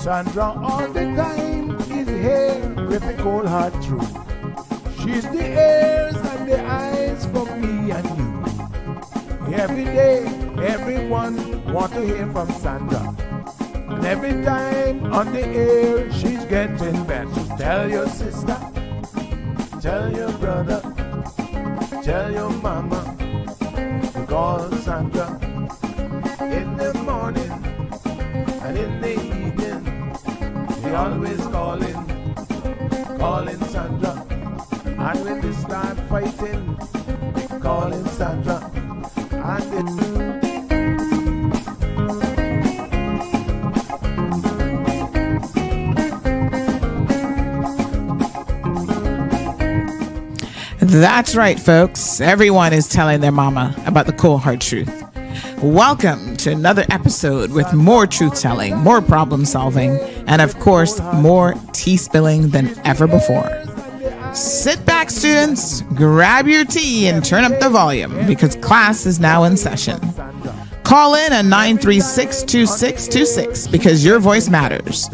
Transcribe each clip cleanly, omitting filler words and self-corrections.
Sandra all the time is here with the cold hard truth. She's the ears and the eyes for me and you. Every day, everyone want to hear from Sandra. And every time on the air, she's getting better. So tell your sister, tell your brother, tell your mama to call Sandra in the morning and in the evening. They always calling Sandra. And when they start fighting, they calling Sandra. And That's right, folks. Everyone is telling their mama about the cold hard truth. Welcome to another episode with more truth-telling, more problem-solving, and of course, more tea spilling than ever before. Sit back, students, grab your tea and turn up the volume because class is now in session. Call in at 936-2626 because your voice matters.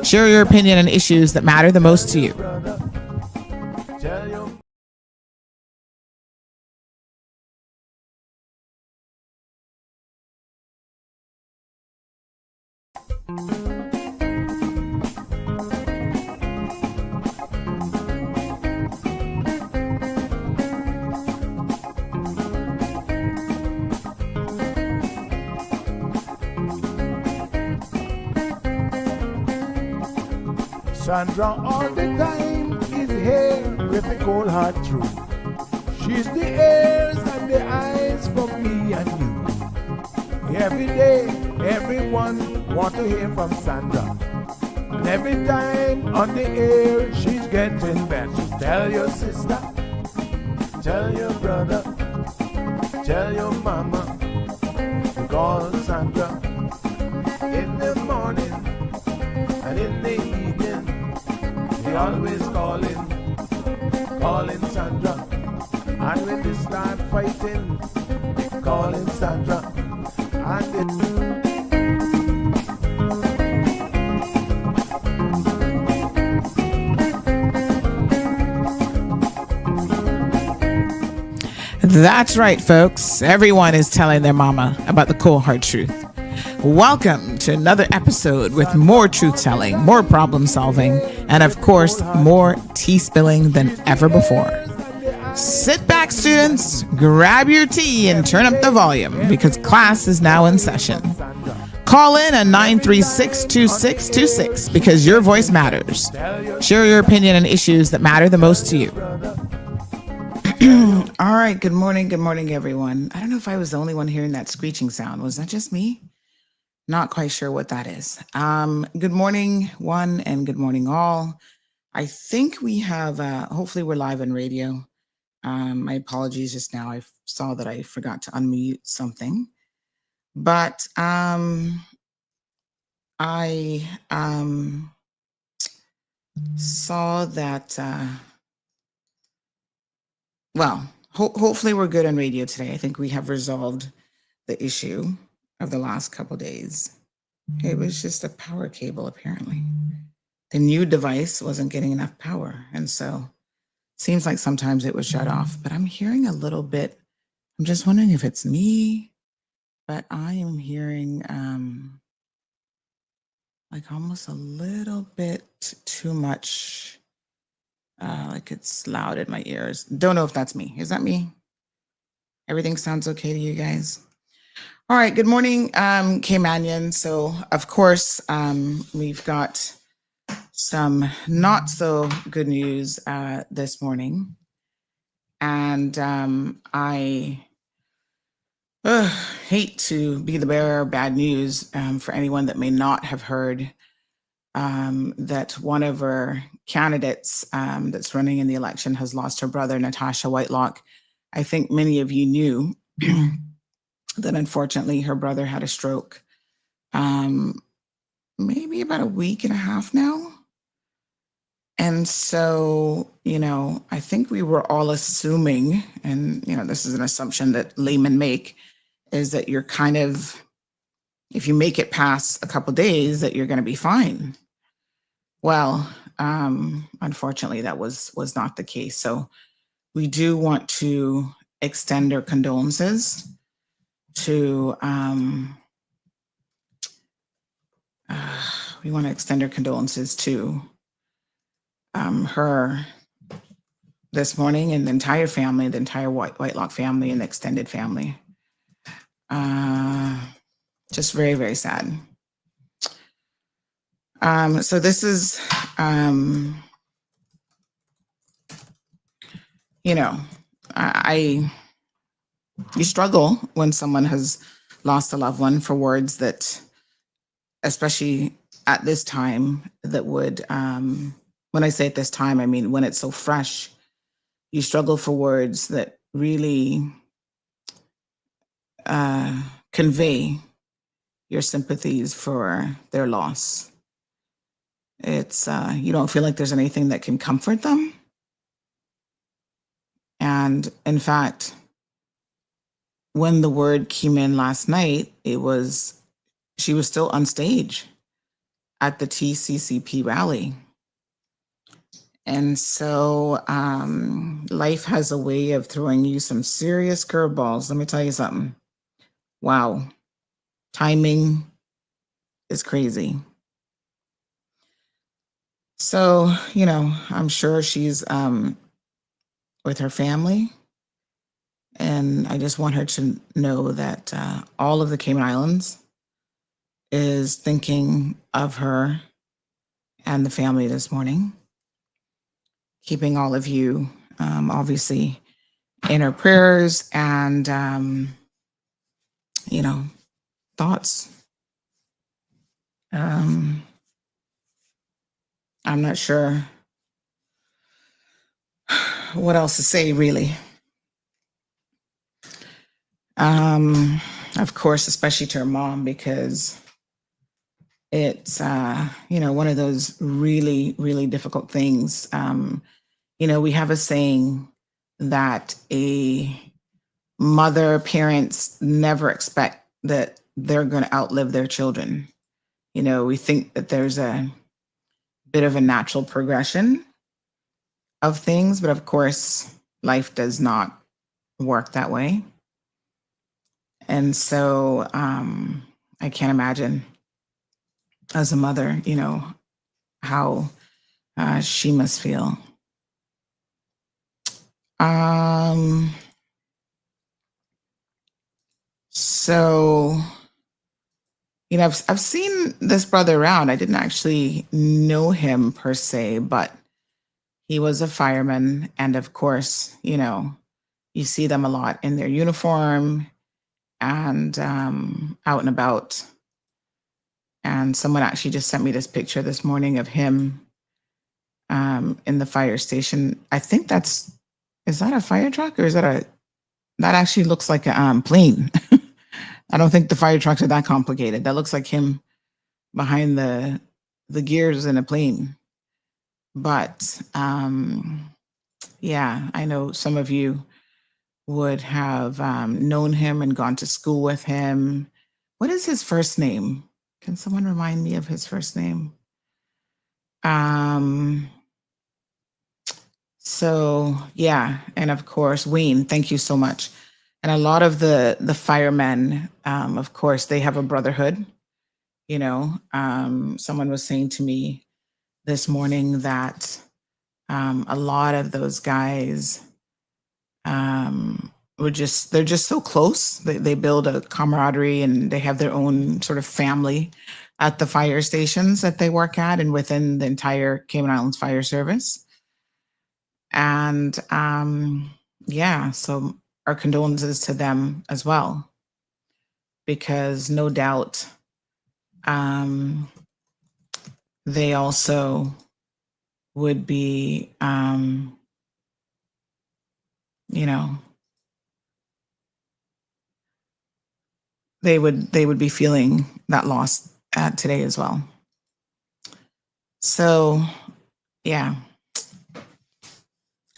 Share your opinion on issues that matter the most to you. Sandra all the time is here with the cold hard truth. She's the ears and the eyes for me and you. Every day, everyone want to hear from Sandra. And every time on the air, she's getting better. So tell your sister, tell your brother, tell your mama to call Sandra in the morning and in the evening. They always calling Sandra. And when they start fighting, they calling Sandra. That's right, folks. Everyone is telling their mama about the cold hard truth. Welcome to another episode with more truth-telling, more problem-solving, and of course, more tea spilling than ever before. Sit back, students, grab your tea and turn up the volume because class is now in session. Call in at 936-2626 because your voice matters. Share your opinion on issues that matter the most to you. All right, good morning, everyone. I don't know if I was the only one hearing that screeching sound. Was that just me? Not quite sure what that is. Good morning, one, and good morning, all. I think we have, hopefully we're live on radio. My apologies just now. I saw that I forgot to unmute something. But I saw that, hopefully we're good on radio today. I think we have resolved the issue of the last couple days. It was just a power cable, apparently. The new device wasn't getting enough power. And so seems like sometimes it was shut off, but I'm hearing a little bit. I'm just wondering if it's me, but I am hearing like almost a little bit too much. Like it's loud in my ears. Don't know if that's me. Is that me? Everything sounds okay to you guys? All right. Good morning, K-Manion. So, of course, we've got some not so good news this morning. And I hate to be the bearer of bad news for anyone that may not have heard that one of our candidates that's running in the election has lost her brother, Natasha Whitelock. I think many of you knew that unfortunately her brother had a stroke maybe about a week and a half now. And so, I think we were all assuming, and, this is an assumption that laymen make, is that you're kind of if you make it past a couple days that you're going to be fine. Well, unfortunately, that was not the case. So we do want to extend our condolences to we want to extend our condolences to her this morning, and the entire family, the entire Whitelock family and the extended family. Just very, very sad. So this is, you know, you struggle when someone has lost a loved one for words that, especially at this time, that would, when I say at this time, I mean when it's so fresh, you struggle for words that really convey your sympathies for their loss. It's, you don't feel like there's anything that can comfort them. And in fact, when the word came in last night, she was still on stage at the TCCP rally. And so life has a way of throwing you some serious curveballs. Let me tell you something. Wow. Timing is crazy. So, I'm sure she's with her family. And I just want her to know that all of the Cayman Islands is thinking of her and the family this morning, keeping all of you obviously in her prayers and, thoughts. I'm not sure what else to say, really. Of course, especially to her mom, because it's, one of those really, really difficult things. We have a saying that parents never expect that they're going to outlive their children. We think that there's a bit of a natural progression of things, but of course, life does not work that way. And so I can't imagine as a mother, how she must feel. So, I've seen this brother around. I didn't actually know him per se, but he was a fireman. And of course, you see them a lot in their uniform and out and about. And someone actually just sent me this picture this morning of him in the fire station. I think is that a fire truck, or is that actually looks like a plane. I don't think the fire trucks are that complicated. That looks like him behind the gears in a plane. But yeah, I know some of you would have known him and gone to school with him. What is his first name? Can someone remind me of his first name? So yeah, and of course, Wayne, thank you so much. And a lot of the firemen, of course, they have a brotherhood. Someone was saying to me this morning that a lot of those guys they're just so close. They build a camaraderie and they have their own sort of family at the fire stations that they work at and within the entire Cayman Islands Fire Service. And yeah, so our condolences to them as well, because no doubt they also would be, they would be feeling that loss today as well. So yeah,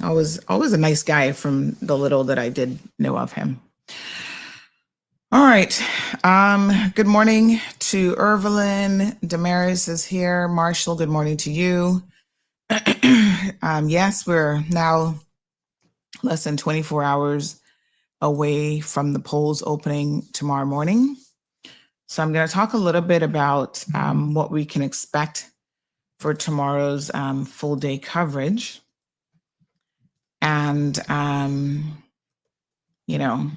always a nice guy from the little that I did know of him. All right. Good morning to Irvelin. Damaris is here. Marshall, good morning to you. Yes, we're now less than 24 hours away from the polls opening tomorrow morning. So I'm going to talk a little bit about what we can expect for tomorrow's full day coverage. And, you know,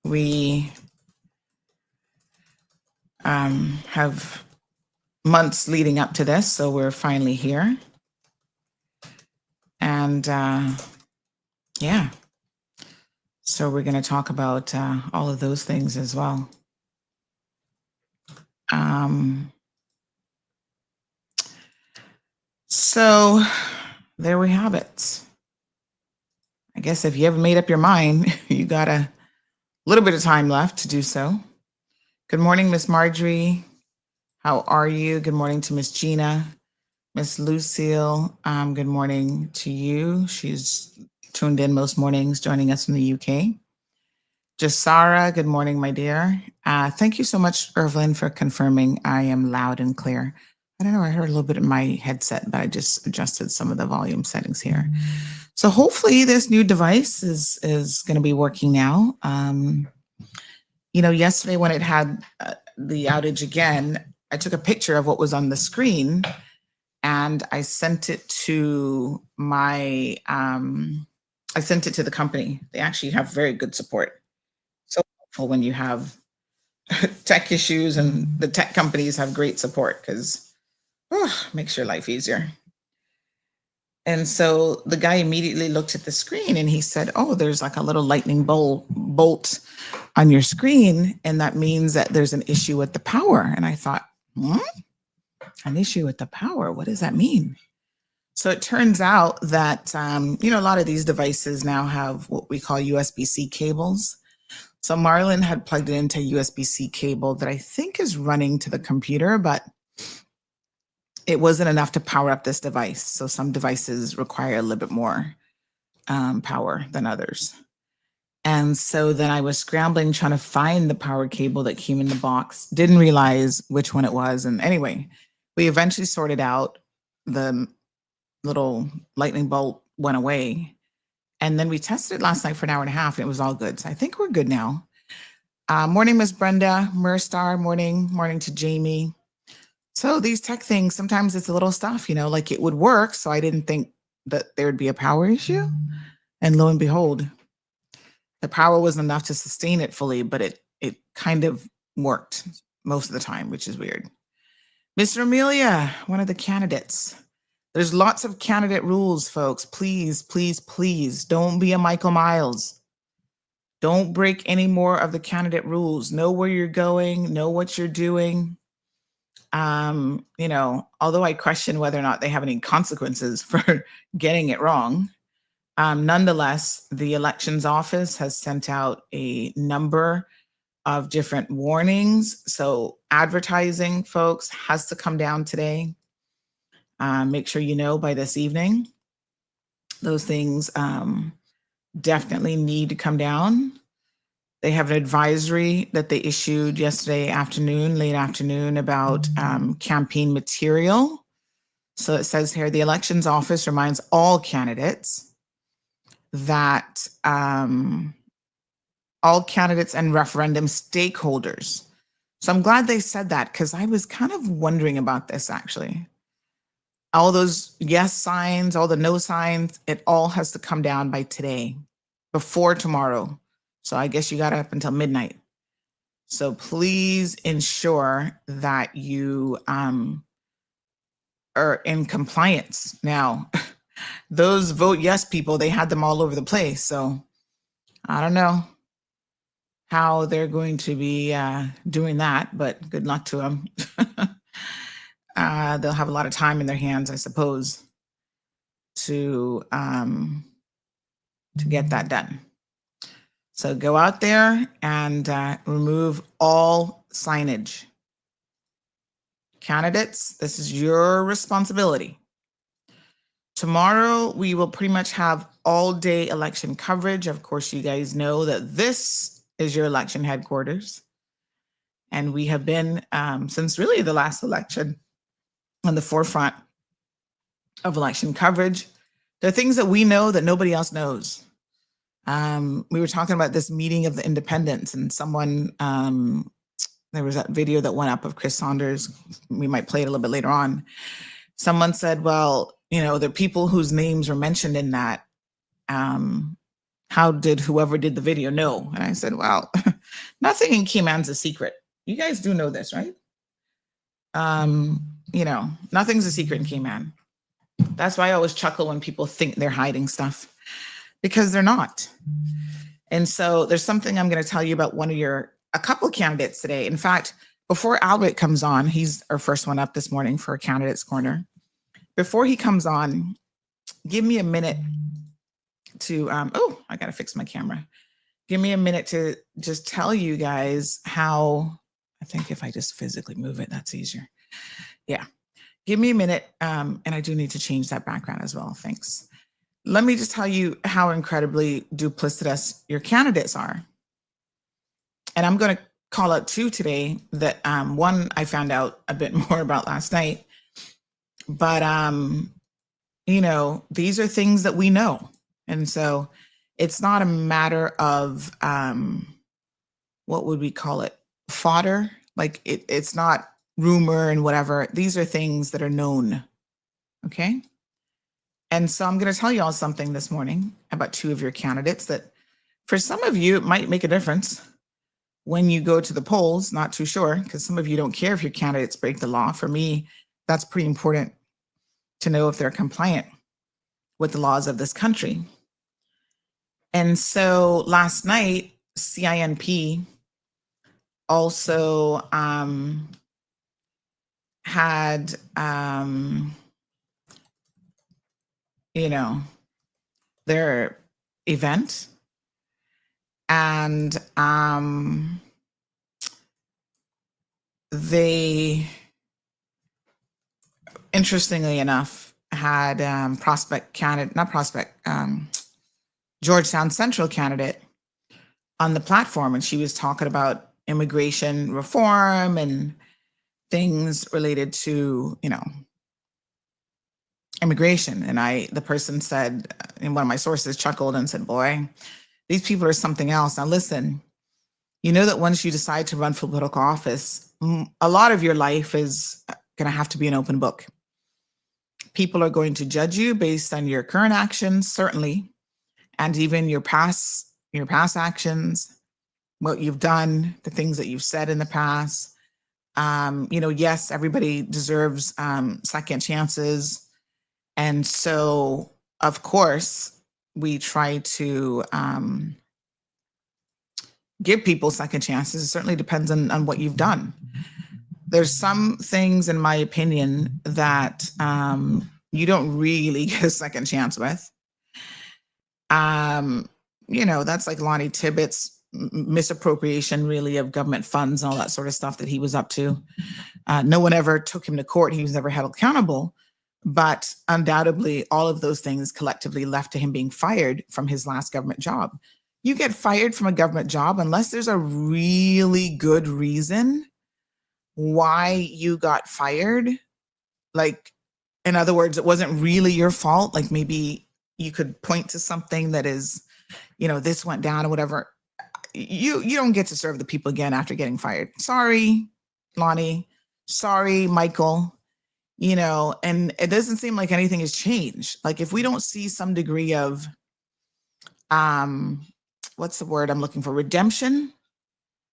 we have months leading up to this, so we're finally here. And yeah, so we're going to talk about all of those things as well. So there we have it. I guess if you haven't made up your mind, you got a little bit of time left to do so. Good morning, Miss Marjorie. How are you? Good morning to Miss Gina. Miss Lucille, good morning to you. She's tuned in most mornings, joining us from the UK. Jasara, good morning, my dear. Thank you so much, Irvelin, for confirming I am loud and clear. I don't know, I heard a little bit in my headset, but I just adjusted some of the volume settings here. So hopefully this new device is going to be working now. You know, yesterday when it had the outage again, I took a picture of what was on the screen and I sent it to my, I sent it to the company. They actually have very good support. So helpful when you have tech issues, and the tech companies have great support because makes your life easier. And so the guy immediately looked at the screen and he said, oh, there's like a little lightning bolt on your screen. And that means that there's an issue with the power. And I thought, an issue with the power? What does that mean? So it turns out that, you know, a lot of these devices now have what we call USB-C cables. So Marlon had plugged it into a USB-C cable that I think is running to the computer, but it wasn't enough to power up this device. So some devices require a little bit more power than others. And so then I was scrambling, trying to find the power cable that came in the box, didn't realize which one it was. And anyway, we eventually sorted out. The little lightning bolt went away. And then we tested it last night for an hour and a half and it was all good. So I think we're good now. Morning, Miss Brenda, Murstar, morning to Jamie. So these tech things, sometimes it's a little stuff, you know, like it would work. So I didn't think that there would be a power issue. And lo and behold, the power wasn't enough to sustain it fully, but it kind of worked most of the time, which is weird. Mr. Amelia, one of the candidates. There's lots of candidate rules, folks. Please, please, please don't be a Michael Miles. Don't break any more of the candidate rules. Know where you're going, know what you're doing. You know, although I question whether or not they have any consequences for getting it wrong, nonetheless, the elections office has sent out a number of different warnings. So advertising, folks, has to come down today. Make sure you know by this evening. Those things definitely need to come down. They have an advisory that they issued yesterday afternoon, late afternoon, about campaign material. So it says here, the elections office reminds all candidates that all candidates and referendum stakeholders. So I'm glad they said that because I was kind of wondering about this actually. All those yes signs, all the no signs, it all has to come down by today, before tomorrow. So I guess you got up until midnight. So please ensure that you are in compliance. Now, those vote yes people, they had them all over the place. So I don't know how they're going to be doing that, but good luck to them. They'll have a lot of time in their hands, I suppose, to get that done. So go out there and remove all signage. Candidates, this is your responsibility Tomorrow, we will pretty much have all day election coverage. Of course, you guys know that this is your election headquarters. And we have been, since really the last election, on the forefront of election coverage. There are things that we know that nobody else knows. We were talking about this meeting of the independents, and someone, there was that video that went up of Chris Saunders. We might play it a little bit later on. Someone said, well, you know, the people whose names were mentioned in that, how did whoever did the video know? And I said, well, nothing in Keyman's a secret. You guys do know this, right? You know, nothing's a secret in Keyman. That's why I always chuckle when people think they're hiding stuff, because they're not. And so there's something I'm going to tell you about a couple of candidates today. In fact, before Albert comes on, he's our first one up this morning for Candidates Corner. Before he comes on, give me a minute to, I got to fix my camera. Give me a minute to just tell you guys how, I think if I just physically move it, that's easier. Yeah. Give me a minute. And I do need to change that background as well. Thanks. Let me just tell you how incredibly duplicitous your candidates are. And I'm going to call out two today that one I found out a bit more about last night. But, you know, these are things that we know. And so it's not a matter of, what would we call it? Fodder. Like it's not rumor and whatever. These are things that are known. Okay. And so I'm going to tell you all something this morning about two of your candidates that for some of you, it might make a difference when you go to the polls. Not too sure, because some of you don't care if your candidates break the law. For me, that's pretty important to know if they're compliant with the laws of this country. And so last night, CINP also had, you know, their event, and they, interestingly enough, had Georgetown Central candidate on the platform, and she was talking about immigration reform and things related to, you know, immigration. And the person said, and one of my sources chuckled and said, boy, these people are something else. Now listen, you know that once you decide to run for political office, a lot of your life is going to have to be an open book. People are going to judge you based on your current actions, certainly, and even your past actions, what you've done, the things that you've said in the past. You know, yes, everybody deserves second chances. And so, of course, we try to give people second chances. It certainly depends on what you've done. There's some things, in my opinion, that you don't really get a second chance with. You know, that's like Lonnie Tibbetts misappropriation, really, of government funds and all that sort of stuff that he was up to. No one ever took him to court. He was never held accountable. But undoubtedly, all of those things collectively left to him being fired from his last government job. You get fired from a government job unless there's a really good reason why you got fired. Like, in other words, it wasn't really your fault. Like maybe you could point to something that is, you know, this went down or whatever. You don't get to serve the people again after getting fired. Sorry, Lonnie. Sorry, Michael. You know, and it doesn't seem like anything has changed. Like if we don't see some degree of, what's the word I'm looking for? Redemption.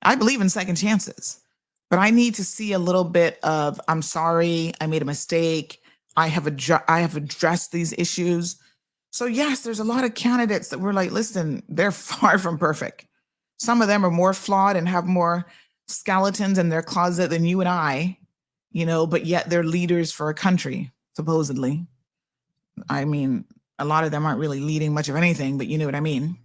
I believe in second chances, but I need to see a little bit of, I'm sorry, I made a mistake. I have addressed these issues. So yes, there's a lot of candidates that we're like, listen, they're far from perfect. Some of them are more flawed and have more skeletons in their closet than you and I, you know, but yet they're leaders for a country, supposedly. I mean, a lot of them aren't really leading much of anything, but you know what I mean?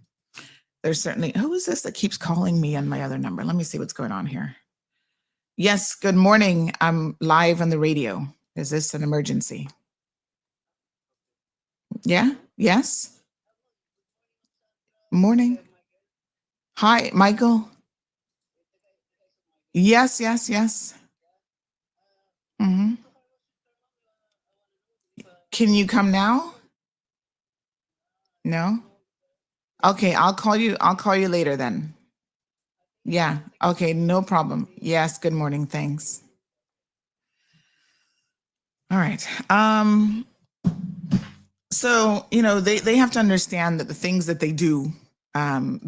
There's certainly, who is this that keeps calling me on my other number? Let me see what's going on here. Yes, good morning. I'm live on the radio. Is this an emergency? Yeah. Yes. Morning. Hi, Michael. Yes, yes, yes. Hmm. Can you come now? No. Okay, I'll call you. I'll call you later then. Yeah. Okay, no problem. Yes, good morning. Thanks. All right. So, they have to understand that the things that they do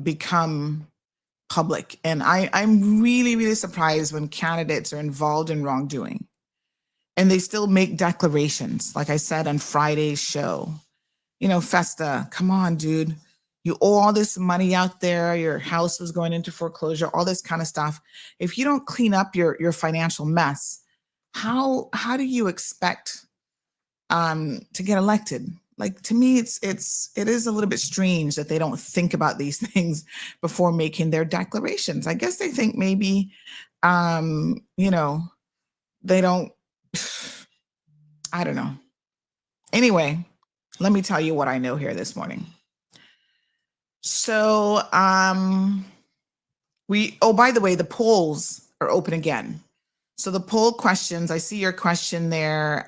become public. And I'm really, really surprised when candidates are involved in wrongdoing and they still make declarations. Like I said on Friday's show, Festa, come on, dude. You owe all this money out there. Your house was going into foreclosure, all this kind of stuff. If you don't clean up your financial mess, how do you expect to get elected? Like, to me, it is a little bit strange that they don't think about these things before making their declarations. I guess they think maybe they don't. I don't know. Anyway, let me tell you what I know here this morning. So, by the way, the polls are open again. So the poll questions, I see your question there.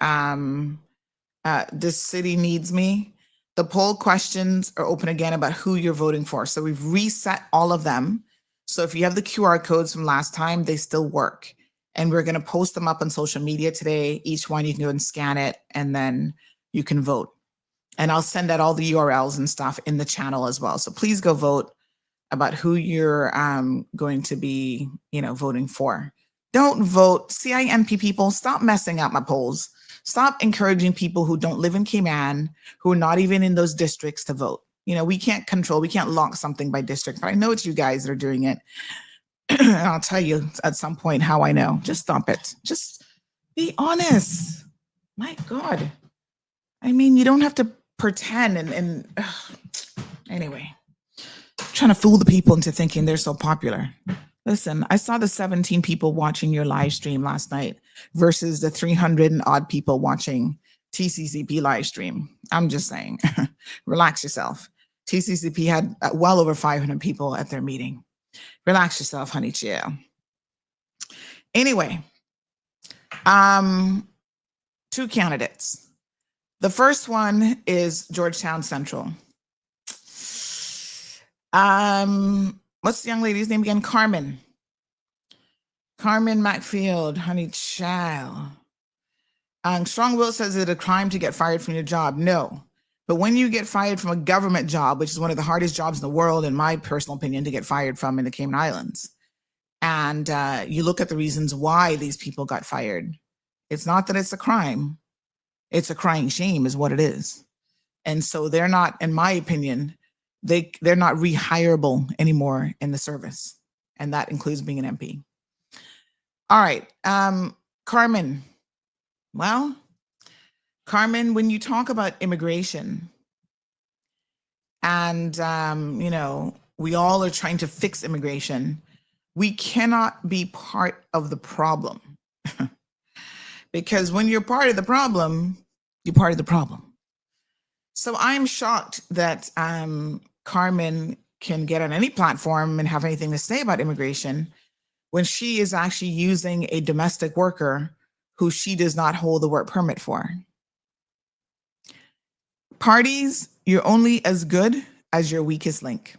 This city needs me. The poll questions are open again about who you're voting for. So we've reset all of them. So if you have the QR codes from last time, they still work. And we're going to post them up on social media today. Each one you can go and scan it, and then you can vote. And I'll send out all the URLs and stuff in the channel as well. So please go vote about who you're going to be, voting for. Don't vote. CINP people, stop messing up my polls. Stop encouraging people who don't live in Cayman, who are not even in those districts, to vote. We can't lock something by district, but I know it's you guys that are doing it. I'll tell you at some point how I know. Just stop it. Just be honest. My God. I mean, you don't have to pretend and anyway, trying to fool the people into thinking they're so popular. Listen, I saw the 17 people watching your live stream last night versus the 300 and odd people watching TCCP live stream. I'm just saying, relax yourself. TCCP had well over 500 people at their meeting. Relax yourself, honey, chill. Anyway, two candidates. The first one is Georgetown Central. What's the young lady's name again? Carmen Macfield, honey child. Strong Will says, is it a crime to get fired from your job? No. But when you get fired from a government job, which is one of the hardest jobs in the world, in my personal opinion, to get fired from in the Cayman Islands, and you look at the reasons why these people got fired, it's not that it's a crime. It's a crying shame is what it is. And so they're not, in my opinion, they're not rehireable anymore in the service. And that includes being an MP. All right. Carmen. Well, Carmen, when you talk about immigration and, we all are trying to fix immigration, we cannot be part of the problem. Because when you're part of the problem, you're part of the problem. So I'm shocked that Carmen can get on any platform and have anything to say about immigration when she is actually using a domestic worker who she does not hold the work permit for. Parties, you're only as good as your weakest link.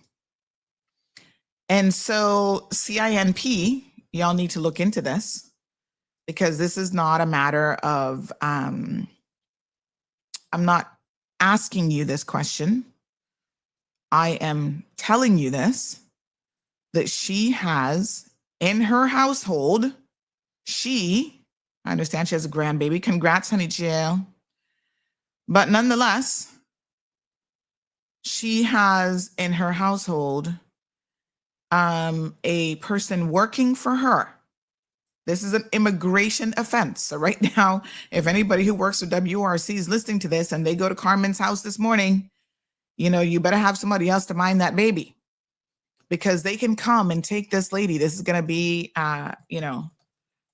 And so CINP, y'all need to look into this, because this is not a matter of, I'm not asking you this question. I am telling you this, that she has in her household, I understand she has a grandbaby. Congrats, honey Jill. But nonetheless, she has in her household a person working for her. This is an immigration offense. So right now, if anybody who works with WRC is listening to this and they go to Carmen's house this morning, you better have somebody else to mind that baby, because they can come and take this lady. This is going to be,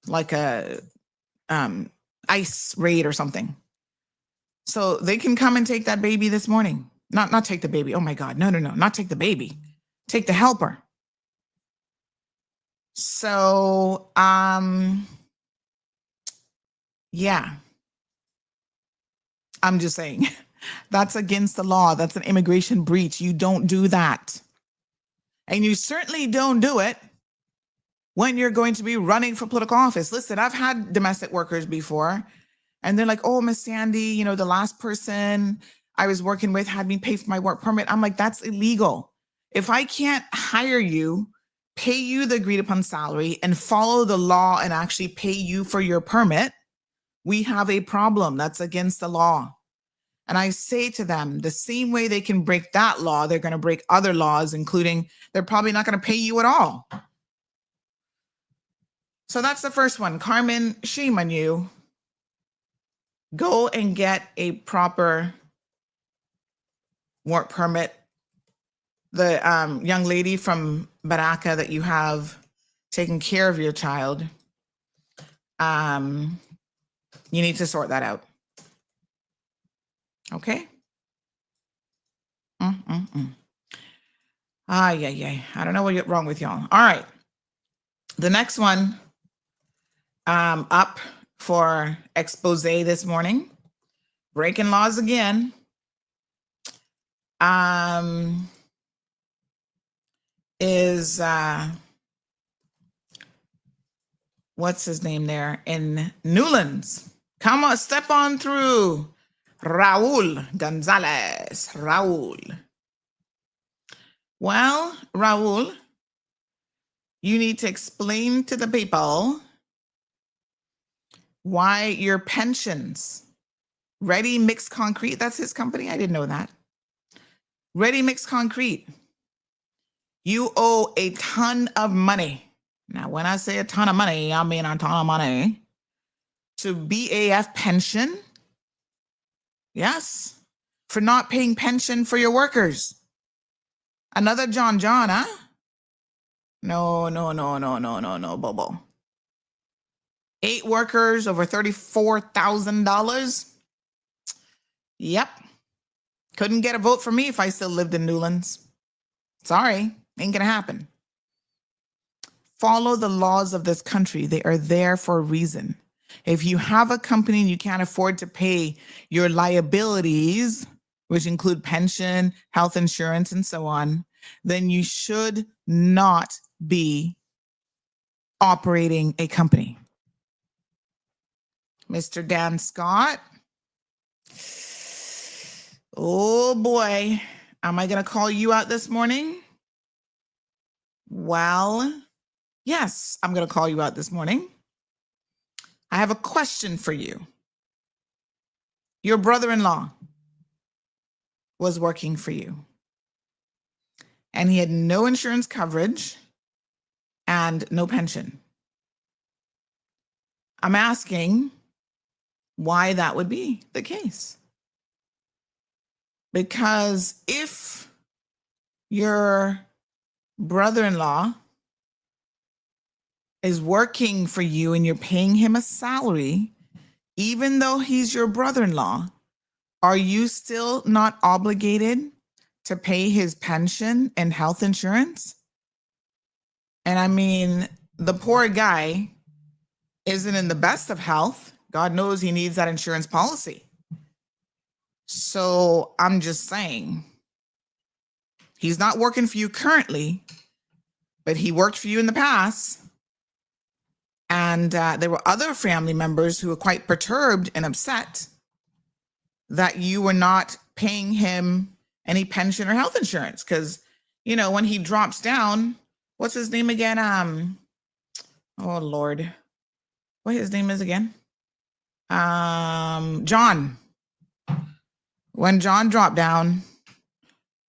like a ICE raid or something. So they can come and take that baby this morning. Not take the baby. Oh my God. No, not take the baby. Take the helper. So, yeah, I'm just saying that's against the law. That's an immigration breach. You don't do that. And you certainly don't do it when you're going to be running for political office. Listen, I've had domestic workers before, and they're like, oh, Miss Sandy, the last person I was working with had me pay for my work permit. I'm like, that's illegal. If I can't hire you, pay you the agreed upon salary, and follow the law and actually pay you for your permit, we have a problem. That's against the law. And I say to them, the same way they can break that law, they're going to break other laws, including they're probably not going to pay you at all. So that's the first one. Carmen, shame on you. Go and get a proper work permit. The young lady from Baraka that you have taking care of your child, you need to sort that out. Okay? Yeah. I don't know what's wrong with y'all. All right. The next one up for expose this morning. Breaking laws again. Is what's his name there in Newlands? Come on, step on through. Raul Gonzalez. Raul. Well, Raul, you need to explain to the people why your pensions, Ready Mixed Concrete, that's his company? I didn't know that. Ready Mixed Concrete, you owe a ton of money. Now, when I say a ton of money, I mean a ton of money to BAF pension. Yes, for not paying pension for your workers. Another John, huh? No, Bobo. 8 workers over $34,000. Yep. Couldn't get a vote for me if I still lived in Newlands. Sorry, ain't gonna happen. Follow the laws of this country. They are there for a reason. If you have a company and you can't afford to pay your liabilities, which include pension, health insurance, and so on, then you should not be operating a company. Mr. Dan Scott. Oh boy, am I going to call you out this morning? Well, yes, I'm going to call you out this morning. I have a question for you. Your brother-in-law was working for you, and he had no insurance coverage and no pension. I'm asking why that would be the case. Because if your brother-in-law is working for you and you're paying him a salary, even though he's your brother-in-law, are you still not obligated to pay his pension and health insurance? And I mean, the poor guy isn't in the best of health. God knows he needs that insurance policy. So I'm just saying, he's not working for you currently, but he worked for you in the past. And there were other family members who were quite perturbed and upset that you were not paying him any pension or health insurance. Because, you know, when he drops down, what's his name again? Oh, Lord. What his name is again? John. When John dropped down,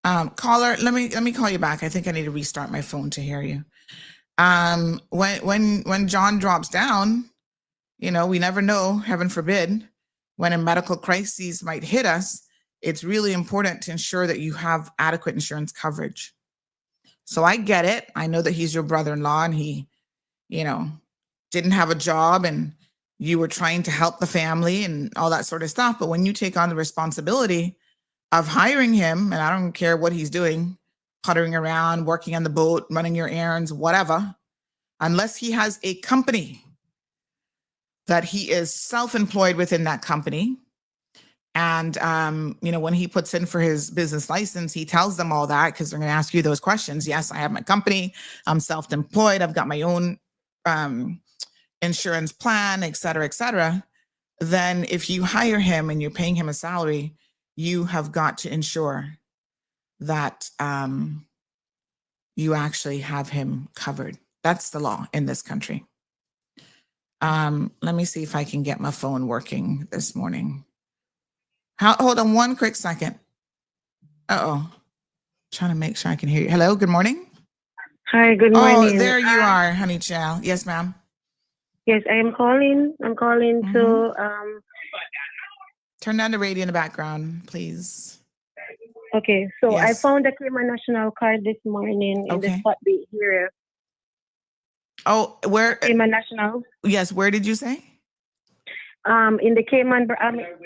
caller, let me call you back. I think I need to restart my phone to hear you. When John drops down, you know, we never know, heaven forbid, when a medical crisis might hit us. It's really important to ensure that you have adequate insurance coverage. So I get it. I know that he's your brother-in-law and he, you know, didn't have a job and you were trying to help the family and all that sort of stuff. But when you take on the responsibility of hiring him, and I don't care what he's doing, puttering around, working on the boat, running your errands, whatever, unless he has a company that he is self-employed within that company. And, when he puts in for his business license, he tells them all that because they're going to ask you those questions. Yes, I have my company. I'm self-employed. I've got my own insurance plan, et cetera, et cetera. Then if you hire him and you're paying him a salary, you have got to ensure that you actually have him covered. That's the law in this country. Let me see if I can get my phone working this morning. Hold on one quick second. Trying to make sure I can hear you. Hello, good morning. Hi, good morning. Oh, there you are, honey child. Yes, ma'am. Yes, I'm calling to turn down the radio in the background, please. Okay, so Yes. I found the Cayman National card this morning in the spot B here. Oh, where? Cayman National. Yes, where did you say? In the Cayman.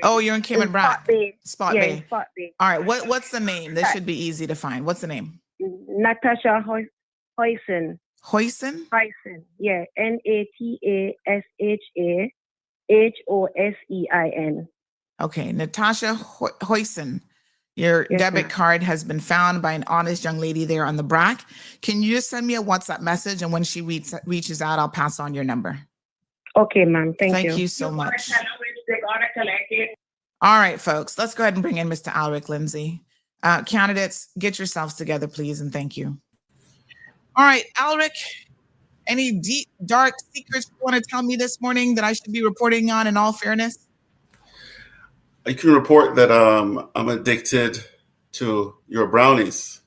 You're in Cayman Brac. Spot B. Spot B. All right. What's the name? This should be easy to find. What's the name? Natasha Hoyson. Hoyson? Hoyson. Yeah. NATASHAHOSEIN. Okay, Natasha Hoyson. Your debit card has been found by an honest young lady there on the Brac. Can you just send me a WhatsApp message, and when she reaches out, I'll pass on your number. Okay, ma'am. Thank you. Thank you so much. All right, folks, let's go ahead and bring in Mr. Alric Lindsay. Candidates, get yourselves together, please, and thank you. All right, Alric, any deep, dark secrets you want to tell me this morning that I should be reporting on in all fairness? I can report that I'm addicted to your brownies.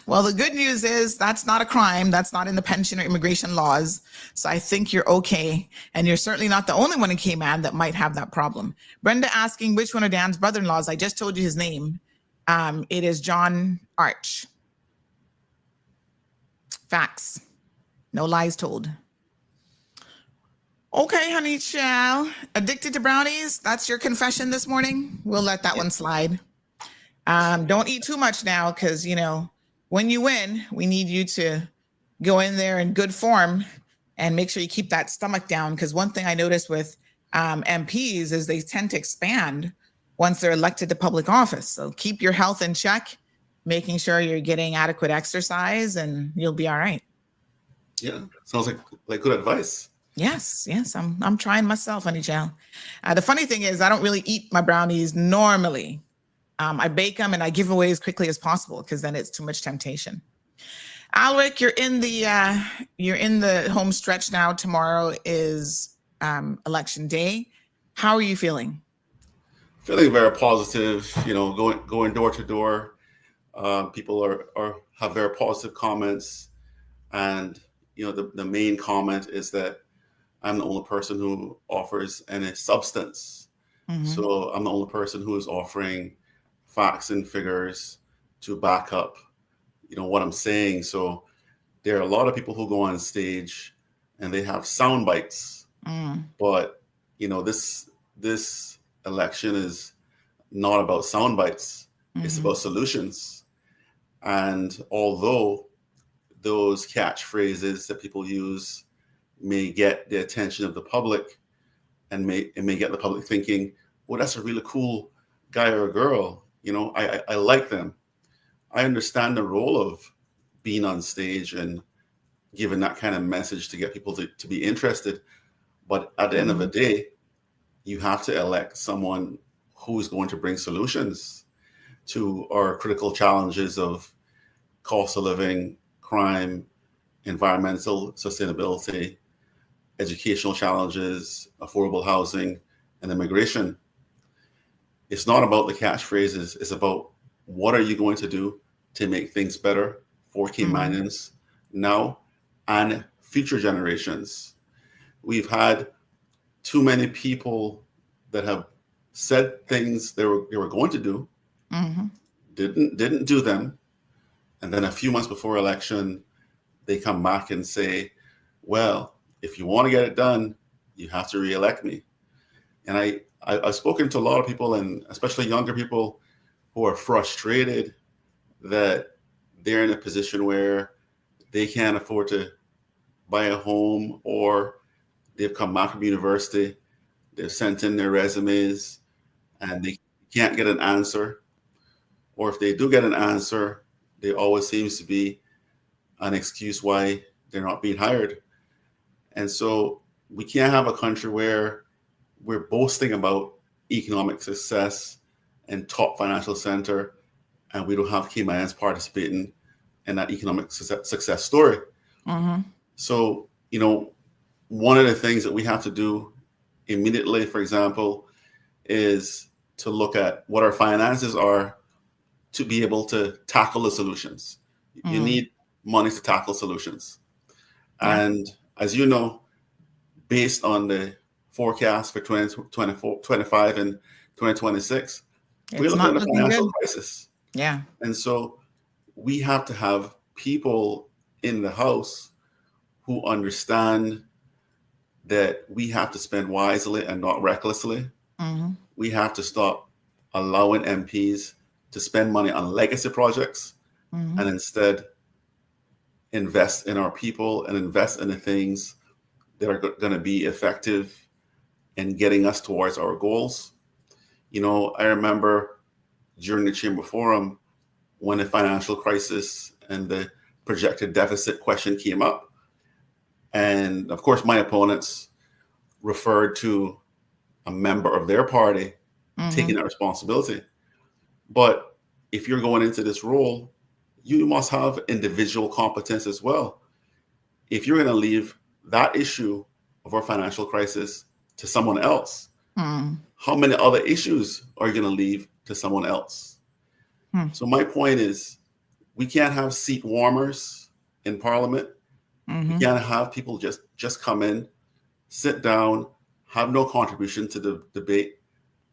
Well, the good news is that's not a crime. That's not in the pension or immigration laws. So I think you're okay. And you're certainly not the only one in Cayman that might have that problem. Brenda asking which one of Dan's brother-in-laws. I just told you his name. It is John Arch. Facts. No lies told. Okay, honey child. Addicted to brownies? That's your confession this morning? We'll let that one slide. Don't eat too much now because, when you win, we need you to go in there in good form and make sure you keep that stomach down. Because one thing I noticed with MPs is they tend to expand once they're elected to public office. So keep your health in check, making sure you're getting adequate exercise, and you'll be all right. Yeah, sounds like good advice. Yes, I'm trying myself, honey child. The funny thing is I don't really eat my brownies normally. I bake them and I give away as quickly as possible because then it's too much temptation. Alric, you're in the home stretch now. Tomorrow is election day. How are you feeling? Feeling very positive. Going door to door. People have very positive comments, and the main comment is that I'm the only person who offers any substance. Mm-hmm. So I'm the only person who is offering facts and figures to back up, what I'm saying. So there are a lot of people who go on stage and they have sound bites, but this election is not about sound bites. Mm-hmm. It's about solutions. And although those catchphrases that people use may get the attention of the public and may get the public thinking, well, that's a really cool guy or girl. I like them. I understand the role of being on stage and giving that kind of message to get people to be interested. But at the end of the day, you have to elect someone who is going to bring solutions to our critical challenges of cost of living, crime, environmental sustainability, educational challenges, affordable housing, and immigration. It's not about the catchphrases. It's about what are you going to do to make things better for Caymanians now and future generations. We've had too many people that have said things they were going to do, didn't do them, and then a few months before election, they come back and say, well, if you want to get it done, you have to reelect me. And I've spoken to a lot of people, and especially younger people, who are frustrated that they're in a position where they can't afford to buy a home, or they've come back from university, they've sent in their resumes, and they can't get an answer. Or if they do get an answer, there always seems to be an excuse why they're not being hired. And so we can't have a country where we're boasting about economic success and top financial center, and we don't have Caymanians participating in that economic success story. Mm-hmm. So, one of the things that we have to do immediately, for example, is to look at what our finances are to be able to tackle the solutions. Mm-hmm. You need money to tackle solutions. Yeah. And as you know, based on the forecast for 2025 and 2026, we're looking at a financial crisis. Yeah. And so we have to have people in the House who understand that we have to spend wisely and not recklessly. Mm-hmm. We have to stop allowing MPs to spend money on legacy projects, mm-hmm. and instead invest in our people and invest in the things that are going to be effective in getting us towards our goals. I remember during the Chamber Forum, when the financial crisis and the projected deficit question came up, and of course my opponents referred to a member of their party mm-hmm. taking that responsibility. But if you're going into this role, you must have individual competence as well. If you're going to leave that issue of our financial crisis to someone else, how many other issues are you going to leave to someone else? So my point is, we can't have seat warmers in Parliament. Mm-hmm. We can't have people just come in, sit down, have no contribution to the debate,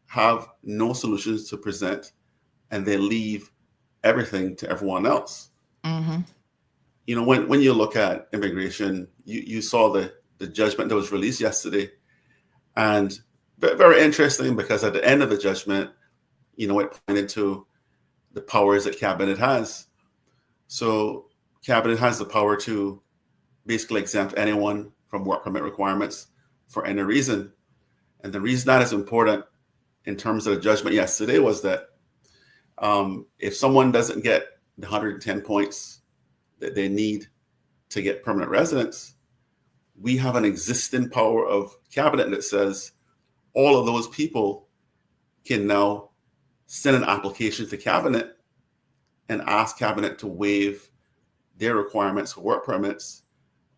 have no solutions to present, and then leave everything to everyone else. Mm-hmm. When you look at immigration, you saw the judgment that was released yesterday, and very interesting, because at the end of the judgment, it pointed to the powers that Cabinet has. So Cabinet has the power to basically exempt anyone from work permit requirements for any reason. And the reason that is important in terms of the judgment yesterday was that if someone doesn't get the 110 points that they need to get permanent residence, we have an existing power of Cabinet that says all of those people can now send an application to Cabinet and ask Cabinet to waive their requirements for work permits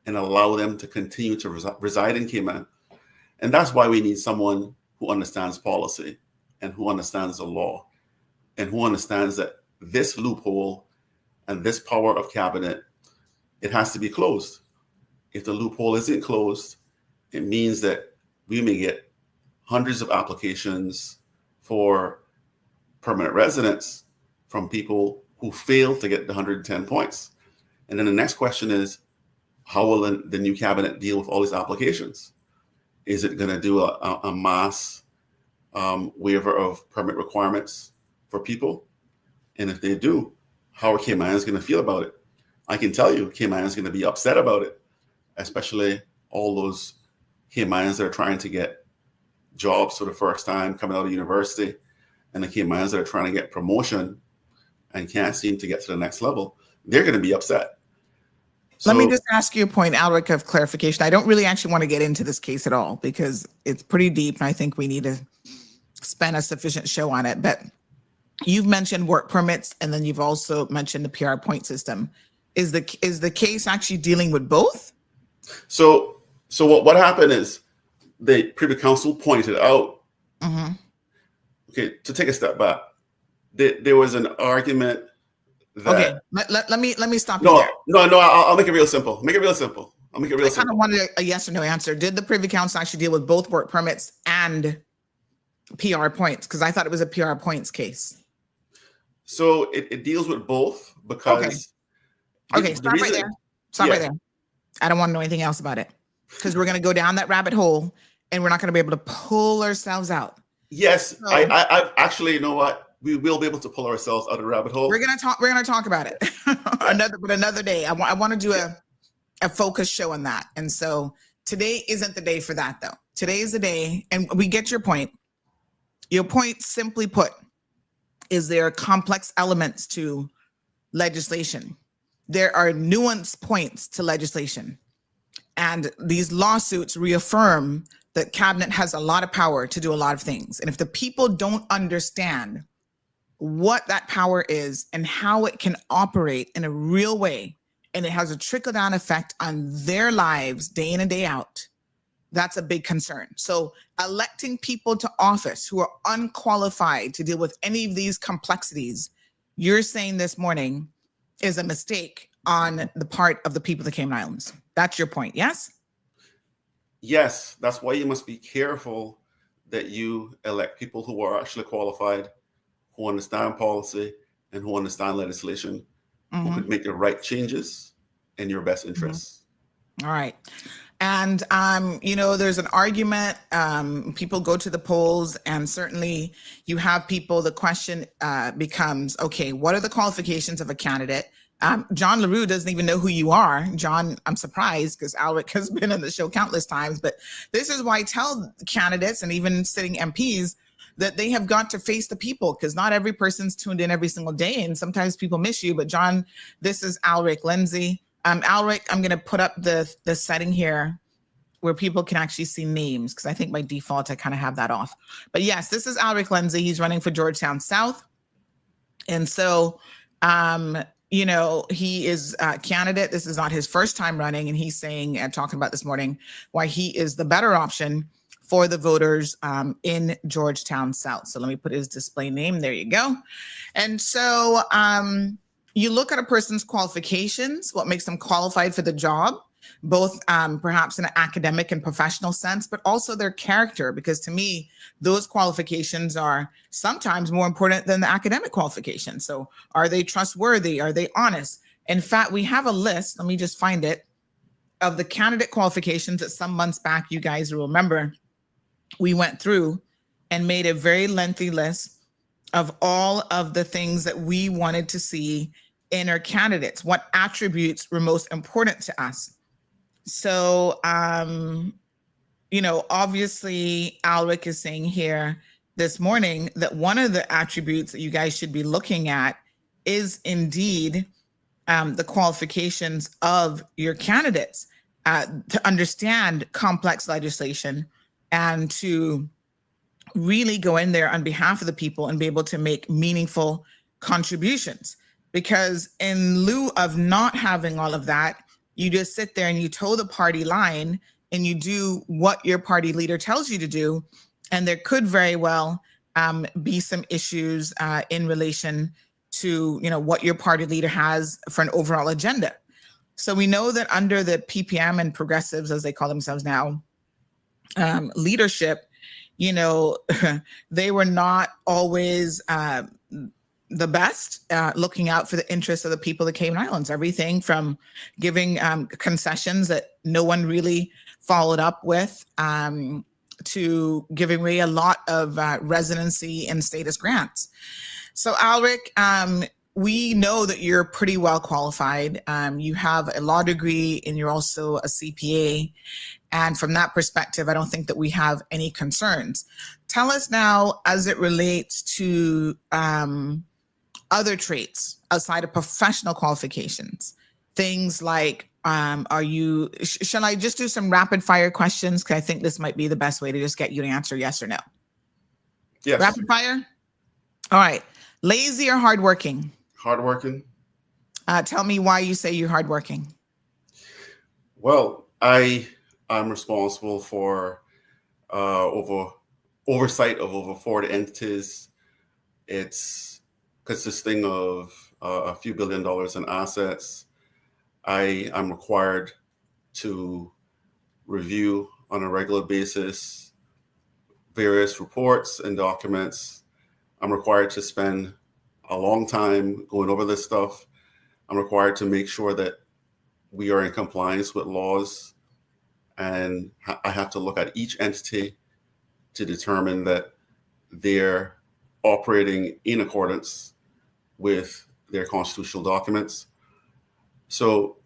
and allow them to continue to reside in Cayman. And that's why we need someone who understands policy and who understands the law and who understands that this loophole and this power of Cabinet, it has to be closed. If the loophole isn't closed, it means that we may get hundreds of applications for permanent residence from people who fail to get the 110 points. And then the next question is, how will the new Cabinet deal with all these applications? Is it going to do a mass waiver of permit requirements for people? And if they do, how are Caymanians going to feel about it? I can tell you, Caymanians are going to be upset about it, especially all those Caymanians that are trying to get jobs for the first time coming out of university, and the Caymanians that are trying to get promotion and can't seem to get to the next level. They're going to be upset. Let me just ask you a point, Alric, of clarification. I don't really actually want to get into this case at all because it's pretty deep, and I think we need to spend a sufficient show on it. But you've mentioned work permits, and then you've also mentioned the PR point system. Is the case actually dealing with both? So what happened is the Privy Council pointed out. Mm-hmm. Okay, to take a step back, there was an argument. Okay, let me stop you there. No, I'll make it real simple. I'll make it real simple. I kind of wanted a yes or no answer. Did the Privy Council actually deal with both work permits and PR points? Because I thought it was a PR points case. So it deals with both because... Okay, stop right there. Stop right there. I don't want to know anything else about it. because we're going to go down that rabbit hole and we're not going to be able to pull ourselves out. Yes, So, I actually, you know what? We will be able to pull ourselves out of the rabbit hole. We're gonna talk about it another day. I want to do a focus show on that. And so today isn't the day for that, though. Today is the day, and we get your point. Your point, simply put, is there are complex elements to legislation. There are nuanced points to legislation, and these lawsuits reaffirm that cabinet has a lot of power to do a lot of things. And if the people don't understand what that power is and how it can operate in a real way, and it has a trickle-down effect on their lives day in and day out, that's a big concern. So electing people to office who are unqualified to deal with any of these complexities, you're saying this morning, is a mistake on the part of the people of the Cayman Islands. That's your point, yes? Yes, that's why you must be careful that you elect people who are actually qualified, who understand policy, and who understand legislation, who could make the right changes in your best interests. All right. And, there's an argument. People go to the polls, and certainly you have people, the question becomes, okay, what are the qualifications of a candidate? John LaRue doesn't even know who you are. John, I'm surprised because Alric has been on the show countless times, but this is why I tell candidates and even sitting MPs that they have got to face the people, because not every person's tuned in every single day, and sometimes people miss you. But John, this is Alric Lindsay. Alric, I'm going to put up the setting here where people can actually see names, because I think by default I kind of have that off. But yes, this is Alric Lindsay. He's running for Georgetown South. And so, he is a candidate. This is not his first time running. And he's saying, and talking about this morning, why he is the better option for the voters in Georgetown South. So let me put his display name. There you go. And so you look at a person's qualifications, what makes them qualified for the job, both perhaps in an academic and professional sense, but also their character, because to me, those qualifications are sometimes more important than the academic qualifications. So are they trustworthy? Are they honest? In fact, we have a list, let me just find it, of the candidate qualifications that some months back, you guys will remember, we went through and made a very lengthy list of all of the things that we wanted to see in our candidates, what attributes were most important to us. So, obviously Alric is saying here this morning that one of the attributes that you guys should be looking at is indeed the qualifications of your candidates to understand complex legislation and to really go in there on behalf of the people and be able to make meaningful contributions. Because in lieu of not having all of that, you just sit there and you toe the party line and you do what your party leader tells you to do. And there could very well be some issues in relation to, what your party leader has for an overall agenda. So we know that under the PPM and progressives, as they call themselves now, leadership, they were not always the best looking out for the interests of the people of the Cayman Islands. Everything from giving concessions that no one really followed up with to giving away a lot of residency and status grants. So Alric, we know that you're pretty well qualified. You have a law degree and you're also a CPA. And from that perspective, I don't think that we have any concerns. Tell us now, as it relates to other traits outside of professional qualifications, things like, shall I just do some rapid fire questions? Because I think this might be the best way to just get you to answer yes or no. Yes. Rapid fire? All right. Lazy or hardworking? Hardworking. Tell me why you say you're hardworking. Well, I'm responsible for oversight of over 40 entities. It's consisting of a few $1 billion in assets. I am required to review on a regular basis various reports and documents. I'm required to spend a long time going over this stuff. I'm required to make sure that we are in compliance with laws and I have to look at each entity to determine that they're operating in accordance with their constitutional documents. So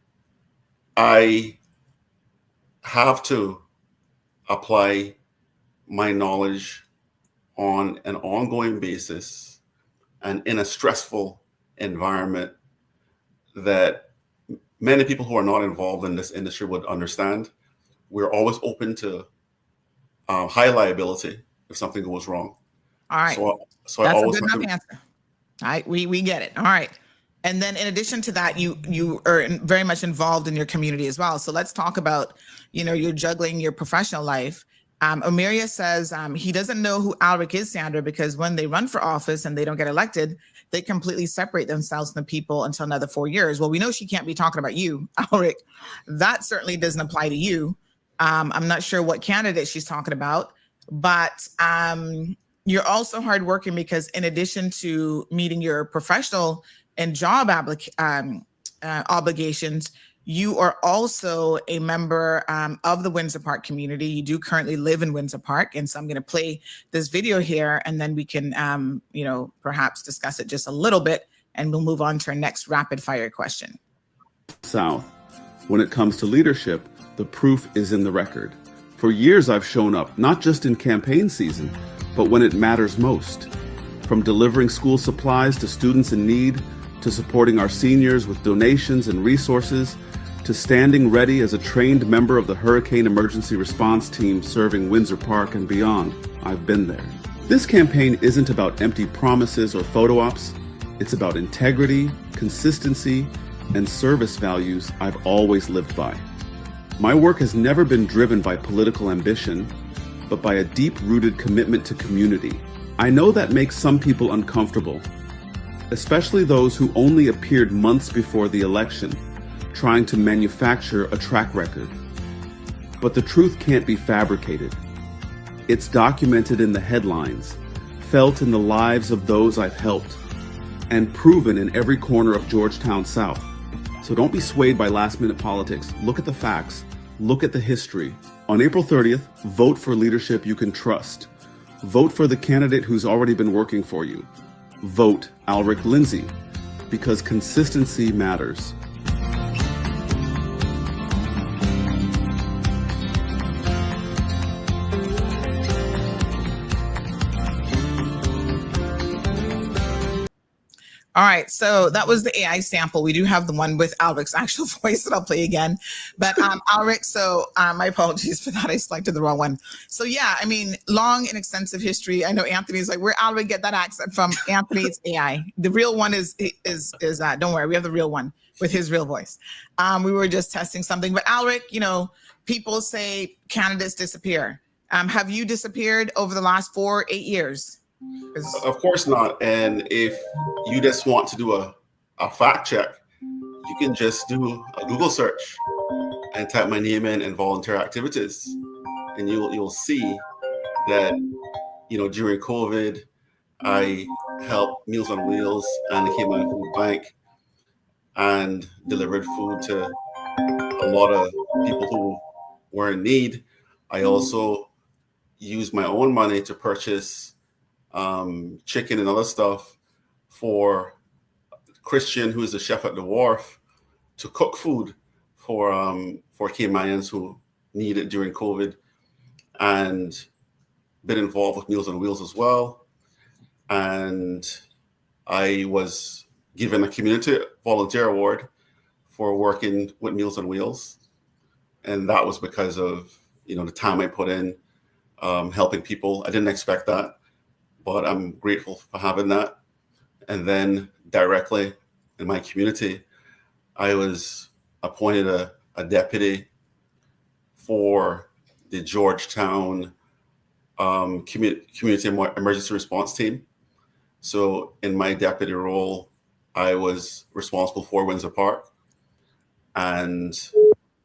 I have to apply my knowledge on an ongoing basis and in a stressful environment that many people who are not involved in this industry would understand. We're always open to high liability if something goes wrong. All right. So that's I always a good enough answer. All right, we get it. All right. And then in addition to that, you are very much involved in your community as well. So let's talk about, you're juggling your professional life. Omiria says he doesn't know who Alric is, Sandra, because when they run for office and they don't get elected, they completely separate themselves from the people until another 4 years. Well, we know she can't be talking about you, Alric. That certainly doesn't apply to you. I'm not sure what candidate she's talking about, but you're also hardworking because in addition to meeting your professional and job obligations, you are also a member of the Windsor Park community. You do currently live in Windsor Park. And so I'm going to play this video here and then we can, perhaps discuss it just a little bit and we'll move on to our next rapid fire question. South, when it comes to leadership, the proof is in the record. For years, I've shown up, not just in campaign season, but when it matters most. From delivering school supplies to students in need, to supporting our seniors with donations and resources, to standing ready as a trained member of the Hurricane Emergency Response Team serving Windsor Park and beyond, I've been there. This campaign isn't about empty promises or photo ops. It's about integrity, consistency, and service values I've always lived by. My work has never been driven by political ambition, but by a deep-rooted commitment to community. I know that makes some people uncomfortable, especially those who only appeared months before the election, trying to manufacture a track record. But the truth can't be fabricated. It's documented in the headlines, felt in the lives of those I've helped, and proven in every corner of Georgetown South. So don't be swayed by last-minute politics. Look at the facts. Look at the history. On April 30th, vote for leadership you can trust. Vote for the candidate who's already been working for you. Vote Alric Lindsay, because consistency matters. All right, so that was the AI sample. We do have the one with Alric's actual voice that I'll play again. But Alric, so my apologies for that. I selected the wrong one. So yeah, I mean, long and extensive history. I know Anthony's like, where Alric get that accent from? Anthony, it's AI. The real one is don't worry, we have the real one with his real voice. We were just testing something. But Alric, people say candidates disappear. Have you disappeared over the last 4 or 8 years? Of course not. And if you just want to do a fact check, you can just do a Google search and type my name in volunteer activities, and you'll see that during COVID, I helped Meals on Wheels and the Cayman Food Bank and delivered food to a lot of people who were in need. I also used my own money to purchase chicken and other stuff for Christian, who is the chef at the wharf, to cook food for Caymanians who need it during COVID, and been involved with Meals on Wheels as well. And I was given a community volunteer award for working with Meals on Wheels, and that was because of the time I put in helping people. I didn't expect that, but I'm grateful for having that. And then directly in my community, I was appointed a deputy for the Georgetown Community Emergency Response Team. So in my deputy role, I was responsible for Windsor Park. And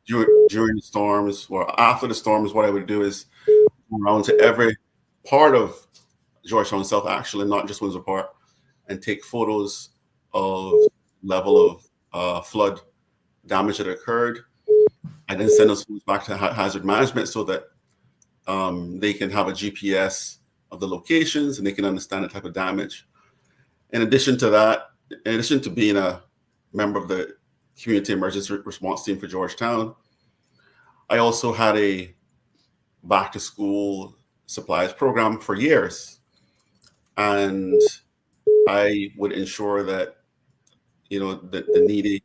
during the storms, or after the storms, what I would do is go around to every part of Georgetown South, actually, not just Windsor Park, and take photos of level of flood damage that occurred, I then send those foods back to hazard management so that they can have a GPS of the locations and they can understand the type of damage. In addition to that, in addition to being a member of the Community Emergency Response Team for Georgetown, I also had a back to school supplies program for years. And I would ensure that, the needy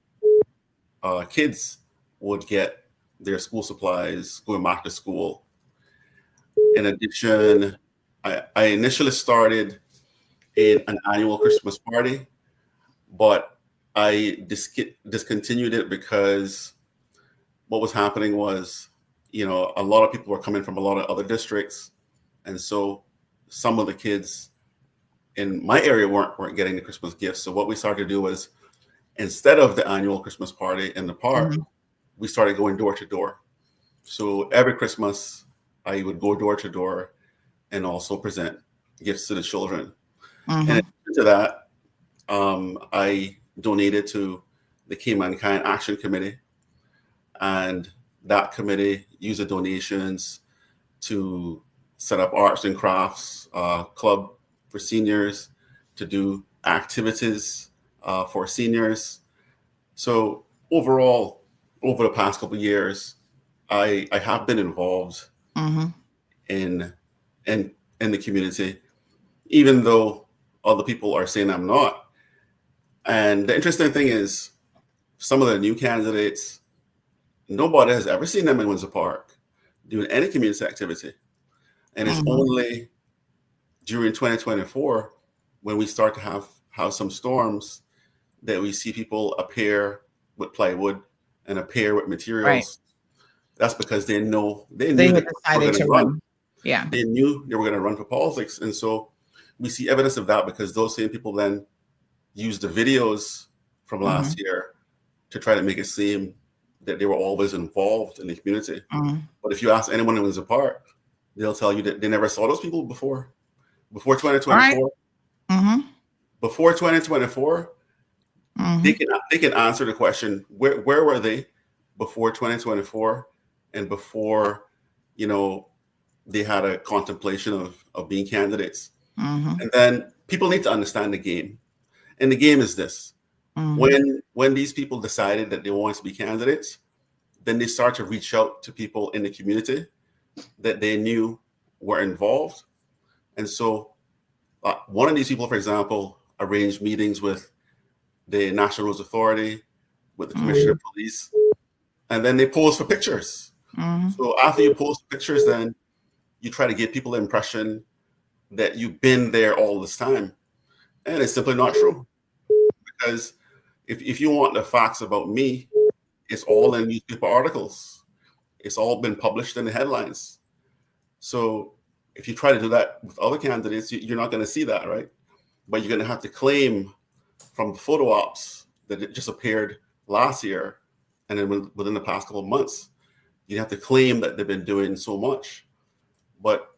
kids would get their school supplies going back to school. In addition, I initially started in an annual Christmas party, but I discontinued it because what was happening was, a lot of people were coming from a lot of other districts. And so some of the kids in my area weren't getting the Christmas gifts. So what we started to do was, instead of the annual Christmas party in the park, we started going door to door. So every Christmas, I would go door to door and also present gifts to the children. In addition to that, I donated to the K-Mankind Action Committee, and that committee used the donations to set up arts and crafts club for seniors, to do activities for seniors. So overall, over the past couple of years, I have been involved in the community, even though other people are saying I'm not. And the interesting thing is, some of the new candidates, nobody has ever seen them in Windsor Park doing any community activity. And it's only during 2024, when we start to have some storms, that we see people appear with plywood and appear with materials. Right. That's because they knew they decided to run. Yeah, they knew they were going to run for politics, and so we see evidence of that because those same people then used the videos from last year to try to make it seem that they were always involved in the community. But if you ask anyone in Windsor Park, they'll tell you that they never saw those people before 2024. Right. Before 2024, they can answer the question, where were they before 2024 and before they had a contemplation of being candidates. And then people need to understand the game. And the game is this. When these people decided that they wanted to be candidates, then they start to reach out to people in the community that they knew were involved. And so one of these people, for example, arranged meetings with the National Roads Authority, with the Commissioner of Police, and then they pose for pictures. So after you post pictures, then you try to give people the impression that you've been there all this time. And it's simply not true. Because if you want the facts about me, it's all in newspaper articles. It's all been published in the headlines. So if you try to do that with other candidates, you're not going to see that, right? But you're going to have to claim from the photo ops that it just appeared last year, and then within the past couple of months, you have to claim that they've been doing so much. But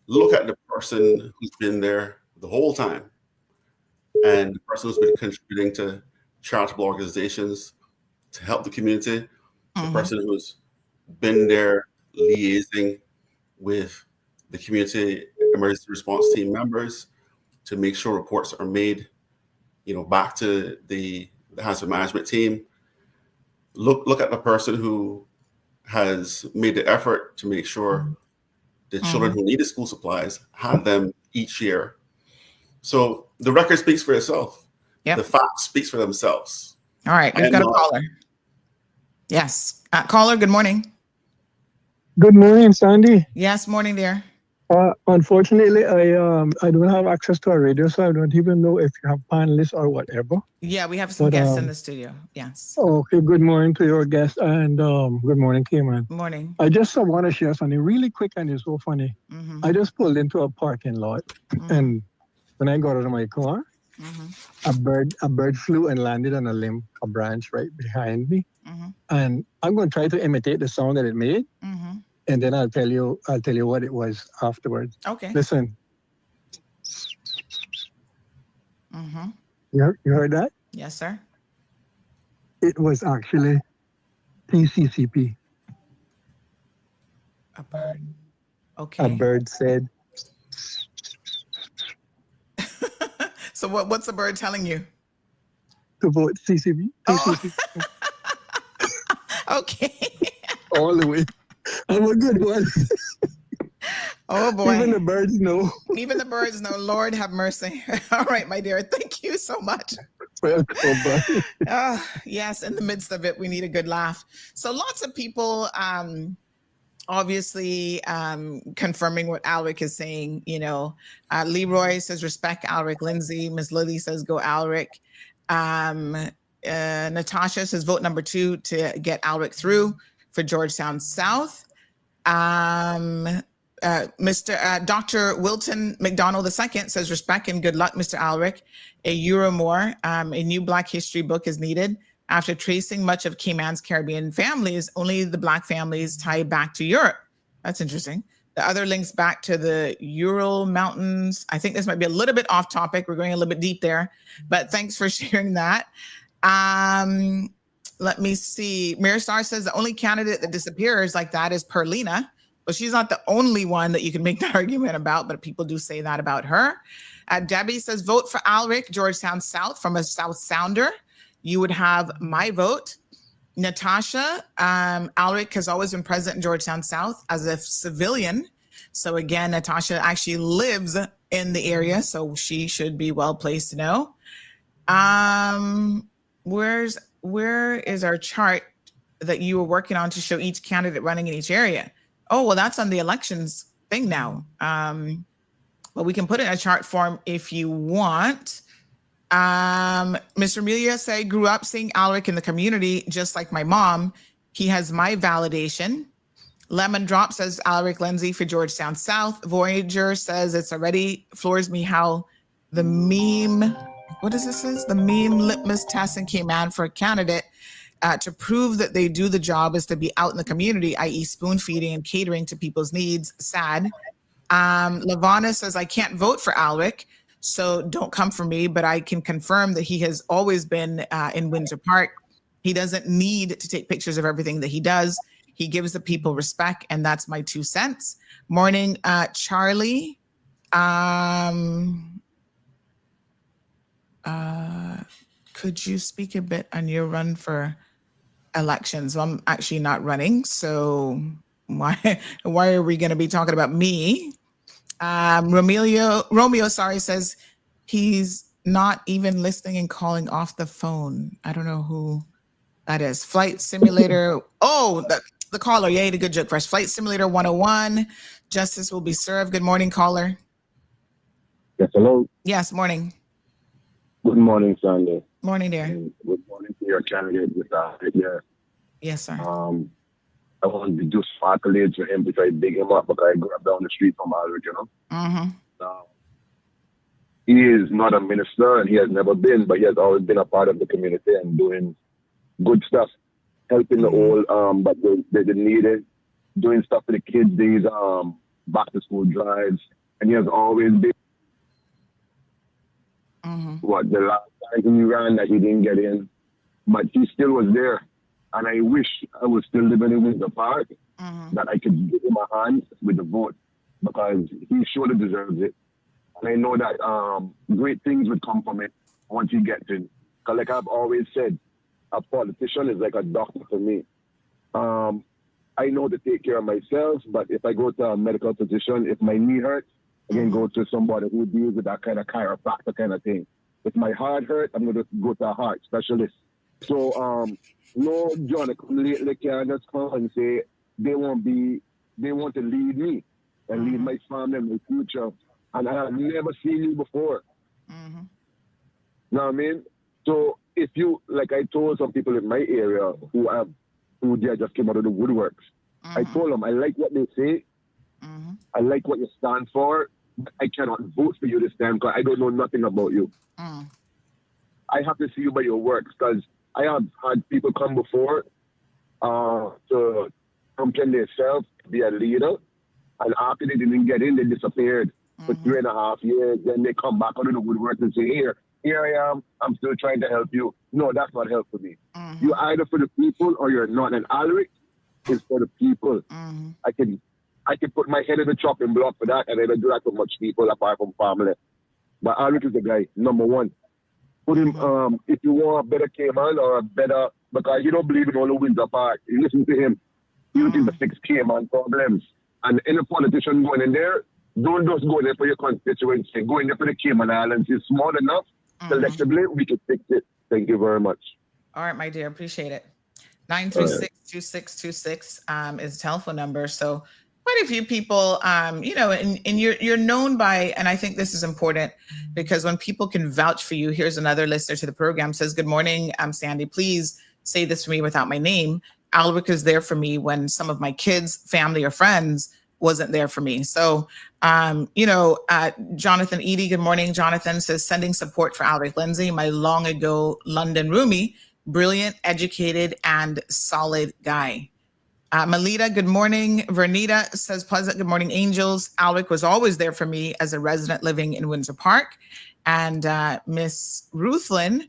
look at the person who's been there the whole time, and the person who's been contributing to charitable organizations to help the community, the person who's been there liaising with the Community Emergency Response Team members to make sure reports are made, back to the hazard management team. Look at the person who has made the effort to make sure the children who needed school supplies had them each year. So the record speaks for itself. Yep. The facts speaks for themselves. All right, we've got a caller. Yes, caller. Good morning. Good morning, Sandy. Yes, morning there. Unfortunately, I don't have access to a radio, so I don't even know if you have panelists or whatever. Yeah, we have some guests in the studio. Yes. Okay. Good morning to your guest, and good morning, Cayman. Morning. I just want to share something really quick, and it's so funny. I just pulled into a parking lot, and when I got out of my car, a bird flew and landed on a branch right behind me, and I'm going to try to imitate the sound that it made. And then I'll tell you what it was afterwards. Okay. Listen. You heard that? Yes, sir. It was actually TCCP. A bird. Okay. A bird said. So what's the bird telling you? To vote TCB. TCHT. Oh. Okay. All the way. I'm a good one. Oh boy. Even the birds know. Even the birds know. Lord have mercy. All right, my dear. Thank you so much. Welcome, bye. Yes, in the midst of it, we need a good laugh. So lots of people obviously confirming what Alric is saying. You know, Leroy says respect Alric. Lindsay, Ms. Lily says go Alric. Natasha says vote number 2 to get Alric through for Georgetown South. Dr. Wilton McDonald II says respect and good luck, Mr. Alric. A euro more. A new Black history book is needed. After tracing much of Cayman's Caribbean families, only the Black families tie back to Europe. That's interesting. The other links back to the Ural Mountains. I think this might be a little bit off topic. We're going a little bit deep there, but thanks for sharing that. Let me see. Mirstar says the only candidate that disappears like that is Perlina. Well, she's not the only one that you can make that argument about, but people do say that about her. Debbie says, vote for Alric, Georgetown South, from a South Sounder. You would have my vote. Natasha, Alric has always been present in Georgetown South as a civilian. So again, Natasha actually lives in the area, so she should be well placed to know. Where is our chart that you were working on to show each candidate running in each area? Oh, well, that's on the elections thing now. But we can put it in a chart form if you want. Mr. Amelia say, grew up seeing Alric in the community, just like my mom. He has my validation. Lemon Drop says Alric Lindsay for Georgetown South. Voyager says it's already floors me how the meme, what does this says? The meme litmus test in Cayman for a candidate to prove that they do the job is to be out in the community, i.e. spoon feeding and catering to people's needs. Sad. Lavana says, I can't vote for Alric, so don't come for me, but I can confirm that he has always been in Windsor Park. He doesn't need to take pictures of everything that he does. He gives the people respect, and that's my 2 cents. Morning, Charlie. Could you speak a bit on your run for elections? Well, I'm actually not running, so why are we going to be talking about me? Romeo says he's not even listening and calling off the phone. I don't know who that is. Flight Simulator. Oh, the caller. Yay, the good joke first. Flight Simulator 101. Justice will be served. Good morning, caller. Yes, hello. Yes, morning. Good morning, Sandy. Morning, dear. And good morning to your candidate, Mr. Yeah. Yes, sir. I want to do some accolades for him because I dig him up because I grew up down the street from Alric, you know. Mm-hmm. He is not a minister and he has never been, but he has always been a part of the community and doing good stuff, helping the old, but they needed, doing stuff for the kids, these back to school drives, and he has always been. What the last time he ran that he didn't get in, but he still was there. And I wish I was still living in Windsor Park, that I could give him a hand with the vote because he surely deserves it. And I know that great things would come from it once he gets in. Because like I've always said, a politician is like a doctor for me. I know to take care of myself, but if I go to a medical physician, if my knee hurts, I can go to somebody who deals with that kind of chiropractor kind of thing. If my heart hurts, I'm going to go to a heart specialist. So, no, John, lately can just come and say they want to lead me and lead my family and my future. And I have never seen you before. You know what I mean? So if you, like I told some people in my area who just came out of the woodworks, I told them, I like what they say. I like what you stand for. But I cannot vote for you this time because I don't know nothing about you. I have to see you by your works because I have had people come before to champion themselves to be a leader, and after they didn't get in, they disappeared for 3.5 years. Then they come back out of the woodwork and say, here I am, I'm still trying to help you. No, that's not help for me. You're either for the people or you're not. And Alric is for the people. I can I could put my head in the chopping block for that, and I don't do that to much people apart from family. But Alric is the guy, number one. Put him, if you want a better Cayman or a better, because you don't believe in all the Windsor Park. You listen to him. He will to fix Cayman problems. And any politician going in there, don't just go in there for your constituency. Go in there for the Cayman Islands. It's small enough. Collectively, we can fix it. Thank you very much. All right, my dear. Appreciate it. 936-2626 is the telephone number. So quite a few people, and you're known by, and I think this is important because when people can vouch for you, here's another listener to the program says, good morning, I'm Sandy. Please say this for me without my name. Alric is there for me when some of my kids, family, or friends wasn't there for me. So, Jonathan Eady, good morning. Jonathan says, sending support for Alric Lindsay, my long ago London roomie, brilliant, educated, and solid guy. Melita, good morning. Vernita says, pleasant good morning, angels. Alric was always there for me as a resident living in Windsor Park. And Miss Ruthlin,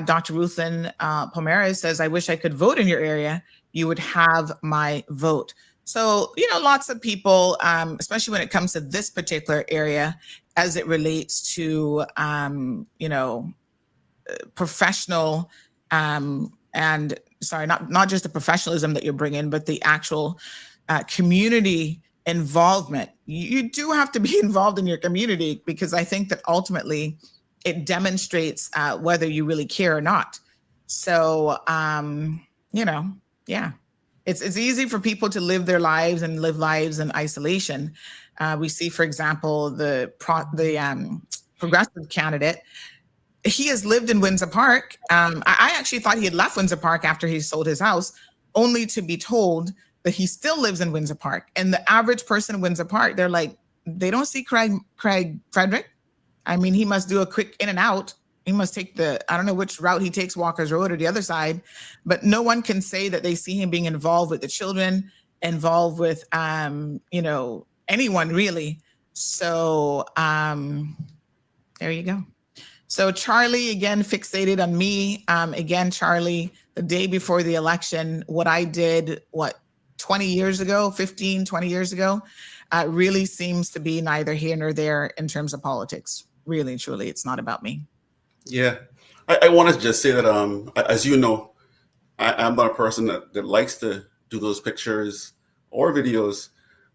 Dr. Ruthlin Pomeres says, I wish I could vote in your area. You would have my vote. So, lots of people, especially when it comes to this particular area, as it relates to, professional and sorry, not just the professionalism that you're bringing, but the actual community involvement. You do have to be involved in your community because I think that ultimately it demonstrates whether you really care or not. So, it's easy for people to live their lives and live lives in isolation. We see, for example, the progressive candidate. He has lived in Windsor Park. I actually thought he had left Windsor Park after he sold his house, only to be told that he still lives in Windsor Park. And the average person in Windsor Park, they're like, they don't see Craig Frederick. I mean, he must do a quick in and out. He must take I don't know which route he takes, Walker's Road or the other side, but no one can say that they see him being involved with the children, involved with, anyone really. So there you go. So Charlie, again, fixated on me. Again, Charlie, the day before the election, what I did, 20 years ago, 15, 20 years ago, really seems to be neither here nor there in terms of politics. Really and truly, it's not about me. Yeah. I want to just say that, as you know, I'm not a person that likes to do those pictures or videos.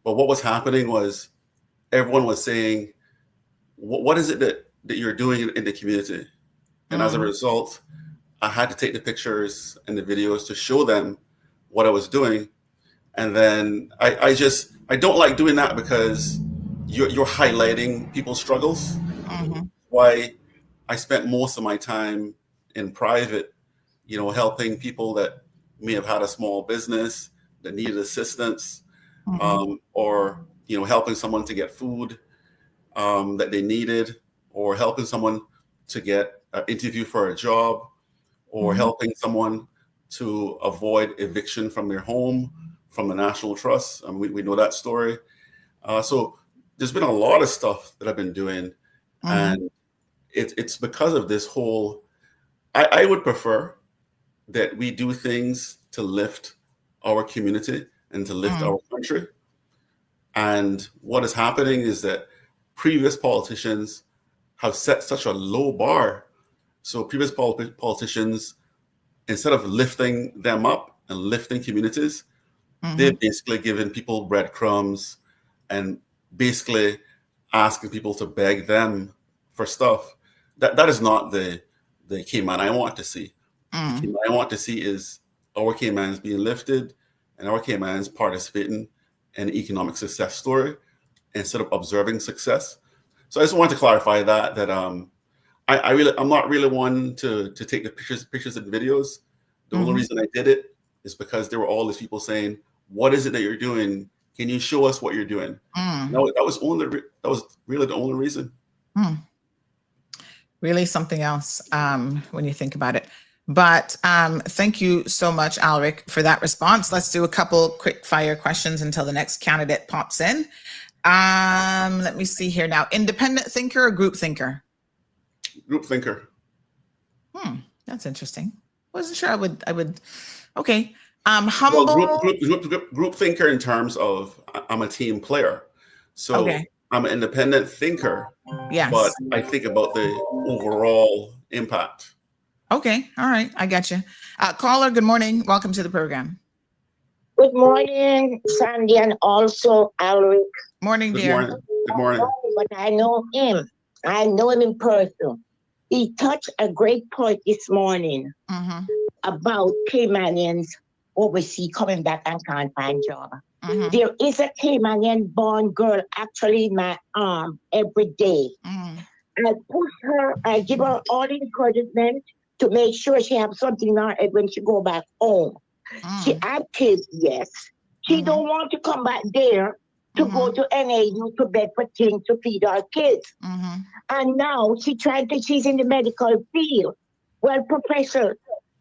But what was happening was everyone was saying, what is it that you're doing in the community? And as a result, I had to take the pictures and the videos to show them what I was doing. And then I don't like doing that because you're highlighting people's struggles. Why I spent most of my time in private, helping people that may have had a small business that needed assistance, or, helping someone to get food that they needed, or helping someone to get an interview for a job, or helping someone to avoid eviction from their home from the National Trust. We know that story. So there's been a lot of stuff that I've been doing. And it's because of this whole, I would prefer that we do things to lift our community and to lift our country. And what is happening is that previous politicians have set such a low bar. So previous politicians, instead of lifting them up and lifting communities, they've basically given people breadcrumbs and basically asking people to beg them for stuff. That is not the Cayman I want to see. The Cayman I want to see is our Caymans being lifted and our Caymans participating in an economic success story instead of observing success. So I just wanted to clarify that I'm not really one to take the pictures and videos. The only reason I did it is because there were all these people saying, "What is it that you're doing? Can you show us what you're doing?" No, that was really the only reason. Really something else when you think about it. But thank you so much, Alric, for that response. Let's do a couple quick fire questions until the next candidate pops in. Let me see here now. Independent thinker or group thinker? Group thinker. That's interesting. Wasn't sure I would. Okay. Humble. Well, group thinker in terms of I'm a team player. So okay. I'm an independent thinker. Yes. But I think about the overall impact. Okay. All right. I got you. Caller, good morning. Welcome to the program. Good morning, Sandy, and also Alric. Morning, dear. Good morning. But I know him. I know him in person. He touched a great point this morning about Caymanians overseas coming back and can't find job. There is a Caymanian born girl actually in my arm every day. I push her, I give her all the encouragement to make sure she has something in her head when she go back home. She have kids, yes. She don't want to come back there to go to NAU to beg for things to feed our kids. And now she's in the medical field. Well, professor,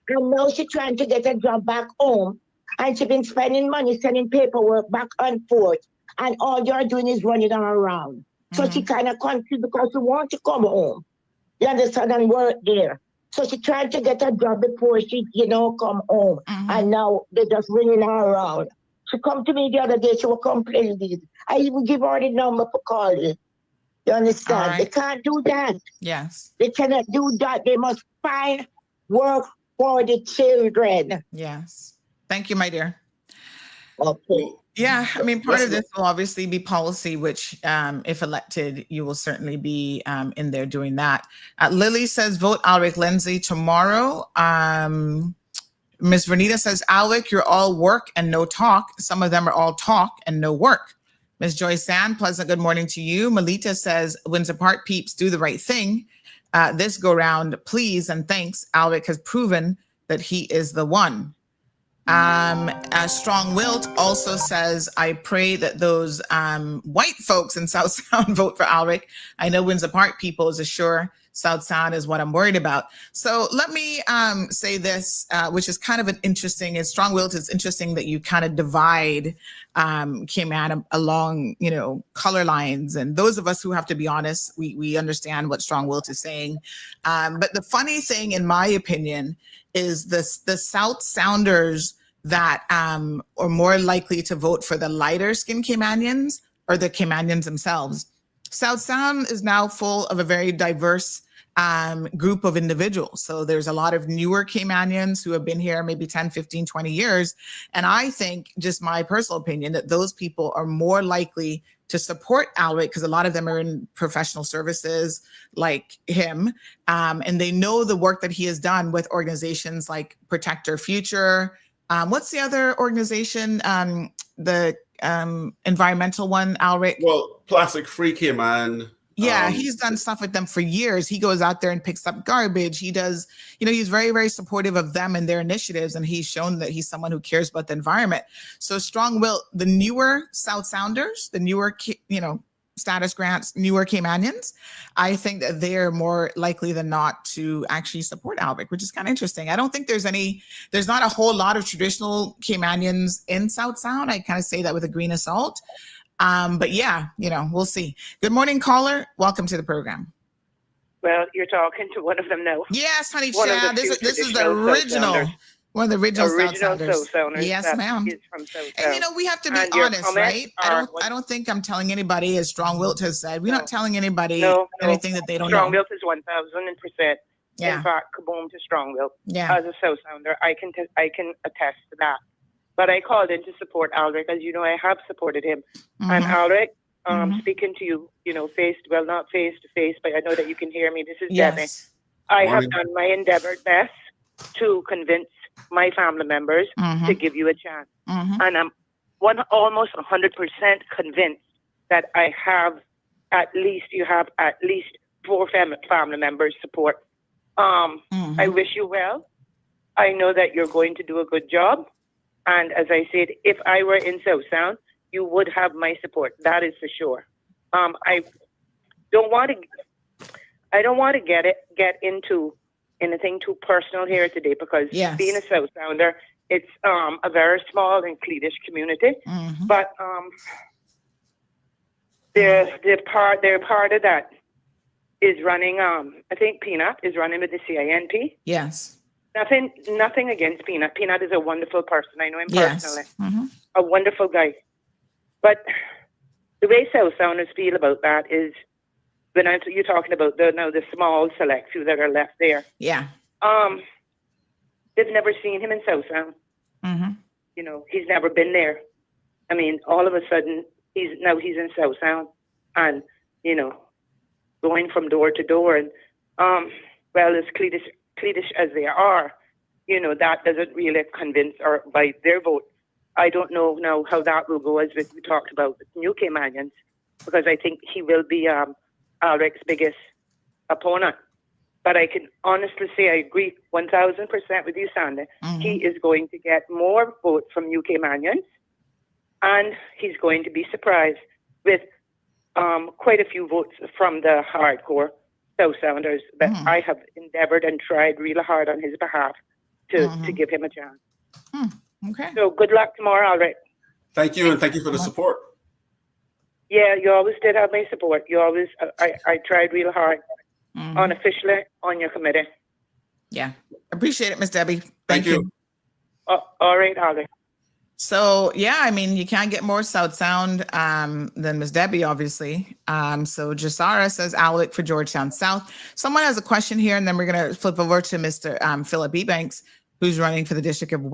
and now she's trying to get a job back home. And she's been spending money, sending paperwork back and forth. And all you're doing is running her around. So she kind of confused because she wants to come home. You understand, and work there. So she tried to get a job before she, come home. And now they're just ringing her around. She come to me the other day, she was complaining. I even give her the number for calling. You understand? Right. They can't do that. Yes. They cannot do that. They must find work for the children. Yes. Thank you, my dear. Okay. Yeah, I mean, part of this will obviously be policy, which if elected, you will certainly be in there doing that. Lily says, vote Alric Lindsay tomorrow. Ms. Vernita says, Alric, you're all work and no talk. Some of them are all talk and no work. Ms. Joyce Sand, pleasant good morning to you. Melita says, Windsor Park peeps do the right thing. This go round, please and thanks. Alric has proven that he is the one. Strong Wilt also says, I pray that those white folks in South Sound vote for Alric. I know Windsor Park people is sure South Sound is what I'm worried about. So let me say this, which is kind of an interesting, and Strong Wilt, it's interesting that you kind of divide Cayman along, color lines. And those of us who have to be honest, we understand what Strong Wilt is saying. But the funny thing, in my opinion, is the South Sounders that are more likely to vote for the lighter skinned Caymanians or the Caymanians themselves. South Sound is now full of a very diverse group of individuals. So there's a lot of newer Caymanians who have been here maybe 10, 15, 20 years. And I think, just my personal opinion, that those people are more likely to support Alric because a lot of them are in professional services like him. And they know the work that he has done with organizations like Protect Our Future. What's the other organization? The environmental one, Alric? Well, Plastic Free Cayman. Yeah, he's done stuff with them for years. He goes out there and picks up garbage. He does, he's very, very supportive of them and their initiatives. And he's shown that he's someone who cares about the environment. So Strong Will, the newer South Sounders, the newer, status grants, newer Caymanians, I think that they're more likely than not to actually support Alric, which is kind of interesting. I don't think there's not a whole lot of traditional Caymanians in South Sound. I kind of say that with a grain of salt. But yeah, we'll see. Good morning, caller. Welcome to the program. Well, you're talking to one of them now. Yes, honey, Chad. This is the original. One of the original South Sounders. Yes, ma'am. And we have to be honest, right? I don't think I'm telling anybody, as Strong Wilt has said, we're not telling anybody anything that they don't know. Strong Wilt is 1,000%. Yeah. In fact, kaboom to Strong Wilt. Yeah. As a South Sounder, I can attest to that. But I called in to support Alric, as you know, I have supported him. And Alric, speaking to you, not face to face, but I know that you can hear me. This is Debbie. I have done my endeavored best to convince my family members to give you a chance. And I'm almost 100% convinced that you have at least 4 family members support. I wish you well. I know that you're going to do a good job. And as I said, if I were in South Sound, you would have my support. That is for sure. I don't want to get into anything too personal here today, because being a South Sounder, it's a very small and cliquish community. But they're part of that is running. I think Peanut is running with the CINP. Yes. Nothing against Peanut. Peanut is a wonderful person. I know him personally. Mm-hmm. A wonderful guy. But the way South Sounders feel about that is when you're talking about the small select few that are left there. Yeah. They've never seen him in South Sound. Mm-hmm. You know, he's never been there. I mean, all of a sudden he's in South Sound, and you know, going from door to door, and well, as Cleatish as they are, you know, that doesn't really convince or by their vote. I don't know now how that will go, as we talked about with New Caymanians, because I think he will be Alric's biggest opponent. But I can honestly say I agree 1,000% with you, Sandy. Mm-hmm. He is going to get more votes from New Caymanians, and he's going to be surprised with quite a few votes from the hardcore South Sounders that I have endeavored and tried really hard on his behalf to give him a chance. Okay. So good luck tomorrow, Alric. Thank you, and thank you for the support. Yeah, you always did have my support. You always, I tried real hard, unofficially on your committee. Yeah, appreciate it, Miss Debbie. Thank you. All right, Alric. So yeah, I mean, you can't get more South Sound than Miss Debbie, obviously. So Jasara says Alwick for Georgetown South. Someone has a question here, and then we're gonna flip over to Mr. Philip Ebanks, who's running for the district of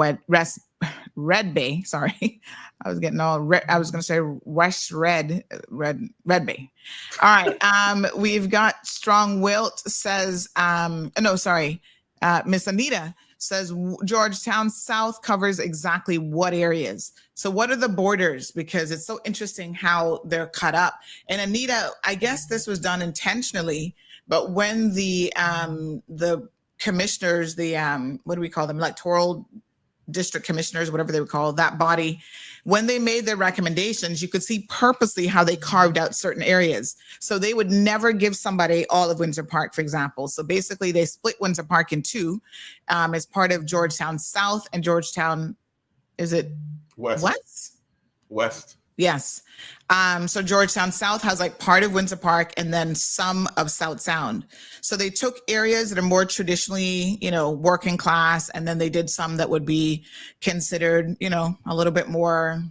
Red Bay. Sorry, I was getting all red. I was gonna say West Red Bay. All right, we've got Strong Wilt says Miss Anita says Georgetown South covers exactly what areas. So what are the borders? Because it's so interesting how they're cut up. And Anita, I guess this was done intentionally, but when the commissioners, what do we call them? Electoral district commissioners, whatever they would call that body, when they made their recommendations, you could see purposely how they carved out certain areas. So they would never give somebody all of Windsor Park, for example. So basically they split Windsor Park in two as part of Georgetown South and Georgetown, is it West? West. Yes. So Georgetown South has like part of Windsor Park and then some of South Sound. So they took areas that are more traditionally, you know, working class, and then they did some that would be considered, you know, a little bit more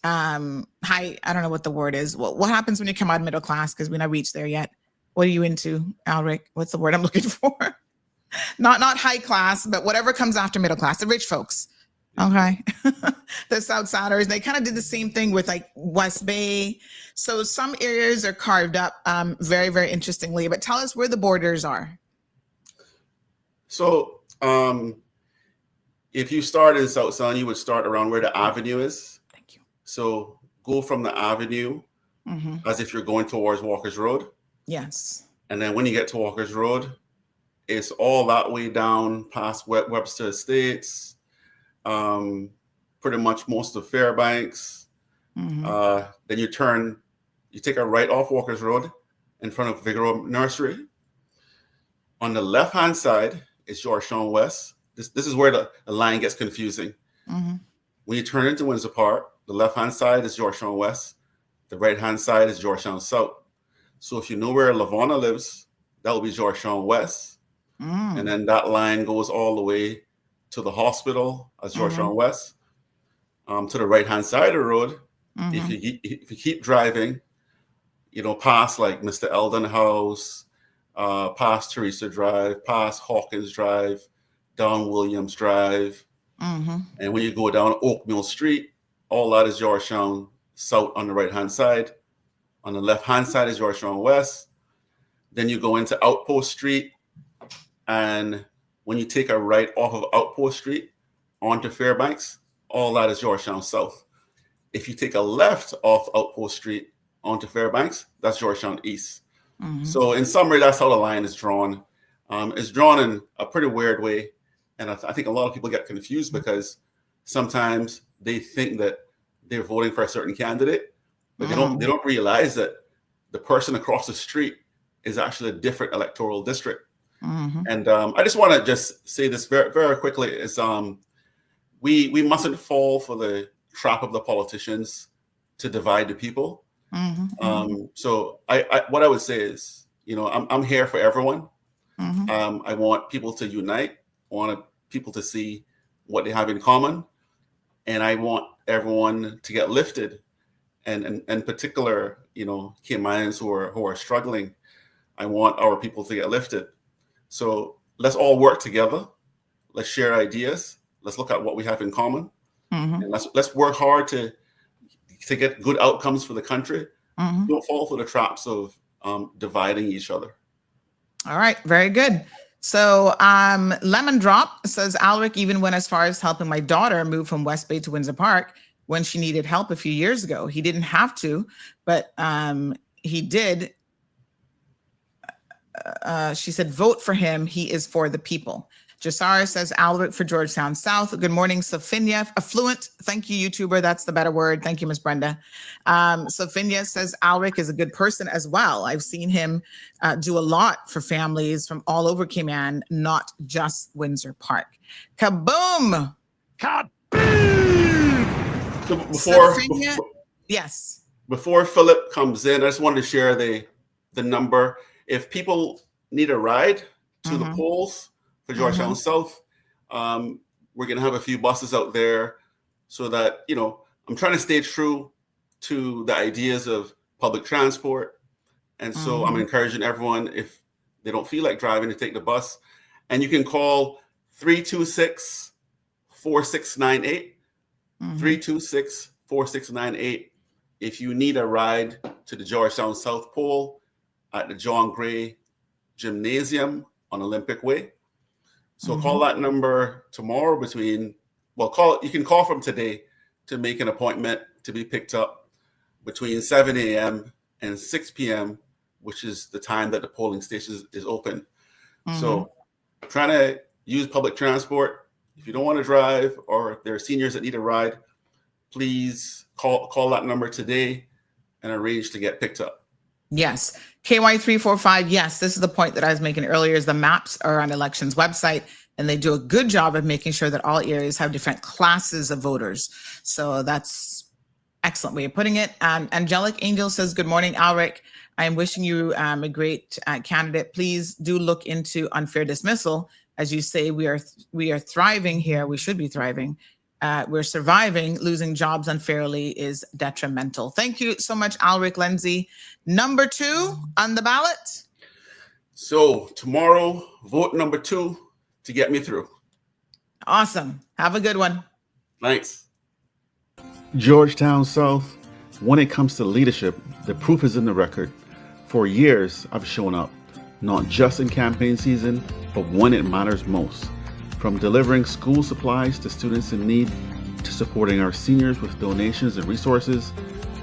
high. I don't know what the word is. What happens when you come out of middle class? Because we're not reached there yet. What are you into, Alric? What's the word I'm looking for? Not high class, but whatever comes after middle class, the rich folks. Okay. The South Sounders, they kind of did the same thing with like West Bay. So some areas are carved up very, very interestingly, but tell us where the borders are. So if you start in South Sound, you would start around where the avenue is. Thank you. So go from the avenue as if you're going towards Walker's Road. Yes. And then when you get to Walker's Road, it's all that way down past Webster Estates, pretty much most of Fairbanks. Then you take a right off Walker's Road in front of Figueroa Nursery. On the left-hand side is Georgetown West. This is where the line gets confusing. When you turn into Windsor Park, the left-hand side is Georgetown West. The right-hand side is Georgetown South. So if you know where Lavona lives, that will be Georgetown West. And then that line goes all the way to the hospital as Georgetown West. To the right-hand side of the road, if you keep driving, you know, past like Mr. Eldon House, past Teresa Drive, past Hawkins Drive, down Williams Drive. And when you go down Oakmill Street, all that is Georgetown South on the right-hand side. On the left-hand side is Georgetown West. Then you go into Outpost Street. And when you take a right off of Outpost Street onto Fairbanks, all that is Georgetown South. If you take a left off Outpost Street onto Fairbanks, that's Georgetown East. So in summary, that's how the line is drawn. It's drawn in a pretty weird way. And I think a lot of people get confused because sometimes they think that they're voting for a certain candidate, but they don't realize that the person across the street is actually a different electoral district. And I just want to just say this very, very quickly is we mustn't fall for the trap of the politicians to divide the people. So what I would say is, you know, I'm here for everyone. I want people to unite. I want people to see what they have in common. And I want everyone to get lifted. And in particular, Caymanians who are struggling, I want our people to get lifted. So let's all work together. Let's share ideas. Let's look at what we have in common. And let's work hard to get good outcomes for the country. Don't fall for the traps of dividing each other. All right, very good. So Lemon Drop says, Alric even went as far as helping my daughter move from West Bay to Windsor Park when she needed help a few years ago. He didn't have to, but he did. She said, vote for him. He is for the people. Jasara says, Alric for Georgetown South. Good morning, Sofinia. Affluent. Thank you, YouTuber. That's the better word. Thank you, Miss Brenda. Sofinia says, Alric is a good person as well. I've seen him do a lot for families from all over Cayman, not just Windsor Park. Kaboom! Kaboom! So yes. Before Philip comes in, I just wanted to share the number. If people need a ride to the polls, for Georgetown South, we're going to have a few buses out there so that, I'm trying to stay true to the ideas of public transport. And so I'm encouraging everyone, if they don't feel like driving, to take the bus. And you can call 326-4698, 326-4698 if you need a ride to the Georgetown South Pole at the John Gray Gymnasium on Olympic Way. So call that number tomorrow you can call from today to make an appointment to be picked up between 7 a.m. and 6 p.m., which is the time that the polling station is open. So trying to use public transport. If you don't want to drive, or if there are seniors that need a ride, please call that number today and arrange to get picked up. Yes. KY345. Yes. This is the point that I was making earlier, is the maps are on elections website, and they do a good job of making sure that all areas have different classes of voters. So that's excellent way of putting it. Angelic Angel says, good morning, Alric. I am wishing you a great candidate. Please do look into unfair dismissal. As you say, we are thriving here. We should be thriving. We're surviving. Losing jobs unfairly is detrimental. Thank you so much, Alric Lindsay. Number 2 on the ballot. So tomorrow, vote number 2 to get me through. Awesome. Have a good one. Thanks. Georgetown South, when it comes to leadership, the proof is in the record. For years, I've shown up, not just in campaign season, but when it matters most. From delivering school supplies to students in need, to supporting our seniors with donations and resources,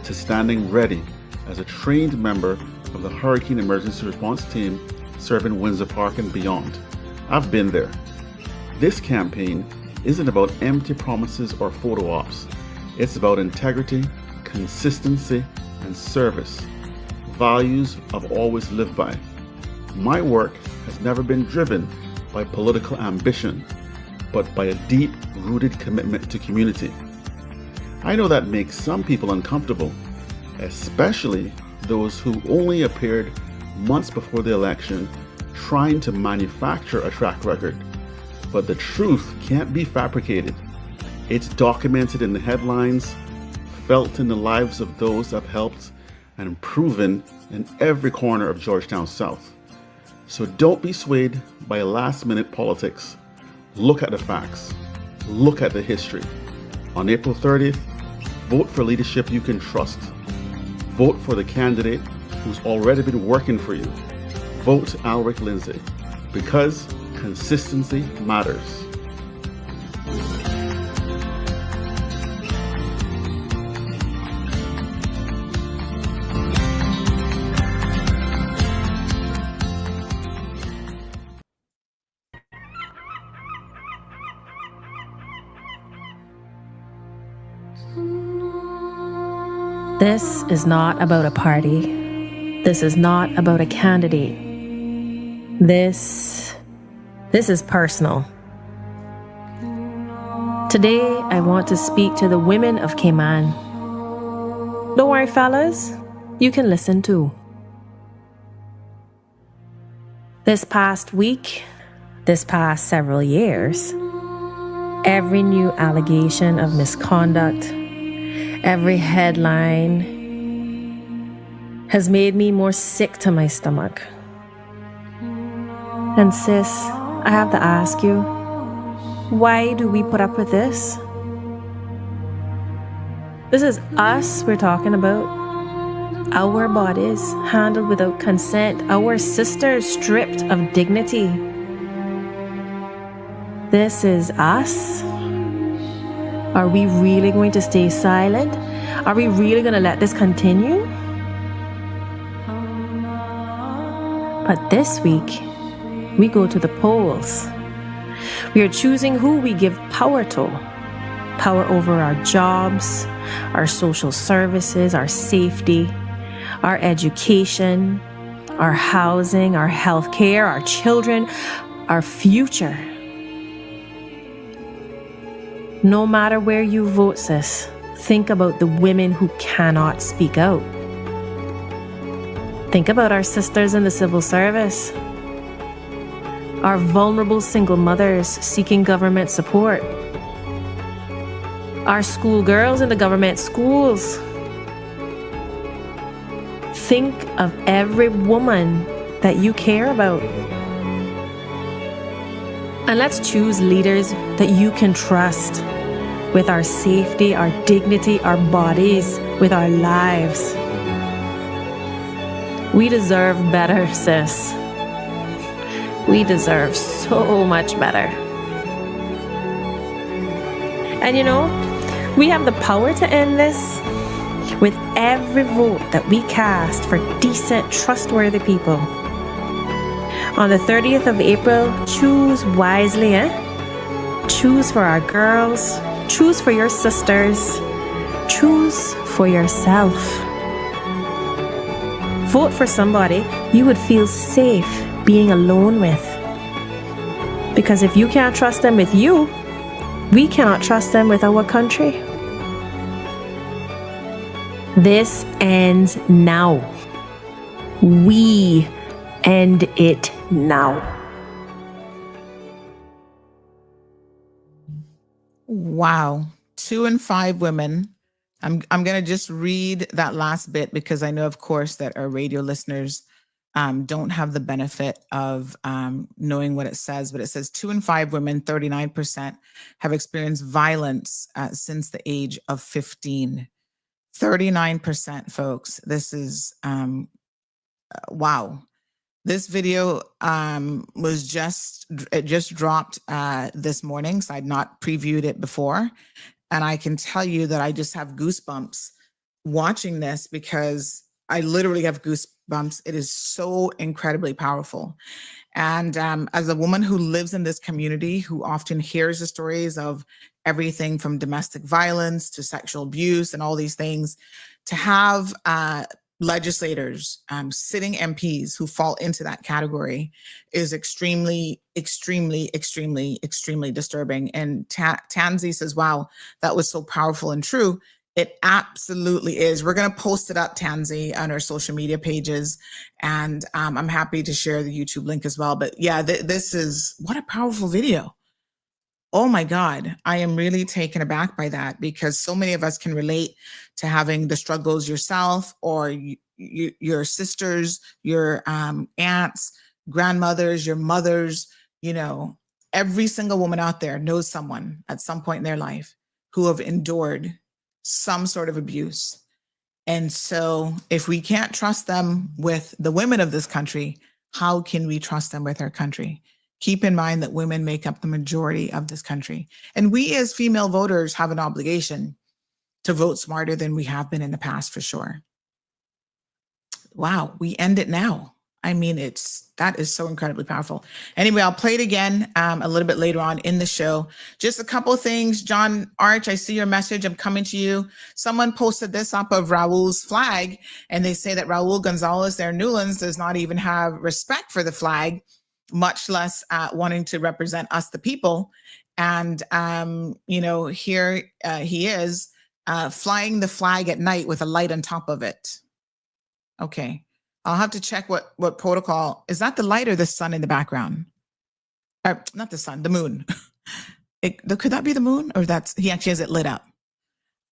to standing ready as a trained member of the Hurricane Emergency Response Team serving Windsor Park and beyond. I've been there. This campaign isn't about empty promises or photo ops. It's about integrity, consistency, and service, values I've always lived by. My work has never been driven by political ambition, but by a deep-rooted commitment to community. I know that makes some people uncomfortable, especially those who only appeared months before the election trying to manufacture a track record. But the truth can't be fabricated. It's documented in the headlines, felt in the lives of those I've helped, and proven in every corner of Georgetown South. So don't be swayed by last-minute politics. Look at the facts. Look at the history. On April 30th, vote for leadership you can trust. Vote for the candidate who's already been working for you. Vote Alric Lindsay, because consistency matters. This is not about a party. This is not about a candidate. This is personal. Today, I want to speak to the women of Cayman. Don't worry, fellas, you can listen too. This past week, this past several years, every new allegation of misconduct, every headline has made me more sick to my stomach. And sis, I have to ask you, why do we put up with this? This is us we're talking about. Our bodies handled without consent. Our sisters stripped of dignity. This is us. Are we really going to stay silent? Are we really going to let this continue? But this week, we go to the polls. We are choosing who we give power to. Power over our jobs, our social services, our safety, our education, our housing, our healthcare, our children, our future. No matter where you vote, sis, think about the women who cannot speak out. Think about our sisters in the civil service, our vulnerable single mothers seeking government support, our schoolgirls in the government schools. Think of every woman that you care about. And let's choose leaders that you can trust with our safety, our dignity, our bodies, with our lives. We deserve better, sis. We deserve so much better. And you know, we have the power to end this with every vote that we cast for decent, trustworthy people. On the 30th of April, choose wisely, Choose for our girls. Choose for your sisters. Choose for yourself. Vote for somebody you would feel safe being alone with. Because if you can't trust them with you, we cannot trust them with our country. This ends now. We end it now. Wow. 2 in 5 women. I'm going to just read that last bit because I know, of course, that our radio listeners don't have the benefit of knowing what it says, but it says 2 in 5 women, 39%, have experienced violence since the age of 15. 39%, folks. This is, wow. This video it just dropped this morning, so I'd not previewed it before. And I can tell you that I just have goosebumps watching this because I literally have goosebumps. It is so incredibly powerful. And as a woman who lives in this community, who often hears the stories of everything from domestic violence to sexual abuse and all these things, to have legislators, sitting MPs who fall into that category is extremely, extremely, extremely, extremely disturbing. And Tansy says, wow, that was so powerful and true. It absolutely is. We're going to post it up, Tansy, on our social media pages. And I'm happy to share the YouTube link as well. But yeah, this is, what a powerful video. Oh my God, I am really taken aback by that because so many of us can relate to having the struggles yourself or your sisters, your aunts, grandmothers, your mothers. You know, every single woman out there knows someone at some point in their life who have endured some sort of abuse. And so if we can't trust them with the women of this country, how can we trust them with our country? Keep in mind that women make up the majority of this country. And we as female voters have an obligation to vote smarter than we have been in the past, for sure. Wow, we end it now. I mean, that is so incredibly powerful. Anyway, I'll play it again a little bit later on in the show. Just a couple of things. John Arch, I see your message. I'm coming to you. Someone posted this up of Raul's flag, and they say that Raul Gonzalez, their Newlands, does not even have respect for the flag, much less wanting to represent us, the people. And, you know, here he is flying the flag at night with a light on top of it. Okay. I'll have to check what protocol. Is that the light or the sun in the background? Not the sun, the moon. Could that be the moon, or he actually has it lit up?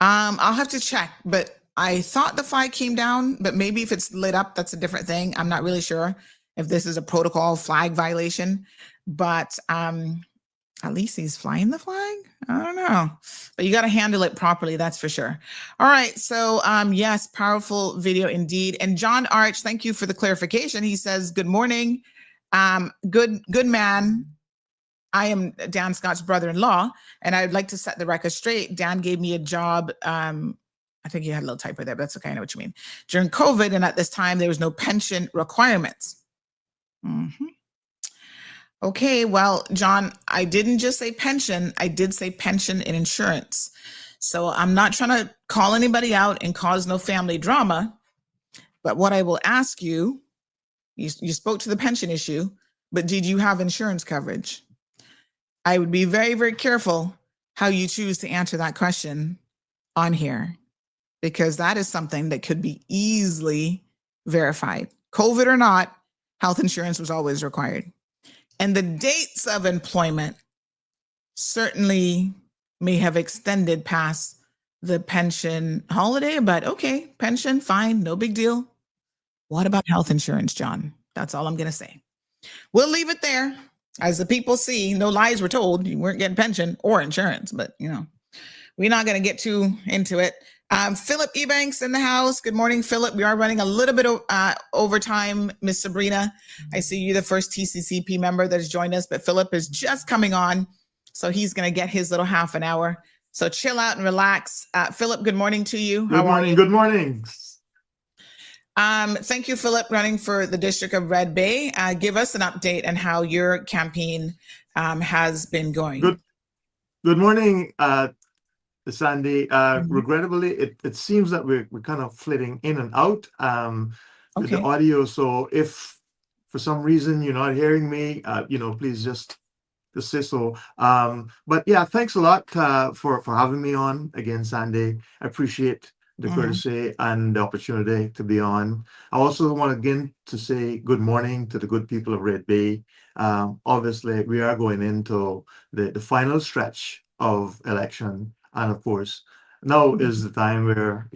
I'll have to check, but I thought the flag came down, but maybe if it's lit up, that's a different thing. I'm not really sure if this is a protocol flag violation, but at least he's flying the flag. I don't know, but you got to handle it properly. That's for sure. All right. So, yes, powerful video indeed. And John Arch, thank you for the clarification. He says, good morning. Good man. I am Dan Scott's brother-in-law, and I'd like to set the record straight. Dan gave me a job. I think you had a little typo there, but that's okay. I know what you mean. During COVID, and at this time, there was no pension requirements. Mm-hmm. Okay, well, John, I didn't just say pension. I did say pension and insurance. So I'm not trying to call anybody out and cause no family drama. But what I will ask you, you spoke to the pension issue, but did you have insurance coverage? I would be very, very careful how you choose to answer that question on here, because that is something that could be easily verified. COVID or not, health insurance was always required. And the dates of employment certainly may have extended past the pension holiday, but okay, pension, fine, no big deal. What about health insurance, John? That's all I'm going to say. We'll leave it there. As the people see, no lies were told. You weren't getting pension or insurance, but we're not going to get too into it. Philip Ebanks in the house. Good morning, Philip. We are running a little bit overtime, Miss Sabrina. I see you, the first TCCP member that has joined us, but Philip is just coming on, so he's going to get his little half an hour. So chill out and relax. Philip, good morning to you. How are you? Good morning. Thank you, Philip, running for the District of Red Bay. Give us an update on how your campaign has been going. Good morning, Sandy. Regrettably, it seems that we're kind of flitting in and out with the audio. So if for some reason you're not hearing me, please just say so. But yeah, thanks a lot for having me on again, Sandy. I appreciate the courtesy and the opportunity to be on. I also want again to say good morning to the good people of Red Bay. Obviously, we are going into the final stretch of election. And of course, now is the time where,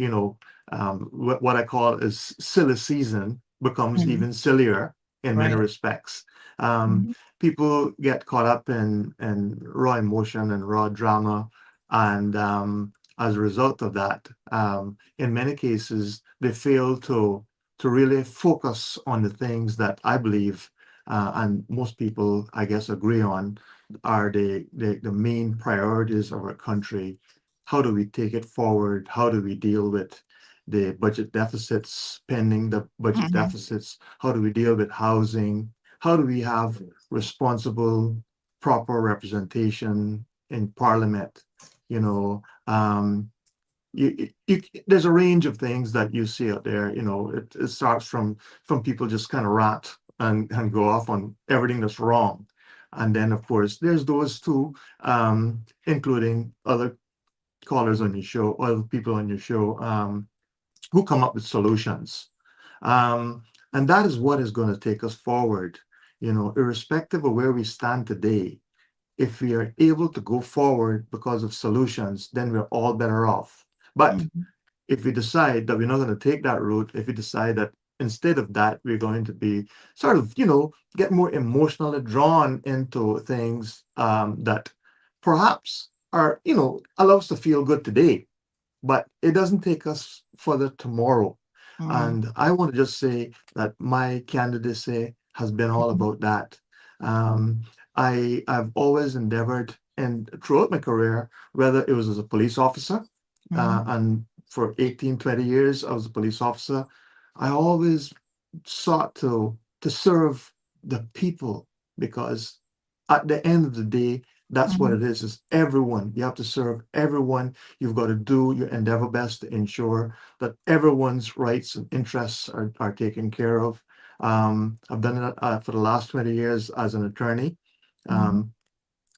what I call is silly season becomes even sillier in many respects. People get caught up in raw emotion and raw drama. And as a result of that, in many cases, they fail to really focus on the things that I believe, and most people, I guess, agree on, are the main priorities of our country. How do we take it forward? How do we deal with the budget deficits, spending the budget deficits? How do we deal with housing? How do we have responsible, proper representation in Parliament? There's a range of things that you see out there. It starts from people just kind of rant and go off on everything that's wrong. And then, of course, there's those two, including other callers on your show, other people on your show, who come up with solutions. And that is what is going to take us forward, irrespective of where we stand today. If we are able to go forward because of solutions, then we're all better off. But if we decide that we're not going to take that route, if we decide that instead of that, we're going to be sort of, get more emotionally drawn into things that perhaps are, allow us to feel good today, but it doesn't take us further tomorrow. And I want to just say that my candidacy has been all about that. I've always endeavored, and throughout my career, whether it was as a police officer, and for 18, 20 years, I was a police officer, I always sought to serve the people, because at the end of the day, that's what it is everyone. You have to serve everyone. You've got to do your endeavor best to ensure that everyone's rights and interests are taken care of. I've done it for the last 20 years as an attorney. And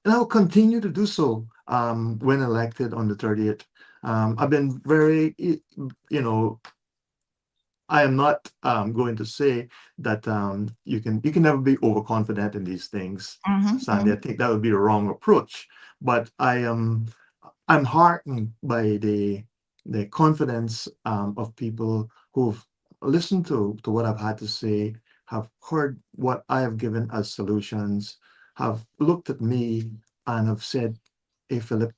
I'll continue to do so when elected on the 30th. I've been very, I am not going to say that you can never be overconfident in these things, Sandy. I think that would be a wrong approach. But I'm heartened by the confidence of people who've listened to what I've had to say, have heard what I have given as solutions, have looked at me and have said, "Hey, Philip,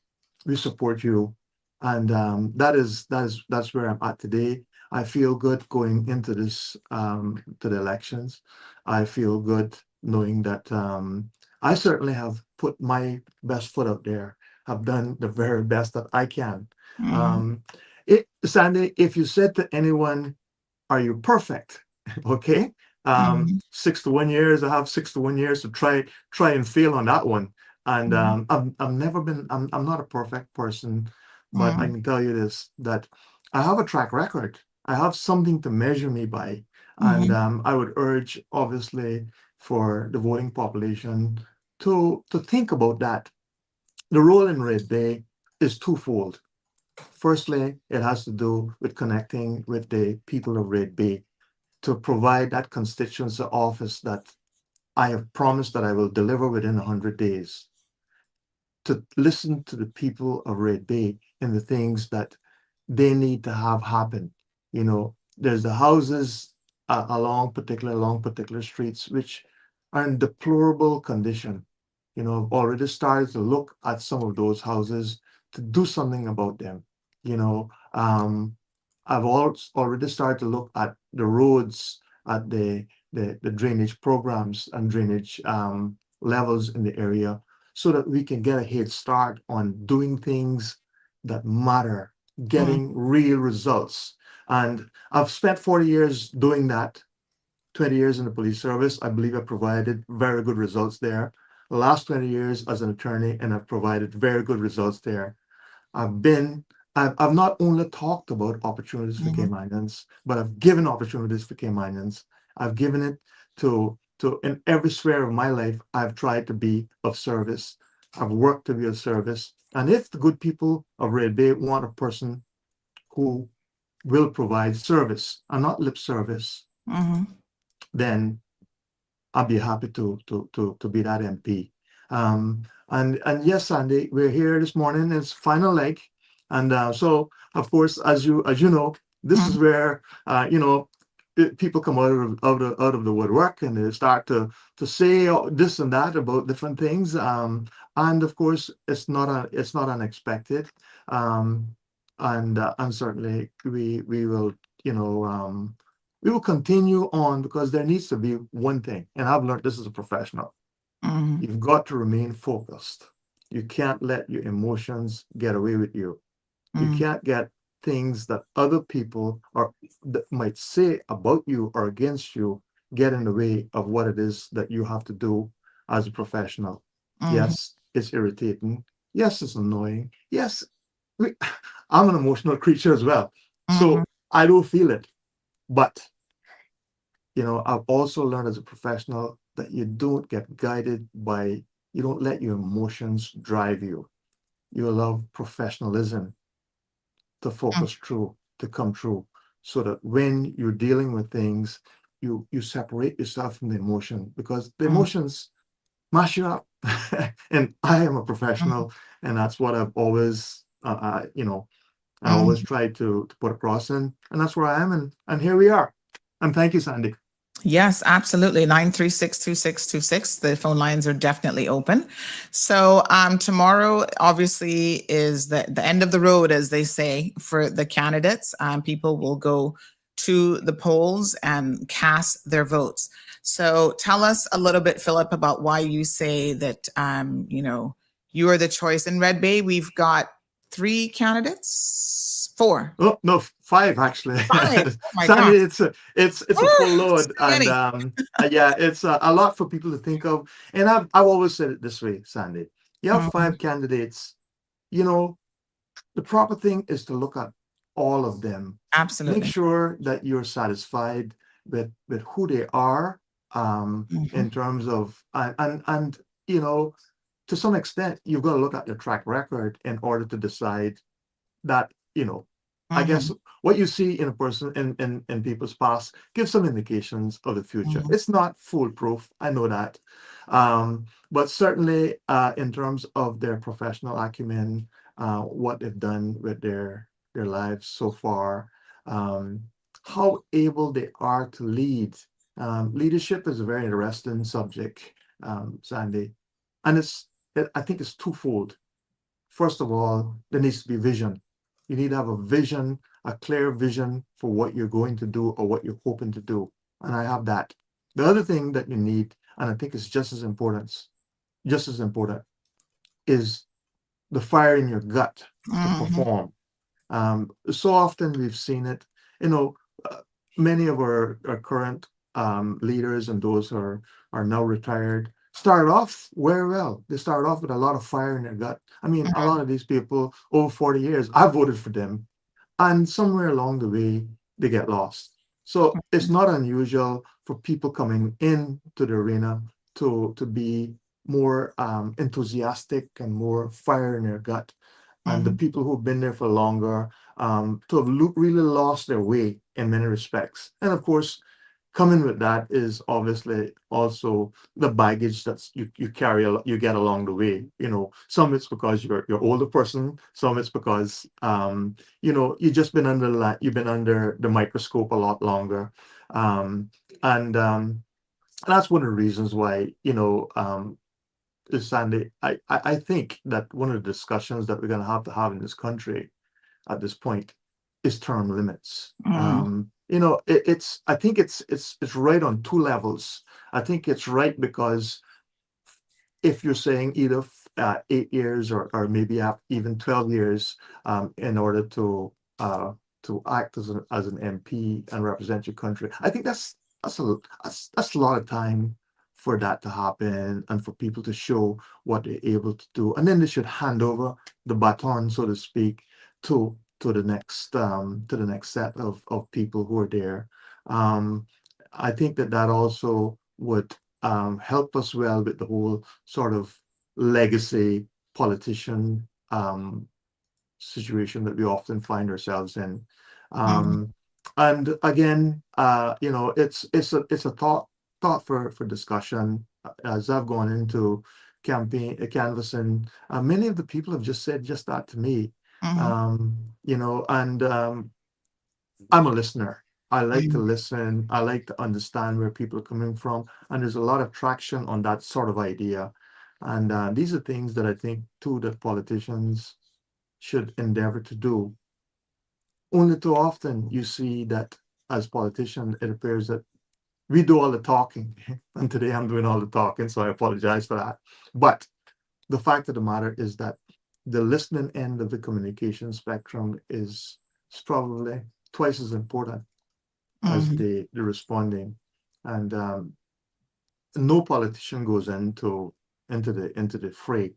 we support you." And that's where I'm at today. I feel good going into this to the elections. I feel good knowing that I certainly have put my best foot out there. Have done the very best that I can. Sandy, if you said to anyone, "Are you perfect?" Okay. 6 to 1 years. I have 6 to 1 years to try and fail on that one. And I've never been. I'm not a perfect person, but I can tell you this: that I have a track record. I have something to measure me by, and I would urge, obviously, for the voting population to think about that. The role in Red Bay is twofold. Firstly, it has to do with connecting with the people of Red Bay to provide that constituency office that I have promised that I will deliver within 100 days, to listen to the people of Red Bay and the things that they need to have happen. There's the houses along particular streets which are in deplorable condition. I've already started to look at some of those houses to do something about them. I've already started to look at the roads, at the drainage programs and drainage levels in the area, so that we can get a head start on doing things that matter, getting real results. And I've spent 40 years doing that, 20 years in the police service. I believe I provided very good results there. The last 20 years as an attorney, and I've provided very good results there. I've not only talked about opportunities for Caymanians, but I've given opportunities for Caymanians. I've given it to in every sphere of my life. I've tried to be of service. I've worked to be of service. And if the good people of Red Bay want a person who will provide service and not lip service, then I'll be happy to be that MP. And yes, Sandy, we're here this morning. It's final leg, and so of course, as you know, this is where people come out of the woodwork, and they start to say this and that about different things. And of course, it's not unexpected. And certainly we will we will continue on, because there needs to be one thing, and I've learned this as a professional. You've got to remain focused. You can't let your emotions get away with you. You can't get things that other people that might say about you or against you get in the way of what it is that you have to do as a professional. Yes, it's irritating. Yes, it's annoying. Yes, I'm an emotional creature as well. So I do feel it. But I've also learned as a professional that you don't get guided by, you don't let your emotions drive you. You allow professionalism to focus through, to come through, so that when you're dealing with things, you separate yourself from the emotion, because the emotions mash you up. And I am a professional, and that's what I've always, I always try to put across, and that's where I am, and here we are. And thank you, Sandy. Yes, absolutely. 936-2626. The phone lines are definitely open. So tomorrow, obviously, is the end of the road, as they say, for the candidates. People will go to the polls and cast their votes. So tell us a little bit, Philip, about why you say that, you are the choice. In Red Bay, we've got 3 candidates. 4. Oh no, 5 actually. 5. Oh my Sandy, God. it's a full load, and yeah, it's a lot for people to think of. And I've always said it this way, Sandy. You have 5 candidates. The proper thing is to look at all of them. Absolutely. Make sure that you're satisfied with who they are, in terms of and to some extent, you've got to look at their track record in order to decide that I guess what you see in a person in people's past gives some indications of the future. It's not foolproof, I know that. But certainly in terms of their professional acumen, what they've done with their lives so far, how able they are to lead. Leadership is a very interesting subject, Sandy, and I think it's twofold. First of all, there needs to be vision. You need to have a vision, a clear vision for what you're going to do or what you're hoping to do. And I have that. The other thing that you need, and I think it's just as important, is the fire in your gut to perform. So often we've seen it, many of our current leaders and those who are now retired started off very well. They started off with a lot of fire in their gut. I mean, a lot of these people over 40 years, I voted for them. And somewhere along the way, they get lost. So it's not unusual for people coming into the arena to be more enthusiastic and more fire in their gut. And the people who've been there for longer to have really lost their way in many respects. And of course, coming with that is obviously also the baggage that you carry, you get along the way. Some it's because you're older person, some it's because you've just been under the microscope a lot longer, and that's one of the reasons why Sandy, I think that one of the discussions that we're going to have in this country at this point is term limits. I think it's right on two levels. I think it's right because if you're saying either 8 years or maybe even 12 years in order to act as an MP and represent your country, I think that's a lot of time for that to happen and for people to show what they're able to do, and then they should hand over the baton, so to speak, to the next set of people who are there. I think that also would help us well with the whole sort of legacy politician situation that we often find ourselves in. And again, it's a thought for discussion. As I've gone into canvassing, many of the people have just said just that to me. And I'm a listener. I like to listen. I like to understand where people are coming from. And there's a lot of traction on that sort of idea. And these are things that I think, too, that politicians should endeavor to do. Only too often you see that as politicians, it appears that we do all the talking. And today I'm doing all the talking, so I apologize for that. But the fact of the matter is that the listening end of the communication spectrum is probably twice as important as the responding. And no politician goes into the fray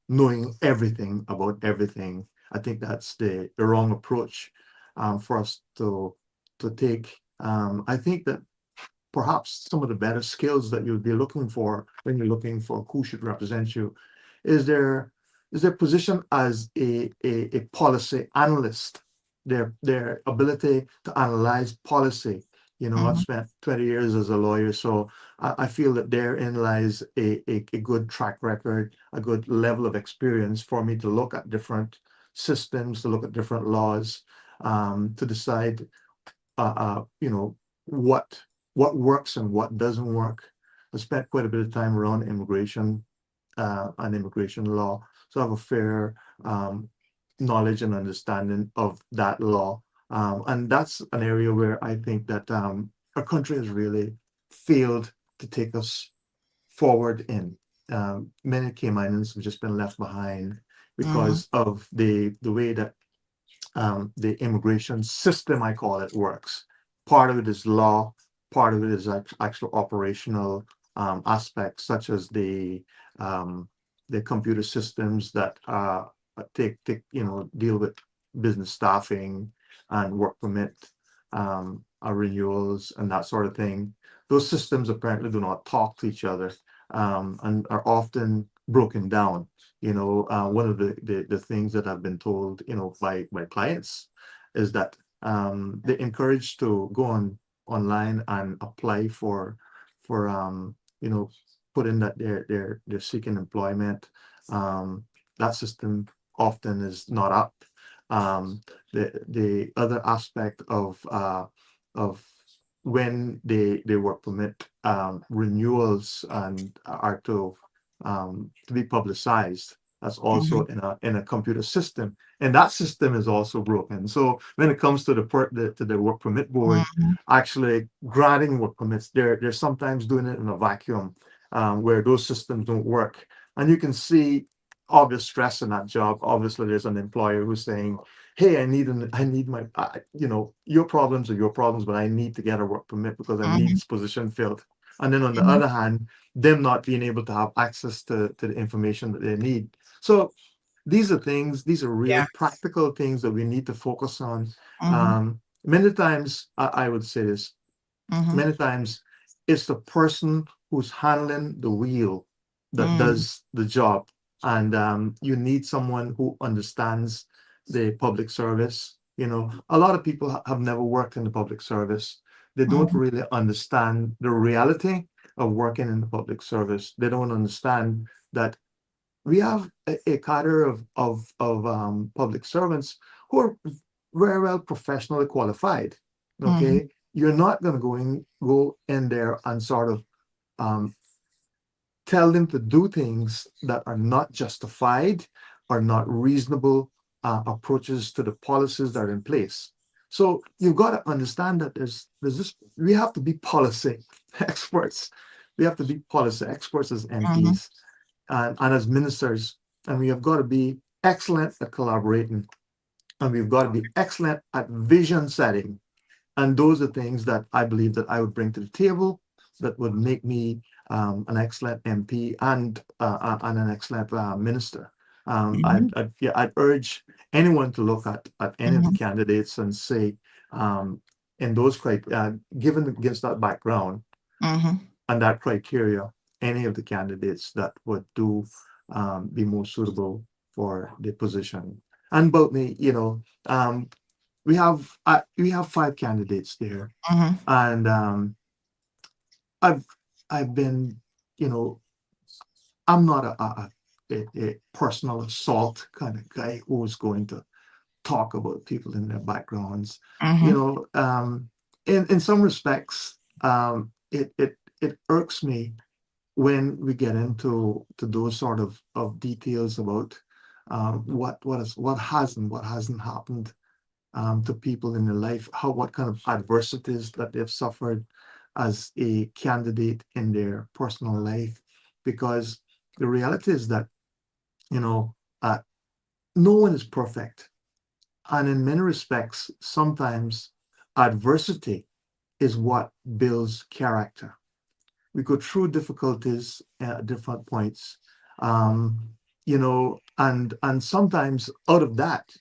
knowing everything about everything. I think that's the wrong approach for us to take. I think that perhaps some of the better skills that you'll be looking for when you're looking for who should represent you is their position as a policy analyst, their ability to analyze policy. I've spent 20 years as a lawyer, so I feel that therein lies a good track record, a good level of experience for me to look at different systems, to look at different laws, to decide, what works and what doesn't work. I spent quite a bit of time around immigration and immigration law, so I have a fair knowledge and understanding of that law. And that's an area where I think that our country has really failed to take us forward in. Many Caymanians have just been left behind because of the way that the immigration system, I call it, works. Part of it is law, part of it is actual operational aspects, such as the computer systems that deal with business staffing and work permit renewals and that sort of thing. Those systems apparently do not talk to each other and are often broken down. One of the things that I've been told, by clients is that they're encouraged to go online and apply for put in that they're seeking employment. That system often is not up. The other aspect of when they work permit renewals and are to be publicized. That's also in a computer system, and that system is also broken. So when it comes to the work permit board, actually granting work permits, they're sometimes doing it in a vacuum, where those systems don't work, and you can see obvious stress in that job. Obviously, there's an employer who's saying, "Hey, I need my, your problems are your problems, but I need to get a work permit because I need this position filled." And then on the other hand, them not being able to have access to the information that they need. So these are real practical things that we need to focus on. Many times, I would say this, many times it's the person who's handling the wheel that does the job. And you need someone who understands the public service. A lot of people have never worked in the public service. They don't really understand the reality of working in the public service. They don't understand that we have a cadre of public servants who are very well professionally qualified. Okay, you're not going to go in there and sort of tell them to do things that are not justified or not reasonable approaches to the policies that are in place. So you've got to understand that there's this. We have to be policy experts. We have to be policy experts as MPs and as ministers, and we have got to be excellent at collaborating, and we've got to be excellent at vision setting. And those are things that I believe that I would bring to the table that would make me an excellent MP and an excellent minister. I'd urge anyone to look at any of the candidates and say, in those criteria, given against that background and that criteria, any of the candidates that would be more suitable for the position. And about me, we have 5 candidates there, and I've been, I'm not a personal assault kind of guy who's going to talk about people in their backgrounds. In some respects, it irks me when we get into those sort of details about what hasn't happened to people in their life, what kind of adversities that they've suffered as a candidate in their personal life. Because the reality is that no one is perfect, and in many respects, sometimes adversity is what builds character. We go through difficulties at different points, and sometimes out of that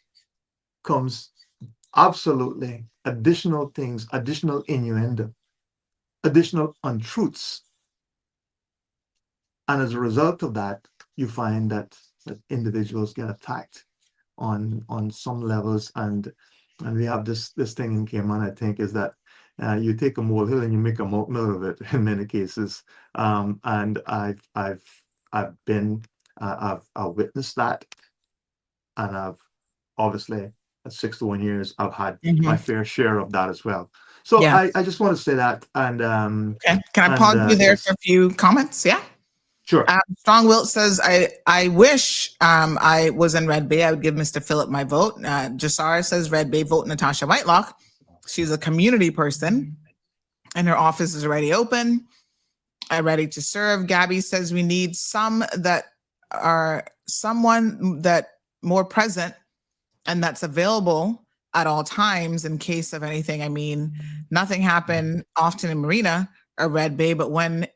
comes absolutely additional things, additional innuendo, additional untruths. And as a result of that, you find that individuals get attacked on some levels. And we have this thing in Cayman, I think, is that you take a molehill and you make a mountain out of it in many cases. And I've witnessed that, and I've obviously at 61 years, I've had my fair share of that as well. So I just want to say that. And okay, can I pause you there for a few comments? Yeah. Sure. Strong Wilt says, I wish I was in Red Bay. I would give Mr. Phillip my vote. Jasara says, Red Bay, vote Natasha Whitelock. She's a community person and her office is already open, ready to serve. Gabby says, we need someone that more present and that's available at all times in case of anything. I mean, nothing happened often in Marina or Red Bay, but when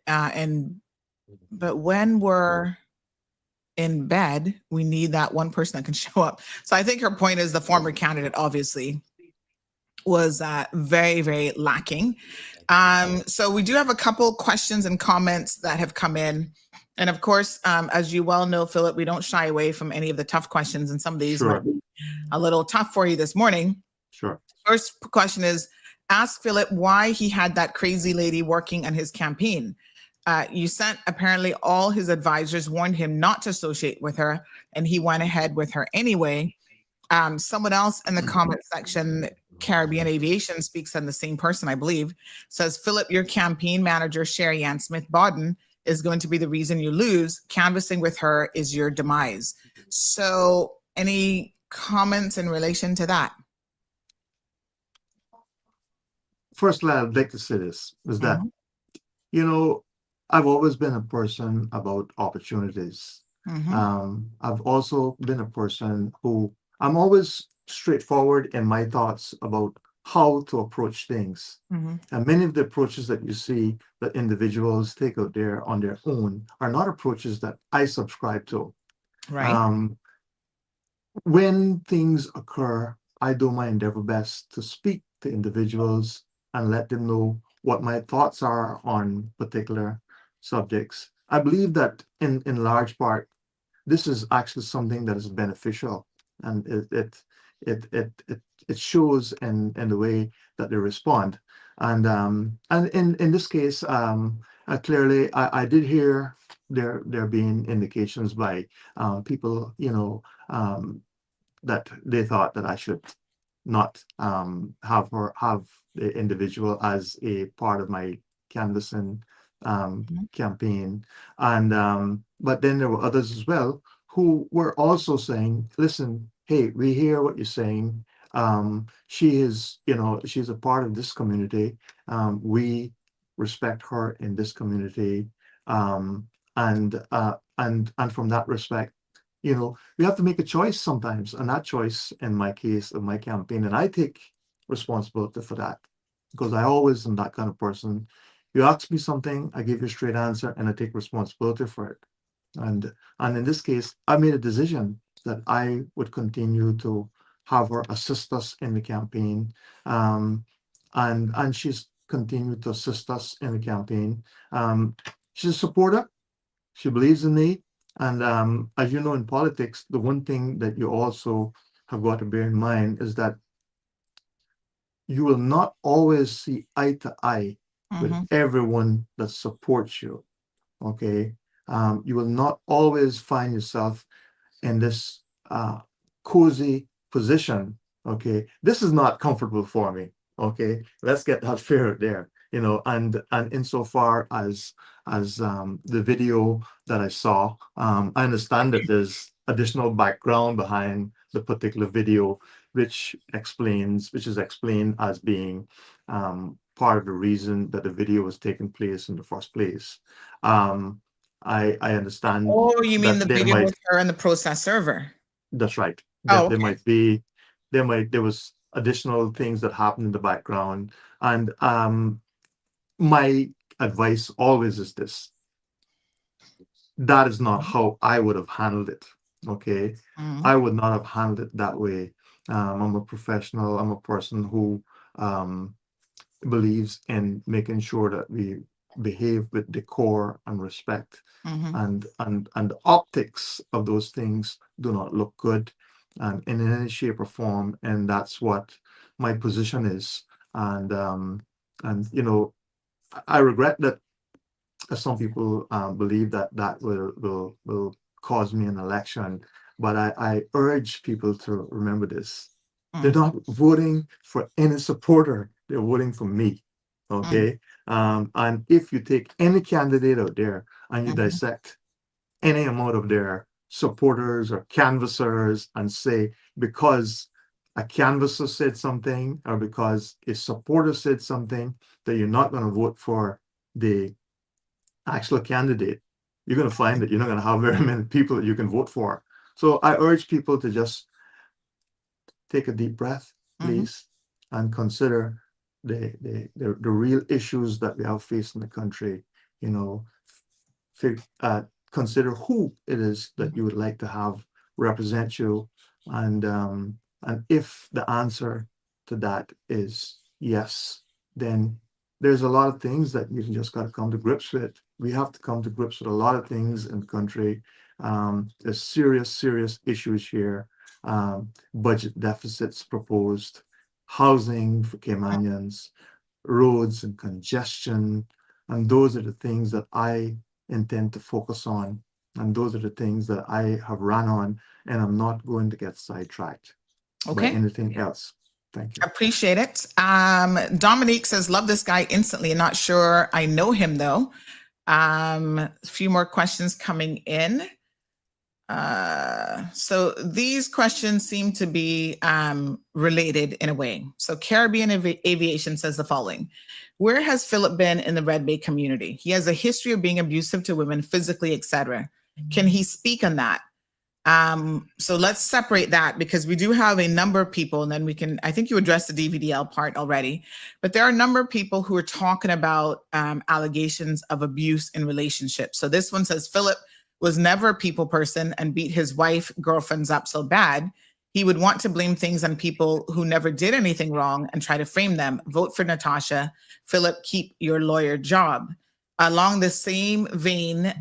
we're in bed, we need that one person that can show up. So I think her point is the former candidate obviously was very, very lacking. So we do have a couple questions and comments that have come in. And of course, as you well know, Philip, we don't shy away from any of the tough questions, and some of these might be a little tough for you this morning. Sure. First question is, ask Philip why he had that crazy lady working on his campaign. You sent apparently all his advisors warned him not to associate with her, and he went ahead with her anyway. Someone else in the comment section, Caribbean Aviation, speaks on the same person, I believe, says, Philip, your campaign manager, Sherry Ann Smith-Bodden, is going to be the reason you lose. Canvassing with her is your demise. So any comments in relation to that? Firstly, I'd like to say this, is that, you know, I've always been a person about opportunities. I've also been a person who, I'm always straightforward in my thoughts about how to approach things. And many of the approaches that you see that individuals take out there on their own are not approaches that I subscribe to. Right. When things occur, I do my endeavor best to speak to individuals and let them know what my thoughts are on particular subjects. I believe that in large part, this is actually something that is beneficial, and it shows in the way that they respond. And in this case, clearly, I did hear there being indications by people, you know, that they thought that I should not have the individual as a part of my canvassing campaign. And but then there were others as well who were also saying, listen, hey, we hear what you're saying. She is, you know, she's a part of this community. We respect her in this community. And from that respect, you know, we have to make a choice sometimes, and that choice, in my case, of my campaign, and I take responsibility for that, because I always am that kind of person. You ask me something, I give you a straight answer, and I take responsibility for it. And in this case, I made a decision that I would continue to have her assist us in the campaign, and she's continued to assist us in the campaign. She's a supporter. She believes in me. And as you know, in politics, the one thing that you also have got to bear in mind is that you will not always see eye to eye with everyone that supports you. Okay. You will not always find yourself in this cozy position. Okay. This is not comfortable for me. Okay. Let's get that fair there. You know, and insofar as the video that I saw, I understand that there's additional background behind the particular video, which is explained as being part of the reason that the video was taking place in the first place. I understand. Oh, you mean the video with her and the process server? That's right. Oh, okay. There was additional things that happened in the background. And my advice always is this: that is not how I would have handled it. Okay. I would not have handled it that way. I'm a professional. I'm a person who believes in making sure that we behave with decor and respect, and the optics of those things do not look good in any shape or form. And that's what my position is. And you know, I regret that some people believe that will cause me an election, but I urge people to remember this: they're not voting for any supporter; they're voting for me. Okay. And if you take any candidate out there and you dissect any amount of their supporters or canvassers and say, because a canvasser said something or because a supporter said something, that you're not going to vote for the actual candidate, you're going to find that you're not going to have very many people that you can vote for. So I urge people to just take a deep breath, please, and consider the real issues that we have faced in the country. You know, consider who it is that you would like to have represent you, and if the answer to that is yes, then there's a lot of things that you just got to come to grips with. we have to come to grips with a lot of things in the country. There's serious issues here. Budget deficits proposed, housing for Caymanians, roads and congestion. And those are the things that I intend to focus on. And those are the things that I have run on, and I'm not going to get sidetracked by anything else. Thank you. Appreciate it. Dominique says, love this guy instantly. Not sure I know him though. A few more questions coming in. So these questions seem to be related in a way. So Caribbean Aviation says the following. Where has Philip been in the Red Bay community? He has a history of being abusive to women physically, etc. Can he speak on that? So let's separate that, because we do have a number of people, and then we can, I think you addressed the DVDL part already, but there are a number of people who are talking about allegations of abuse in relationships. So this one says, Philip was never a people person and beat his wife, girlfriends up so bad. He would want to blame things on people who never did anything wrong and try to frame them. Vote for Natasha. Philip, keep your lawyer job. Along the same vein,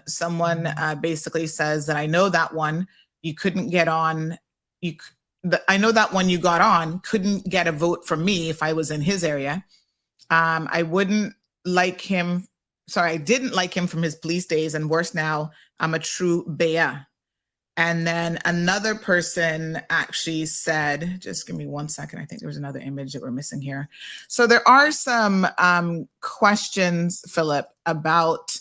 someone basically says that I know that one you couldn't get on. I know that one you got on couldn't get a vote from me if I was in his area. I wouldn't like him. Sorry, I didn't like him from his police days, and worse now, I'm a true Bea. And then another person actually said, just give me 1 second. I think there was another image that we're missing here. So there are some questions, Philip, about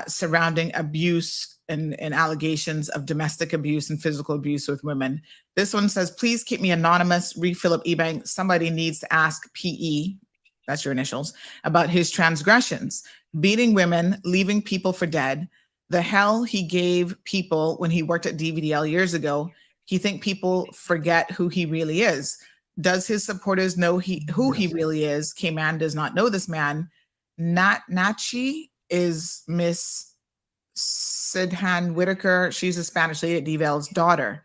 surrounding abuse and allegations of domestic abuse and physical abuse with women. This one says, please keep me anonymous. Read Philip Ebank. Somebody needs to ask PE, that's your initials, about his transgressions, beating women, leaving people for dead, the hell he gave people when he worked at DVDL years ago. He think people forget who he really is. Does his supporters know who he really is? Cayman does not know this man. Nachi is Miss Sidhan Whitaker. She's a Spanish lady at DVDL's daughter.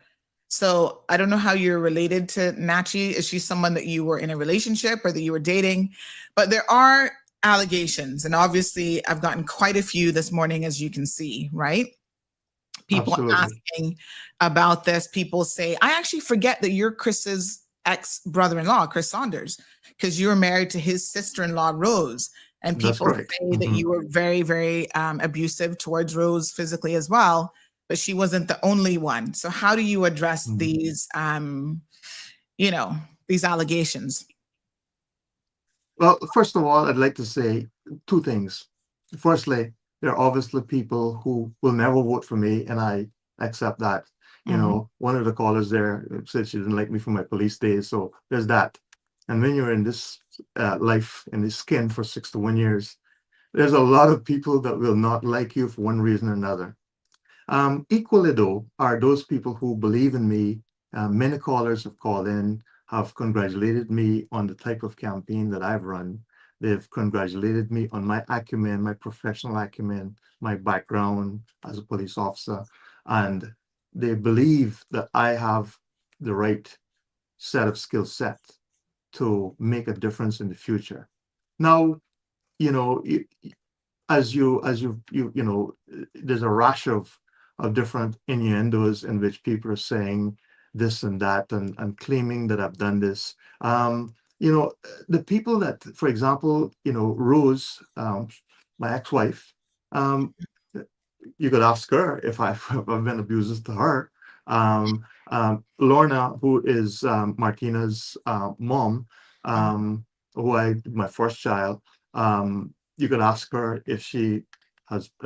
So I don't know how you're related to Nachi. Is she someone that you were in a relationship or that you were dating? But there are allegations, and obviously I've gotten quite a few this morning, as you can see, right? People asking about this. People say, I actually forget that you're Chris's ex-brother-in-law, Chris Saunders, because you were married to his sister-in-law, Rose. And people say that you were very, very abusive towards Rose physically as well, but she wasn't the only one. So how do you address these, these allegations? Well, first of all, I'd like to say two things. Firstly, there are obviously people who will never vote for me, and I accept that. You know, one of the callers there said she didn't like me from my police days, so there's that. And when you're in this life, in this skin for 61 years, there's a lot of people that will not like you for one reason or another. Equally, though, are those people who believe in me. Many callers have called in, have congratulated me on the type of campaign that I've run. They've congratulated me on my acumen, my professional acumen, my background as a police officer, and they believe that I have the right set of skill sets to make a difference in the future. Now, you know, as you know, there's a rash of different innuendos in which people are saying this and that and claiming that I've done this. You know, the people that, for example, you know, Rose, my ex-wife, you could ask her if I've been abusive to her. Lorna, who is Martina's mom, my first child, you could ask her if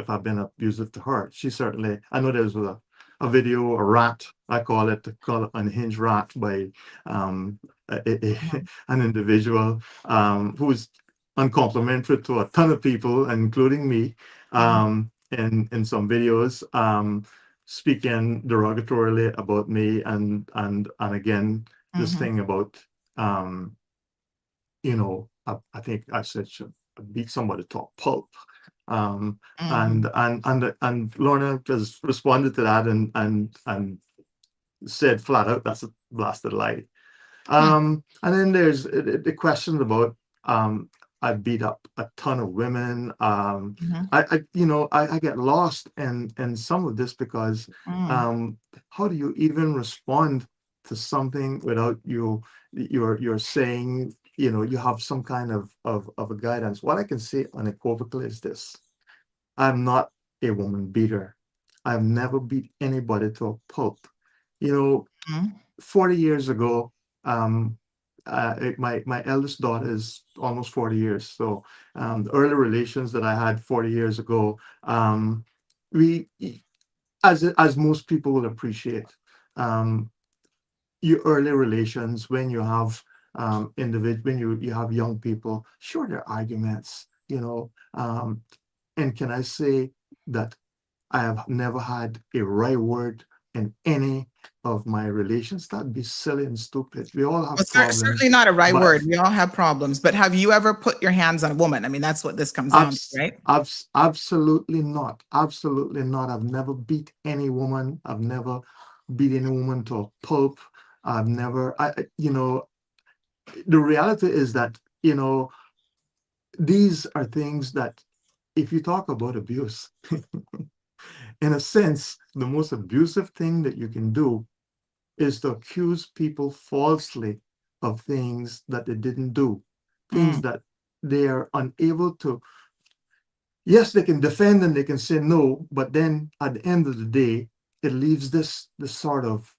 I've been abusive to her. She certainly, I know there's a video, a rat, I call it unhinged rat by an individual who's uncomplimentary to a ton of people, including me, in some videos, speaking derogatorily about me, and again, this thing about, you know, I think I said should beat somebody to a pulp. And Lorna has responded to that and said flat out that's a blasted lie. And then there's the question about I beat up a ton of women. I get lost in some of this because how do you even respond to something without you're saying, you have some kind of a guidance. What I can say unequivocally is this: I'm not a woman beater. I've never beat anybody to a pulp. 40 years ago, my eldest daughter is almost 40 years. So the early relations that I had 40 years ago, we, as most people will appreciate, your early relations when you have when you have young people, sure, there are arguments, and can I say that I have never had a right word in any of my relations? That'd be silly and stupid. We all have problems. Certainly not a right word. We all have problems. But have you ever put your hands on a woman? I mean, that's what this comes down to, right? Absolutely not. Absolutely not. I've never beat any woman. I've never beat any woman to a pulp. I've never, the reality is that, these are things that if you talk about abuse, in a sense, the most abusive thing that you can do is to accuse people falsely of things that they didn't do, things that they are unable to. Yes, they can defend and they can say no, but then at the end of the day, it leaves this sort of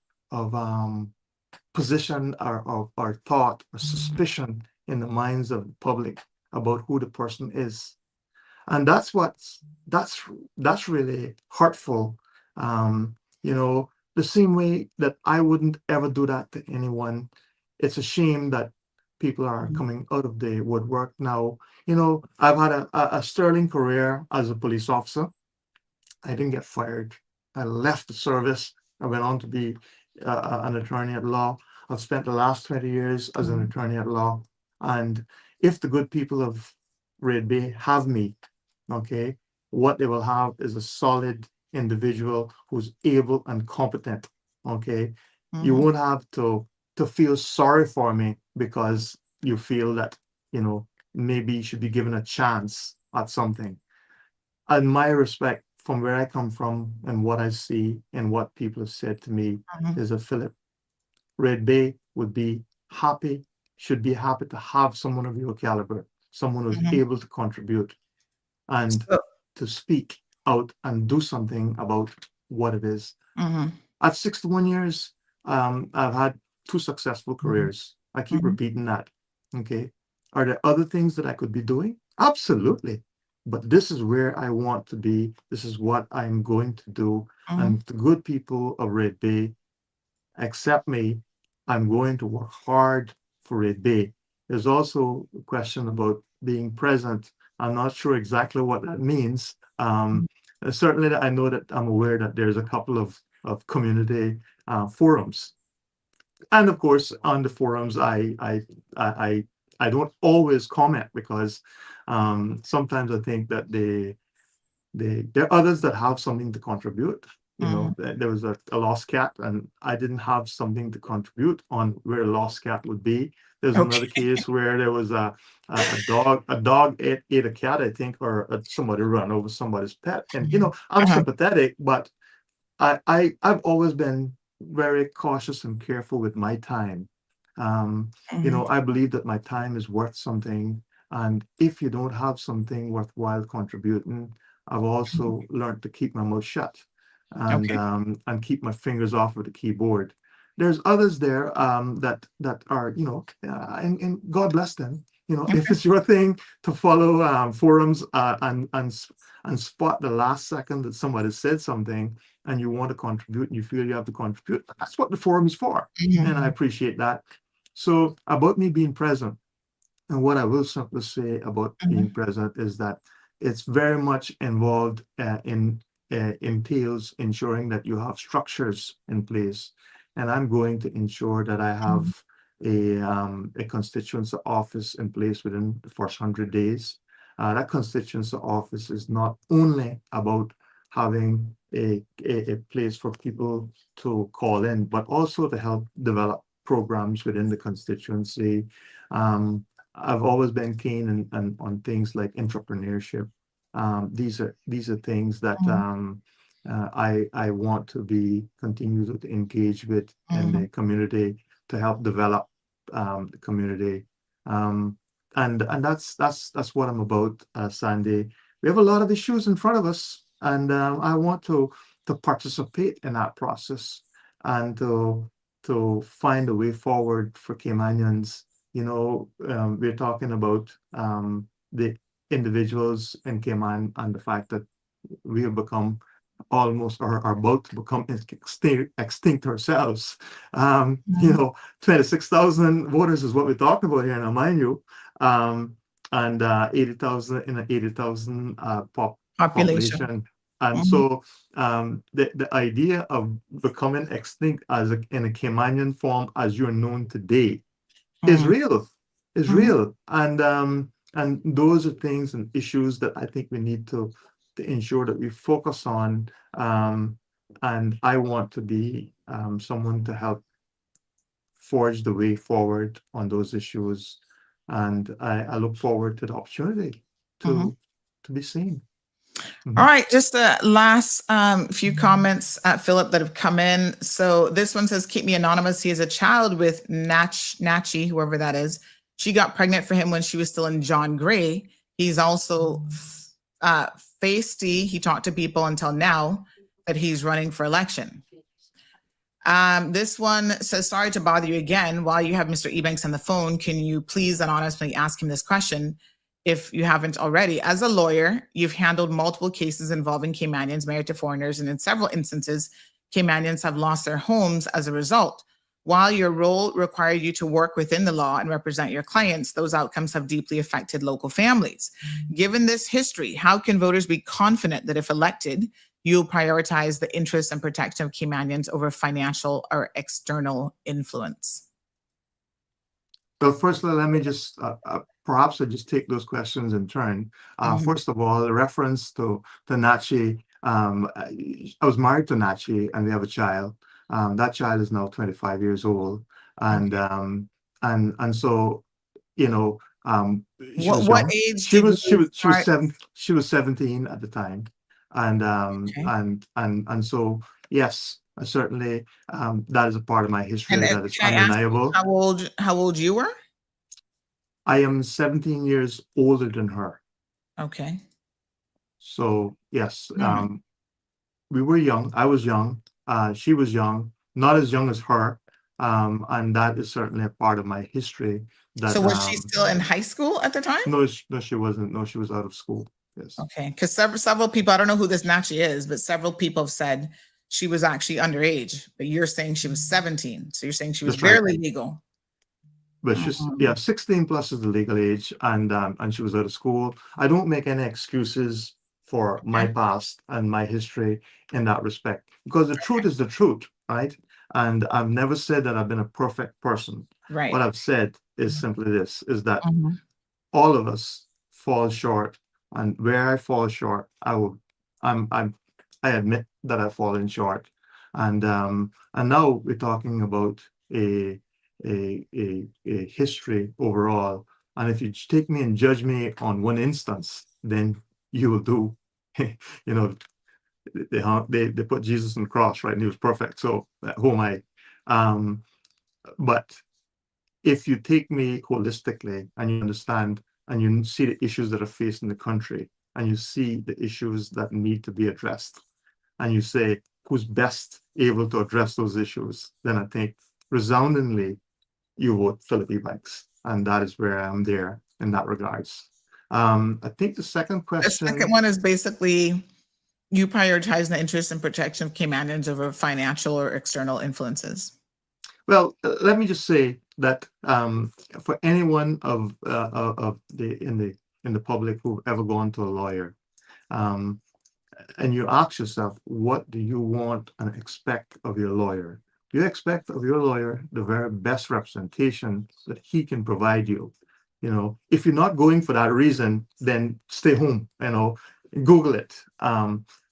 position or thought or suspicion in the minds of the public about who the person is. And that's really hurtful. The same way that I wouldn't ever do that to anyone. It's a shame that people are coming out of the woodwork now. I've had a sterling career as a police officer. I didn't get fired. I left the service. I went on to be an attorney at law. I've spent the last 20 years as an attorney at law. And if the good people of Red Bay have me, okay, what they will have is a solid individual who's able and competent, okay? You won't have to feel sorry for me because you feel that, maybe you should be given a chance at something. And my respect from where I come from and what I see and what people have said to me is that, Philip, Red Bay would be happy, should be happy to have someone of your caliber, someone who's able to contribute and to speak out and do something about what it is. At 61 years, I've had 2 successful careers. I keep repeating that. Okay. Are there other things that I could be doing? Absolutely. But this is where I want to be. This is what I'm going to do. And the good people of Red Bay accept me. I'm going to work hard for Red Bay. There's also a question about being present. I'm not sure exactly what that means. Certainly, I know that I'm aware that there's a couple of community forums, and of course, on the forums, I don't always comment because sometimes I think that there are others that have something to contribute. There was a lost cat, and I didn't have something to contribute on where a lost cat would be. There's another case where there was a dog ate a cat, I think, or somebody ran over somebody's pet. And I'm sympathetic, but I've always been very cautious and careful with my time. I believe that my time is worth something, and if you don't have something worthwhile contributing, I've also learned to keep my mouth shut and keep my fingers off of the keyboard. There's others there that are, and God bless them. If it's your thing to follow forums and spot the last second that somebody said something and you want to contribute and you feel you have to contribute, that's what the forum is for. And I appreciate that. So about me being present, and what I will simply say about being present is that it's very much involved entails ensuring that you have structures in place. And I'm going to ensure that I have a constituency office in place within the first 100 days. That constituency office is not only about having a place for people to call in, but also to help develop programs within the constituency, I've always been keen on things like entrepreneurship. These are things that I want to continue to engage with in the community to help develop the community. And that's what I'm about, Sandy. We have a lot of issues in front of us, and I want to participate in that process and to find a way forward for Caymanians. We're talking about the individuals in Cayman and the fact that we have become almost or are about to become extinct ourselves. 26,000 voters is what we're talking about here now, mind you. And 80,000 in an 80,000 population. And so the idea of becoming extinct in a Caymanian form as you're known today is real. And those are things and issues that I think we need to ensure that we focus on. And I want to be someone to help forge the way forward on those issues. And I look forward to the opportunity to be seen. All right, just the last few comments, Philip, that have come in. So this one says, keep me anonymous. He is a child with Nachi, whoever that is. She got pregnant for him when she was still in John Gray. He's also feisty. He talked to people until now that he's running for election. This one says, sorry to bother you again. While you have Mr. Ebanks on the phone, can you please anonymously ask him this question? If you haven't already, as a lawyer, you've handled multiple cases involving Caymanians married to foreigners, and in several instances, Caymanians have lost their homes as a result. While your role required you to work within the law and represent your clients, those outcomes have deeply affected local families. Given this history, how can voters be confident that if elected, you'll prioritize the interests and protection of Caymanians over financial or external influence? So firstly, let me just perhaps I just take those questions in turn. First of all, the reference to Nachi. I was married to Nachi, and we have a child. That child is now 25 years old, and so what age? She was 17 at the time, and so yes, certainly that is a part of my history that is undeniable. How old you were? I am 17 years older than her. Okay. So yes, we were young. I was young. She was young, not as young as her. And that is certainly a part of my history. So was she still in high school at the time? No, she wasn't. No, she was out of school. Yes. Okay, because several people, I don't know who this Nachi is, but several people have said she was actually underage, but you're saying she was 17. So you're saying she was barely legal. But she's 16 plus is the legal age, and she was out of school. I don't make any excuses for my past and my history in that respect, because the truth is the truth, right? And I've never said that I've been a perfect person. Right. What I've said is simply this: is that all of us fall short, and where I fall short, I admit that I've fallen short, and now we're talking about a history overall. And if you take me and judge me on one instance, then you will do. They put Jesus on the cross, right? And he was perfect. So who am I? But if you take me holistically and you understand and you see the issues that are facing the country, and you see the issues that need to be addressed, and you say who's best able to address those issues, then I think resoundingly you vote Philip Ebanks, and that is where I'm there in that regards. I think the second question. The second one is basically you prioritize the interest and protection of Caymanians over financial or external influences. Well, let me just say that for anyone of in the public who've ever gone to a lawyer, and you ask yourself, what do you want and expect of your lawyer? You expect of your lawyer the very best representation that he can provide you. If you're not going for that reason, then stay home. Google it.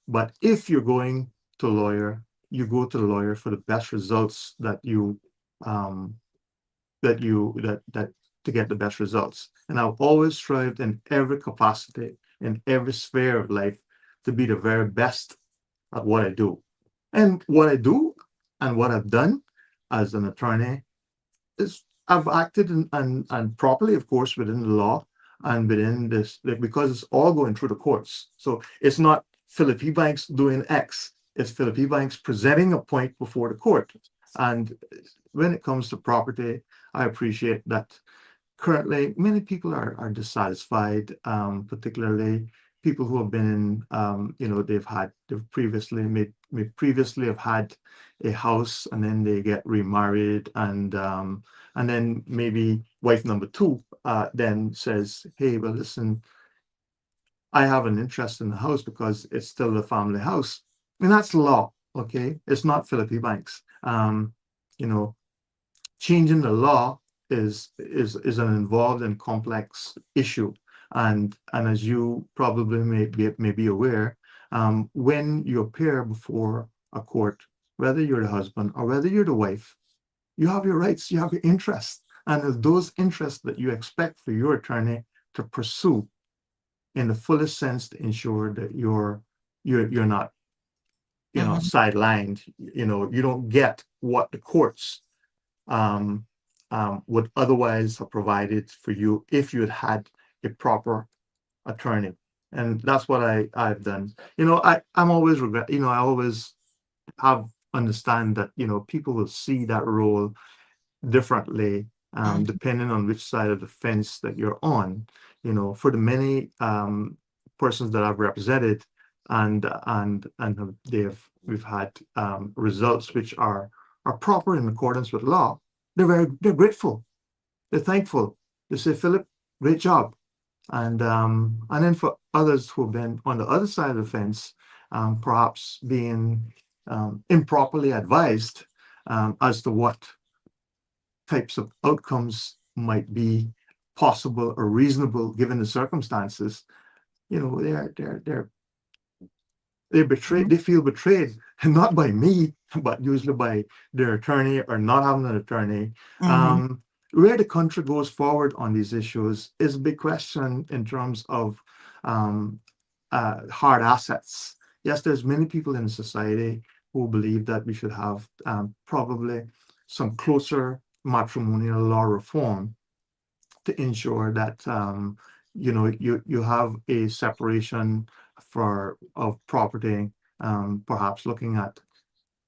But if you're going to a lawyer, you go to the lawyer for the best results that to get the best results. And I've always strived in every capacity, in every sphere of life, to be the very best at what I do. And what I do and what I've done as an attorney is I've acted and properly, of course, within the law and within this, because it's all going through the courts. So it's not Philip Banks doing X, it's Philip Banks presenting a point before the court. And when it comes to property, I appreciate that currently many people are dissatisfied, particularly people who have been in, they've previously have had a house and then they get remarried, and then maybe wife number two then says, hey, well, listen, I have an interest in the house because it's still the family house. And that's law, okay? It's not Philip Banks. Changing the law is an involved and complex issue. And as you probably may be aware, when you appear before a court, whether you're the husband or whether you're the wife, you have your rights, you have your interests. And it's those interests that you expect for your attorney to pursue in the fullest sense to ensure that you're not, sidelined. You don't get what the courts would otherwise have provided for you if you had a proper attorney. And that's what I've done. I'm always I always have understand that, people will see that role differently, depending on which side of the fence that you're on. For the many persons that I've represented and we've had results which are proper in accordance with law, they're grateful, they're thankful. They say, Philip, great job. And then for others who've been on the other side of the fence, perhaps being improperly advised as to what types of outcomes might be possible or reasonable given the circumstances, they're betrayed. They feel betrayed, and not by me, but usually by their attorney or not having an attorney. Where the country goes forward on these issues is a big question in terms of hard assets. Yes, there's many people in society who believe that we should have probably some closer matrimonial law reform to ensure that you have a separation of property, perhaps looking at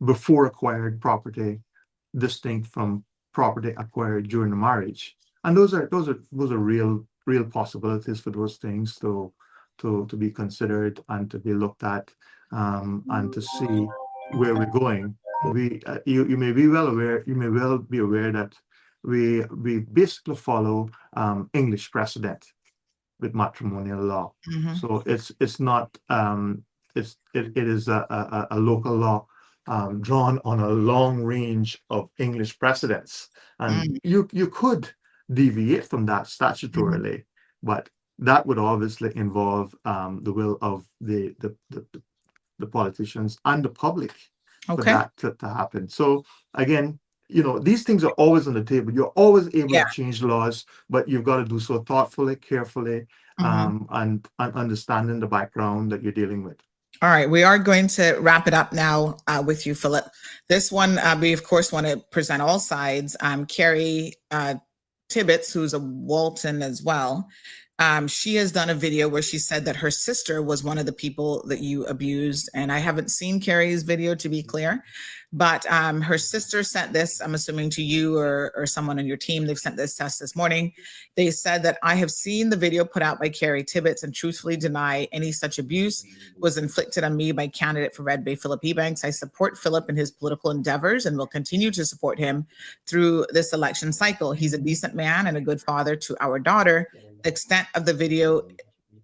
before acquired property distinct from property acquired during the marriage. And those are real possibilities for those things to be considered and to be looked at, and to see where we're going. You may well be aware that we basically follow English precedent with matrimonial law. So it's not it is a local law drawn on a long range of English precedents, and you could deviate from that statutorily, but that would obviously involve the will of the politicians and the public for that to happen. So again, these things are always on the table. You're always able to change laws, but you've got to do so thoughtfully, carefully, and understanding the background that you're dealing with. All right, we are going to wrap it up now with you, Philip. This one, we of course want to present all sides. Carrie Tibbetts, who's a Walton as well, she has done a video where she said that her sister was one of the people that you abused. And I haven't seen Carrie's video, to be clear, but her sister sent this, I'm assuming to you or someone on your team. They've sent this test this morning. They said that I have seen the video put out by Carrie Tibbetts and truthfully deny any such abuse was inflicted on me by candidate for Red Bay, Philip Banks. I support Philip in his political endeavors and will continue to support him through this election cycle. He's a decent man and a good father to our daughter. The extent of the video,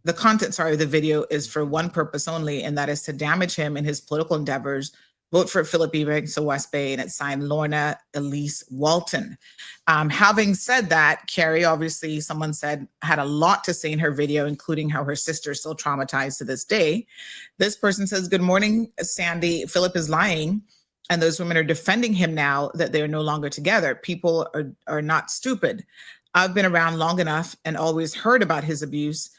the content, sorry, of the video is for one purpose only, and that is to damage him in his political endeavors. Vote for Philip Banks of West Bay, and it's signed Lorna Elise Walton. Having said that, Carrie, obviously, someone said, had a lot to say in her video, including how her sister is still traumatized to this day. This person says, good morning, Sandy. Philip is lying, and those women are defending him now that they are no longer together. People are not stupid. I've been around long enough and always heard about his abuse.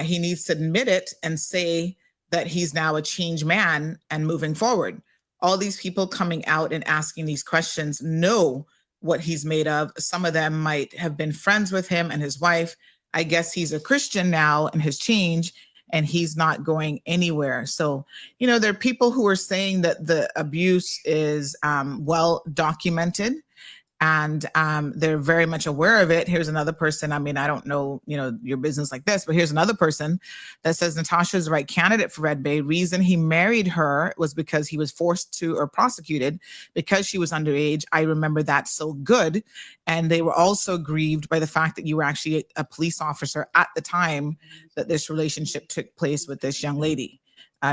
He needs to admit it and say that he's now a changed man and moving forward. All these people coming out and asking these questions know what he's made of. Some of them might have been friends with him and his wife. I guess he's a Christian now and has changed, and he's not going anywhere. So, there are people who are saying that the abuse is well documented, and they're very much aware of it. Here's another person. I mean, I don't know, your business like this, but here's another person that says Natasha's the right candidate for Red Bay. Reason he married her was because he was forced to or prosecuted because she was underage. I remember that so good. And they were also grieved by the fact that you were actually a police officer at the time that this relationship took place with this young lady.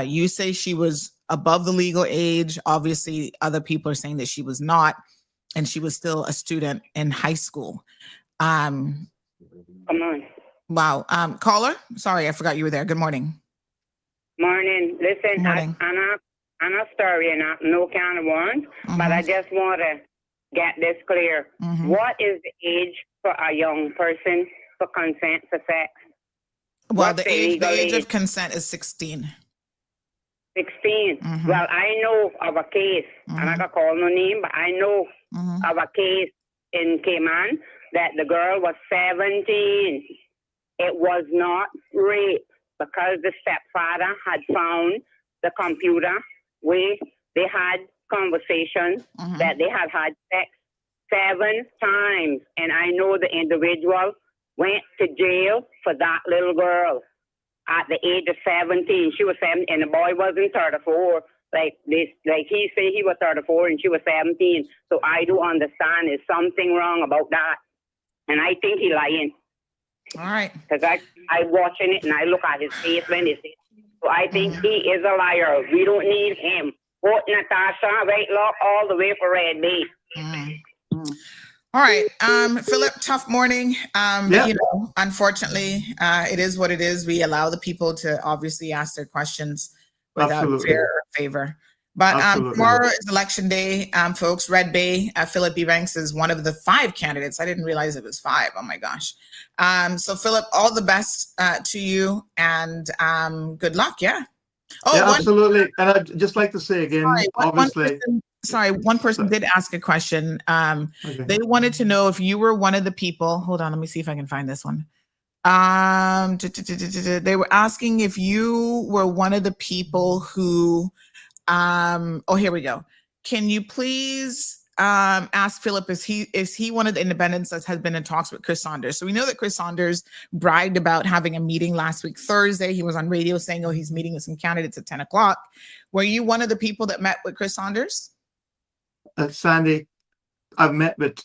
You say she was above the legal age. Obviously, other people are saying that she was not. And she was still a student in high school. Come on. Wow. Caller, sorry, I forgot you were there. Good morning. Morning. Listen, morning. I'm a story and no kind of one, but I just want to get this clear. What is the age for a young person for consent for sex? Well, the age of consent is 16. 16. Well, I know of a case, and I can call no name, but I know of a case in Cayman that the girl was 17. It was not rape because the stepfather had found the computer where they had conversations that they had had sex 7 times. And I know the individual went to jail for that little girl. At the age of 17, she was 7, and the boy wasn't 34. Like he said, he was 34 and she was 17. So I do understand there's something wrong about that, and I think he lying. All right. Because I watching it and I look at his face when they say. So I think he is a liar. We don't need him. Vote Natasha, right? Lock all the way for Red Bay. All right, Philip, tough morning. But, unfortunately, it is what it is. We allow the people to obviously ask their questions without fear or favor. But tomorrow is election day, folks. Red Bay, Philip B. ranks as one of the 5 candidates. I didn't realize it was 5. Oh my gosh. So Philip, all the best to you, and good luck. Yeah. Oh, yeah, absolutely. And I'd just like to say again, obviously. One person did ask a question. They wanted to know if you were one of the people. Hold on, let me see if I can find this one. They were asking if you were one of the people who. Oh, here we go. Can you please ask Philip, is he one of the independents that has been in talks with Chris Saunders? So we know that Chris Saunders bragged about having a meeting last week, Thursday. He was on radio saying, oh, he's meeting with some candidates at 10 o'clock. Were you one of the people that met with Chris Saunders? Sandy, I've met with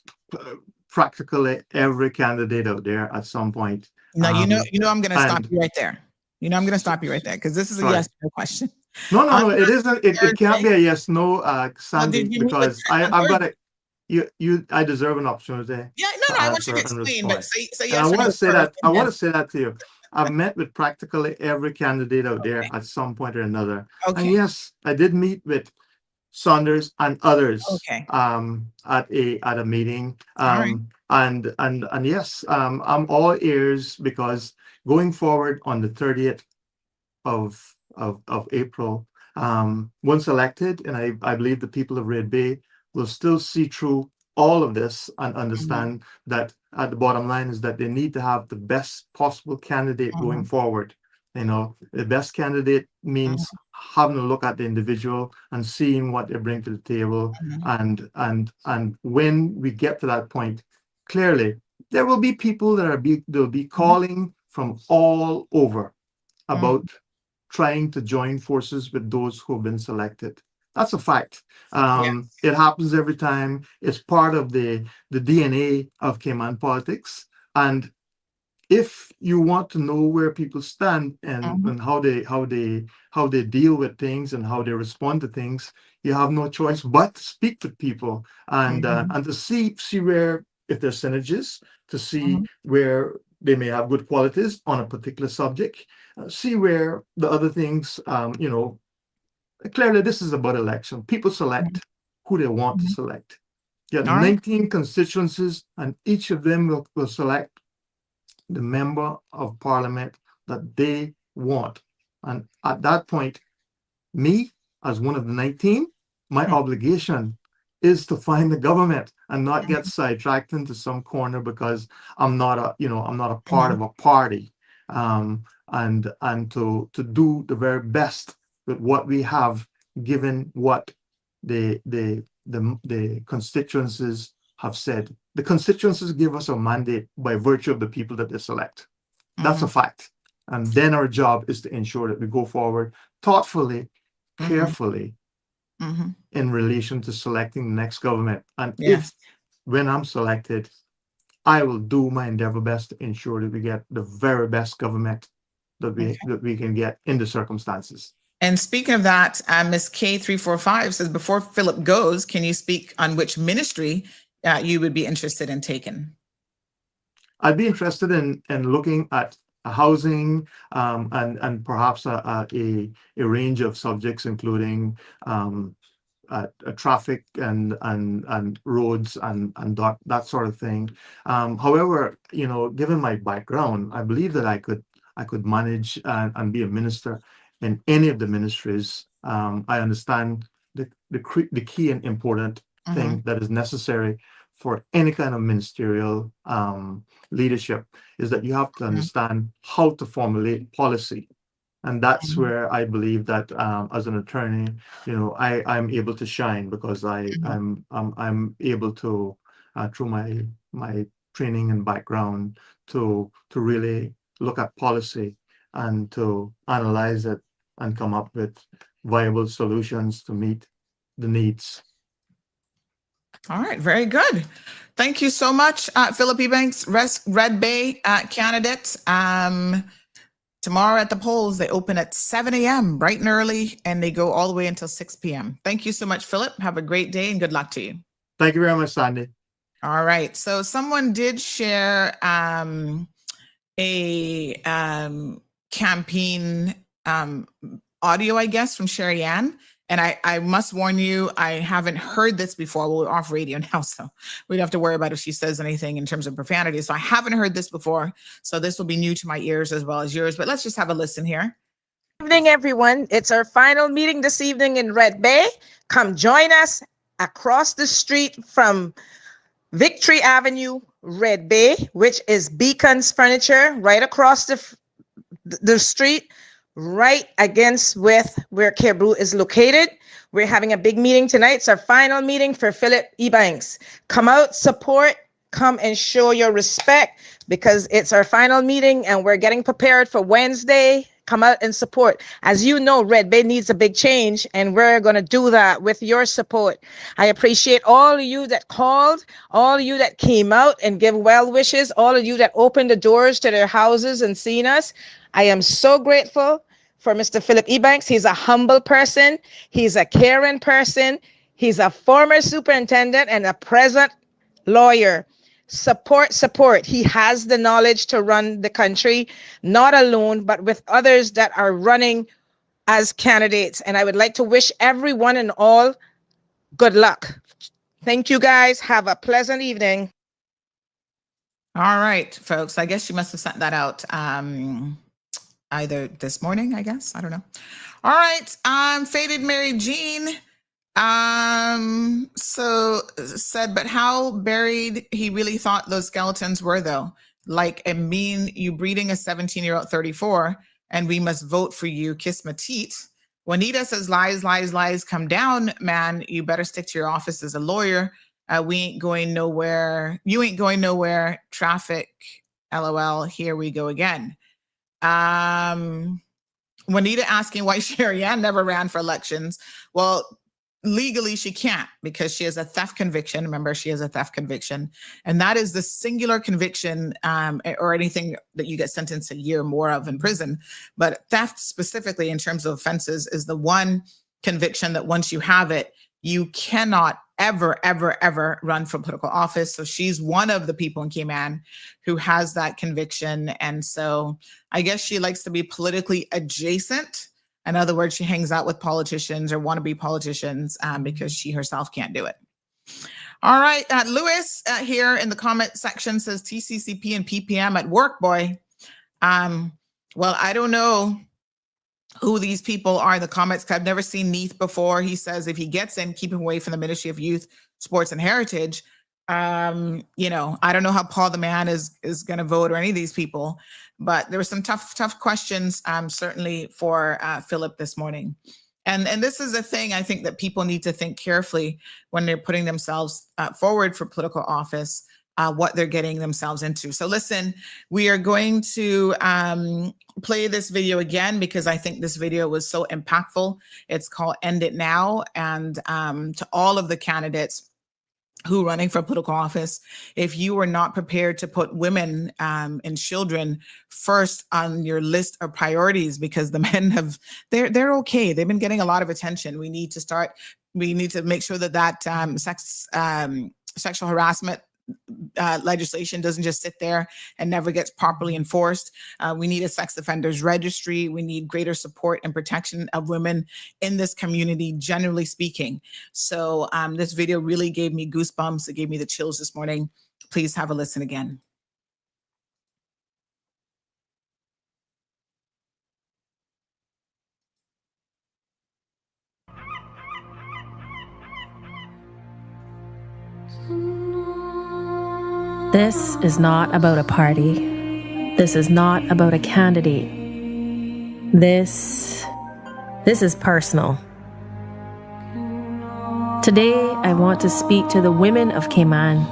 practically every candidate out there at some point. No, you know I'm going to stop you right there. I'm going to stop you right there because this is a yes no question. No, it isn't. It can't be a yes no, Sandy, because I've got it. I deserve an opportunity. Yeah, no, I want you to explain, but say yes. I want to say that. I want to say that to you. I've met with practically every candidate out there at some point or another. And yes, I did meet with Saunders and others at a meeting. And yes, I'm all ears, because going forward on the 30th of April, once elected, and I believe the people of Red Bay will still see through all of this and understand that at the bottom line is that they need to have the best possible candidate going forward. The best candidate means having a look at the individual and seeing what they bring to the table. And when we get to that point, clearly there will be people that they'll be calling from all over about trying to join forces with those who have been selected. That's a fact. It happens every time. It's part of the DNA of Cayman politics. And if you want to know where people stand and how they deal with things and how they respond to things, you have no choice but to speak to people and to see where, if there's synergies, to see where they may have good qualities on a particular subject, see where the other things, clearly this is about election. People select who they want to select. You have 19 constituencies, and each of them will select the member of parliament that they want. And at that point, me, as one of the 19, my obligation is to find the government and not get sidetracked into some corner because I'm not a part of a party. And to do the very best with what we have, given what the constituencies have said. The constituencies give us a mandate by virtue of the people that they select. That's a fact. And then our job is to ensure that we go forward thoughtfully, carefully, in relation to selecting the next government. And if, when I'm selected, I will do my endeavor best to ensure that we get the very best government that we can get in the circumstances. And speaking of that, Ms. K345 says, before Philip goes, can you speak on which ministry you would be interested in taking? I'd be interested in looking at housing and perhaps a range of subjects, including traffic and roads and that sort of thing. However, given my background, I believe that I could manage and be a minister in any of the ministries. I understand the key and important thing that is necessary for any kind of ministerial leadership is that you have to understand how to formulate policy. And that's where I believe that as an attorney, I'm able to shine because I'm able to through my training and background to really look at policy and to analyze it and come up with viable solutions to meet the needs. All right, very good. Thank you so much, Philip Ebanks, Red Bay candidate. Tomorrow at the polls, they open at 7 a.m., bright and early, and they go all the way until 6 p.m. Thank you so much, Philip. Have a great day and good luck to you. Thank you very much, Sandy. All right. So someone did share a campaign audio, I guess, from Sherry Ann. And I must warn you, I haven't heard this before. We're off radio now, so we don't have to worry about if she says anything in terms of profanity. So I haven't heard this before. So this will be new to my ears as well as yours. But let's just have a listen here. Good evening, everyone. It's our final meeting this evening in Red Bay. Come join us across the street from Victory Avenue, Red Bay, which is Beacon's Furniture, right across the street, right against with where Care Brew is located. We're having a big meeting tonight. It's our final meeting for Philip Ebanks. Come out, support, come and show your respect because it's our final meeting and we're getting prepared for Wednesday. Come out and support. As you know, Red Bay needs a big change, and we're going to do that with your support. I appreciate all of you that called, all of you that came out and give well wishes, all of you that opened the doors to their houses and seen us. I am so grateful for Mr. Philip Ebanks. He's a humble person. He's a caring person. He's a former superintendent and a present lawyer. Support. He has the knowledge to run the country, not alone, but with others that are running as candidates. And I would like to wish everyone and all good luck. Thank you, guys. Have a pleasant evening. All right, folks. I guess you must have sent that out either this morning, I guess. I don't know. All right. Faded Mary Jean. So said, but how buried he really thought those skeletons were, though. Like, I mean, you breeding a 17-year-old 34, and we must vote for you, kiss my teat. Juanita says, lies, come down, man. You better stick to your office as a lawyer. We ain't going nowhere. You ain't going nowhere. Traffic, LOL. Here we go again. Juanita asking why Sherry Ann never ran for elections. Well, legally, she can't because she has a theft conviction. Remember, she has a theft conviction. And that is the singular conviction or anything that you get sentenced a year or more of in prison. But theft specifically in terms of offenses is the one conviction that once you have it, you cannot ever run for political office. So she's one of the people in Cayman who has that conviction. And so I guess she likes to be politically adjacent. In other words, she hangs out with politicians or wannabe politicians because she herself can't do it. All right. Lewis here in the comment section says TCCP and PPM at work, boy. Well, I don't know who these people are in the comments. I've never seen Neath before. He says if he gets in, keep him away from the Ministry of Youth, Sports and Heritage. You know, I don't know how Paul the Man is going to vote or any of these people, but there were some tough questions, certainly for Philip this morning. And this is a thing I think that people need to think carefully when they're putting themselves forward for political office, what they're getting themselves into. So listen, we are going to play this video again because I think this video was so impactful. It's called End It Now. And to all of the candidates who are running for political office, if you are not prepared to put women and children first on your list of priorities, because the men they're okay. They've been getting a lot of attention. We need to make sure that sexual harassment legislation doesn't just sit there and never gets properly enforced. We need a sex offenders registry. We need greater support and protection of women in this community, generally speaking. So this video really gave me goosebumps. It gave me the chills this morning. Please have a listen again. This is not about a party. This is not about a candidate. This is personal. Today, I want to speak to the women of Cayman.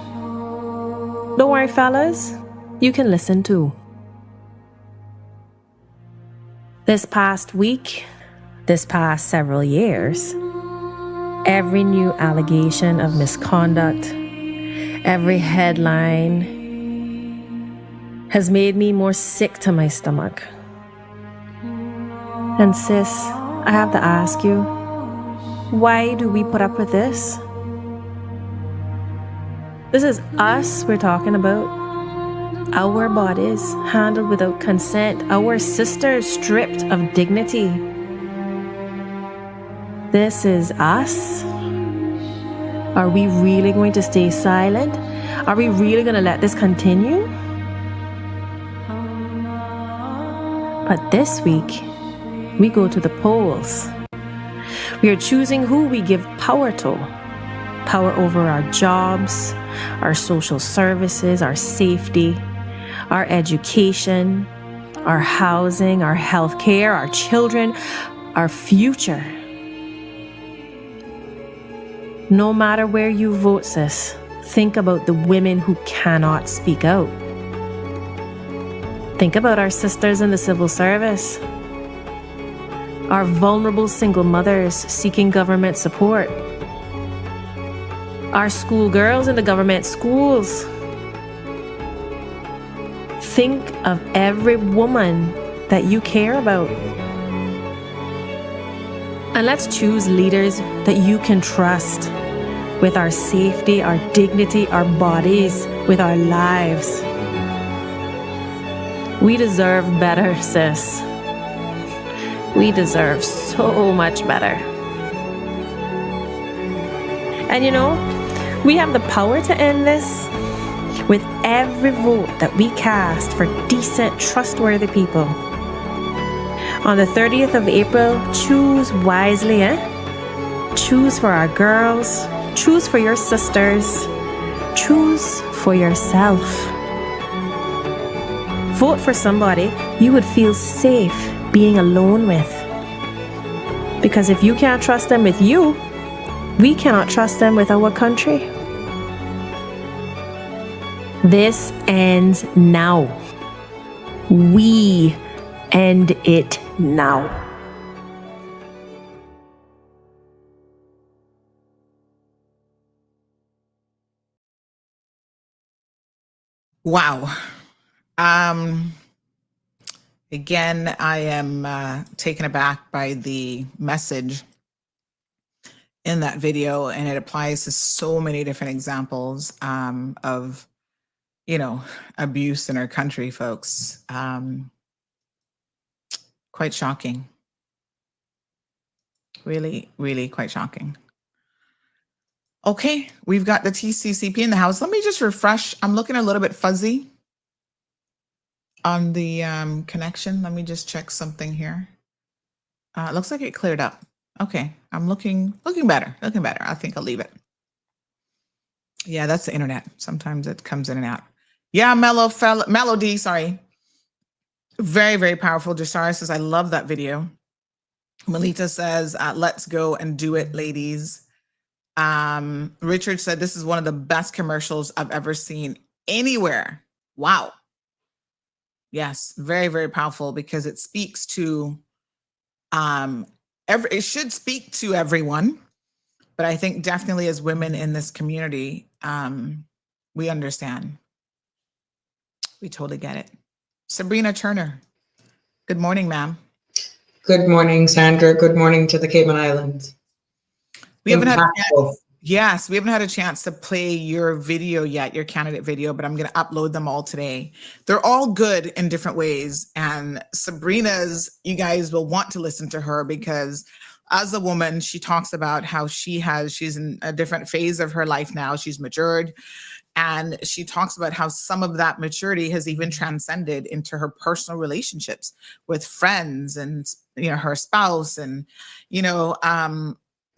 Don't worry, fellas, you can listen too. This past week, this past several years, every new allegation of misconduct, every headline has made me more sick to my stomach. And sis, I have to ask you, why do we put up with this? This is us we're talking about. Our bodies handled without consent, our sisters stripped of dignity. This is us. Are we really going to stay silent? Are we really going to let this continue? But this week, we go to the polls. We are choosing who we give power to. Power over our jobs, our social services, our safety, our education, our housing, our health care, our children, our future. No matter where you vote, sis, think about the women who cannot speak out. Think about our sisters in the civil service, our vulnerable single mothers seeking government support, our schoolgirls in the government schools. Think of every woman that you care about. And let's choose leaders that you can trust with our safety, our dignity, our bodies, with our lives. We deserve better, sis. We deserve so much better. And you know, we have the power to end this with every vote that we cast for decent, trustworthy people. On the 30th of April, choose wisely, Choose for our girls. Choose for your sisters. Choose for yourself. Vote for somebody you would feel safe being alone with. Because if you can't trust them with you, we cannot trust them with our country. This ends now. We end it now. Wow. Again, I am taken aback by the message in that video, and it applies to so many different examples of, you know, abuse in our country, folks. Quite shocking. Really, really quite shocking. Okay, we've got the TCCP in the house. Let me just refresh. I'm looking a little bit fuzzy on the connection. Let me just check something here. It looks like it cleared up. Okay, I'm looking better. I think I'll leave it. Yeah, that's the internet. Sometimes it comes in and out. Yeah, Melody, sorry. Very, very powerful. Jasara says, I love that video. Melita says, let's go and do it, ladies. Richard said, this is one of the best commercials I've ever seen anywhere. Wow. Yes, very, very powerful because it speaks to, it should speak to everyone, but I think definitely as women in this community, we understand. We totally get it. Sabrina Turner. Good morning, ma'am. Good morning, Sandra. Good morning to the Cayman Islands. We haven't had a chance, yes, we haven't had a chance to play your video yet, your candidate video, but I'm going to upload them all today. They're all good in different ways. And Sabrina's, you guys will want to listen to her because as a woman, she talks about how she's in a different phase of her life now. She's matured. And she talks about how some of that maturity has even transcended into her personal relationships with friends and, her spouse. And,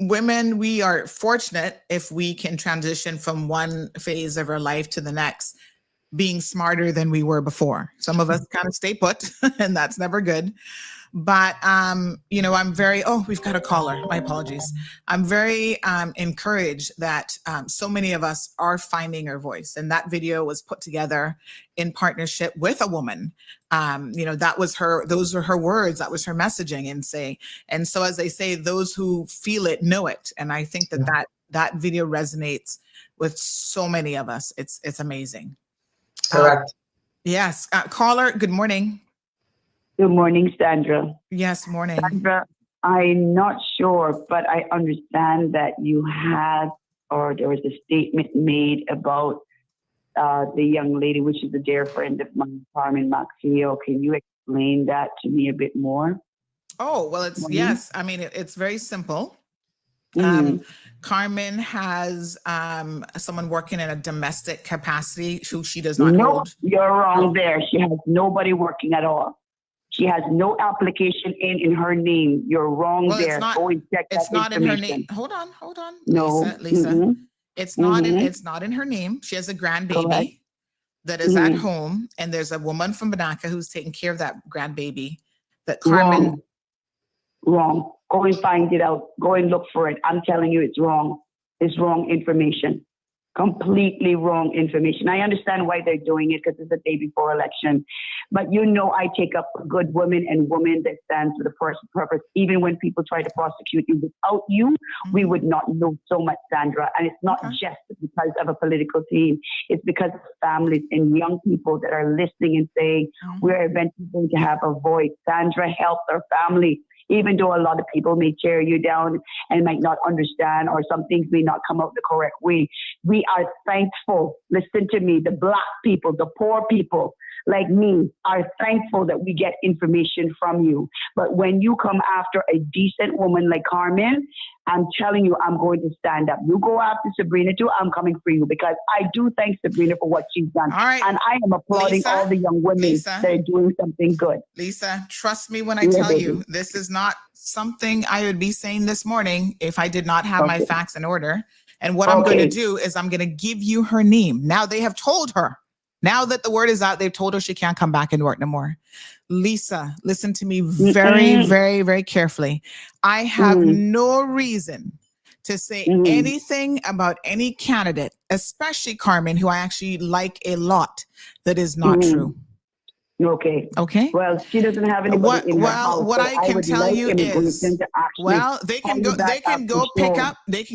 women, we are fortunate if we can transition from one phase of our life to the next, being smarter than we were before. Some of us kind of stay put, and that's never good. But, I'm very, we've got a caller. My apologies. I'm very encouraged that so many of us are finding our voice. And that video was put together in partnership with a woman. Those were her words. That was her messaging and so as they say, those who feel it know it. And I think that video resonates with so many of us. It's amazing. Correct. Yes. Caller, good morning. Good morning, Sandra. Yes, morning. Sandra, I'm not sure, but I understand that you had, or there was a statement made about the young lady, which is a dear friend of mine, Carmen Maxio. Can you explain that to me a bit more? Oh, well, yes. I mean, it's very simple. Carmen has someone working in a domestic capacity who she does not hold. You're wrong there. She has nobody working at all. She has no application in her name. You're wrong there. Go and check that information. It's not in her name. Hold on. No. Lisa. Mm-hmm. It's not in her name. She has a grandbaby that is at home, and there's a woman from Banaka who's taking care of that grandbaby. That Carmen. Wrong. Go and find it out. Go and look for it. I'm telling you, it's wrong. It's wrong information. Completely wrong information. I understand why they're doing it because it's the day before election. But I take up for good women and women that stand for the first purpose. Even when people try to prosecute you, without you, we would not know so much, Sandra. And it's not just because of a political team. It's because of families and young people that are listening and saying, we're eventually going to have a voice. Sandra helped our family. Even though a lot of people may tear you down and might not understand, or some things may not come out the correct way, we are thankful. Listen to me, the Black people, the poor people like me are thankful that we get information from you. But when you come after a decent woman like Carmen, I'm telling you, I'm going to stand up. You go after Sabrina too, I'm coming for you, because I do thank Sabrina for what she's done. All right. And I am applauding all the young women that are doing something good. Lisa, trust me when I tell you, this is not something I would be saying this morning if I did not have my facts in order. And what I'm going to do is I'm going to give you her name. Now they have told her. Now that the word is out, they've told her she can't come back and work no more. Lisa, listen to me very, very, very carefully. I have no reason to say anything about any candidate, especially Carmen, who I actually like a lot, that is not true. Okay. Well, she doesn't have anybody in her house. What I can tell you is, they can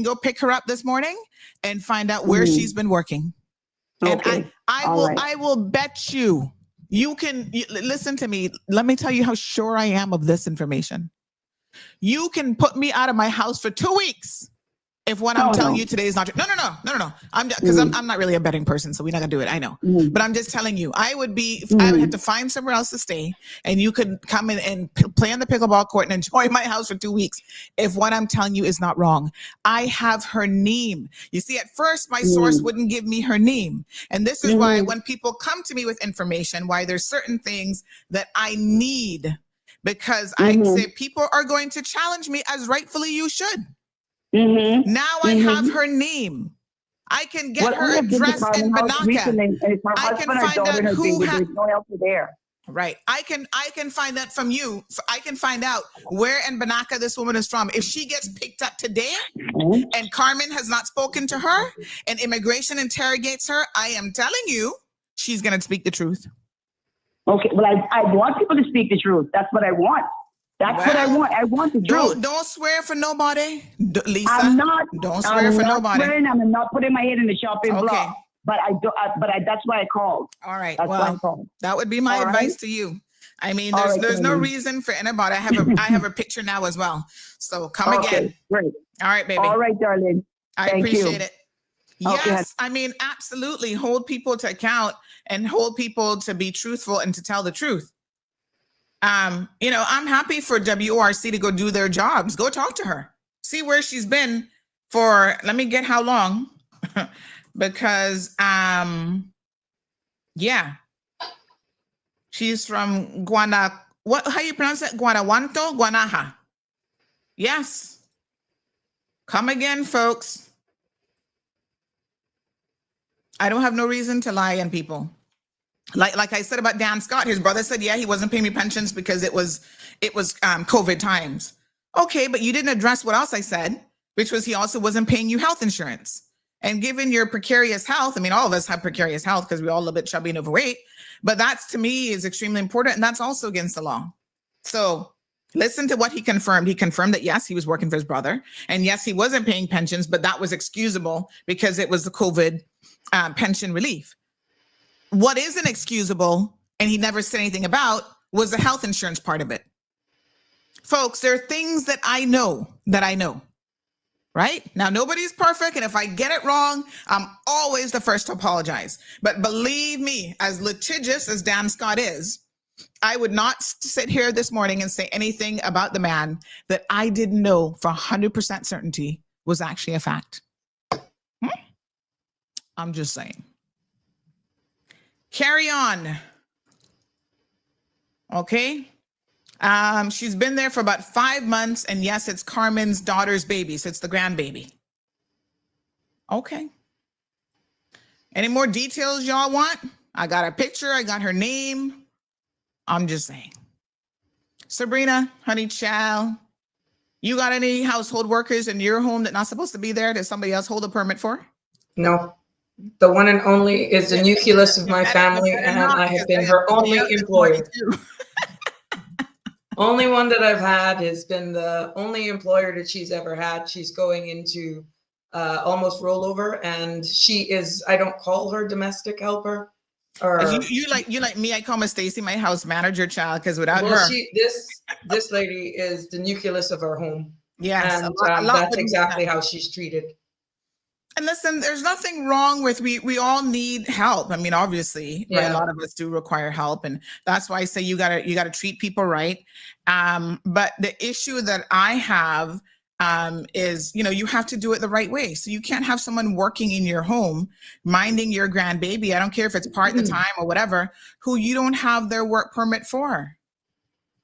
go pick her up this morning and find out where she's been working. And I will bet you can listen to me. Let me tell you how sure I am of this information. You can put me out of my house for 2 weeks If what I'm telling you today is not true. No. I'm not really a betting person, so we're not gonna do it. I know. But I'm just telling you, I would have to find somewhere else to stay, and you could come in and play on the pickleball court and enjoy my house for 2 weeks. If what I'm telling you is not wrong, I have her name. You see, at first my source wouldn't give me her name. And this is why when people come to me with information, why there's certain things that I need, because I say people are going to challenge me, as rightfully you should. Now I have her name. I can get her address in Banaka. I can find out who has no help there. Right. I can find that from you. I can find out where in Banaka this woman is from. If she gets picked up today and Carmen has not spoken to her and immigration interrogates her, I am telling you, she's going to speak the truth. Okay. Well, I want people to speak the truth. That's what I want. That's what I want. I want the truth. Don't swear for nobody, Lisa. I'm not. Don't swear for nobody. I'm not putting my head in the chopping block. But that's why I called. All right. That's why I called. That would be my advice to you. I mean, there's no reason for anybody. I have a picture now as well. So come again. Great. All right, baby. All right, darling. I appreciate it. Yes, I mean, absolutely. Hold people to account and hold people to be truthful and to tell the truth. I'm happy for WORC to go do their jobs. Go talk to her. See where she's been for, let me get how long. Because, she's from how you pronounce it? Guanajuato? Guanaja. Yes. Come again, folks. I don't have no reason to lie on people. Like I said about Dan Scott, his brother said, he wasn't paying me pensions because it was COVID times. Okay, but you didn't address what else I said, which was he also wasn't paying you health insurance. And given your precarious health, I mean, all of us have precarious health because we're all a little bit chubby and overweight, but that's, to me, is extremely important. And that's also against the law. So listen to what he confirmed. He confirmed that, yes, he was working for his brother. And yes, he wasn't paying pensions, but that was excusable because it was the COVID pension relief. What isn't excusable, and he never said anything about, was the health insurance part of it. Folks, there are things that I know. Right? Now, nobody's perfect. And if I get it wrong, I'm always the first to apologize. But believe me, as litigious as Dan Scott is, I would not sit here this morning and say anything about the man that I didn't know for 100% certainty was actually a fact. I'm just saying. Carry on. Okay. She's been there for about 5 months, and yes, it's Carmen's daughter's baby, so it's the grandbaby. Okay. Any more details y'all want? I got a picture, I got her name. I'm just saying. Sabrina, honey child, you got any household workers in your home that not supposed to be there that somebody else hold a permit for? No. The one and only is the nucleus of my family, and I have been her only employer. Only one that I've had has been the only employer that she's ever had. She's going into almost rollover, and she is, I don't call her domestic helper. Or you like me, I call her Stacy, my house manager child, because without her. This lady is the nucleus of our home. Yes. And that's exactly how she's treated. And listen, there's nothing wrong with, we all need help. I mean, obviously, right? A lot of us do require help. And that's why I say you gotta treat people right. But the issue that I have is, you have to do it the right way. So you can't have someone working in your home, minding your grandbaby, I don't care if it's part of the time or whatever, who you don't have their work permit for.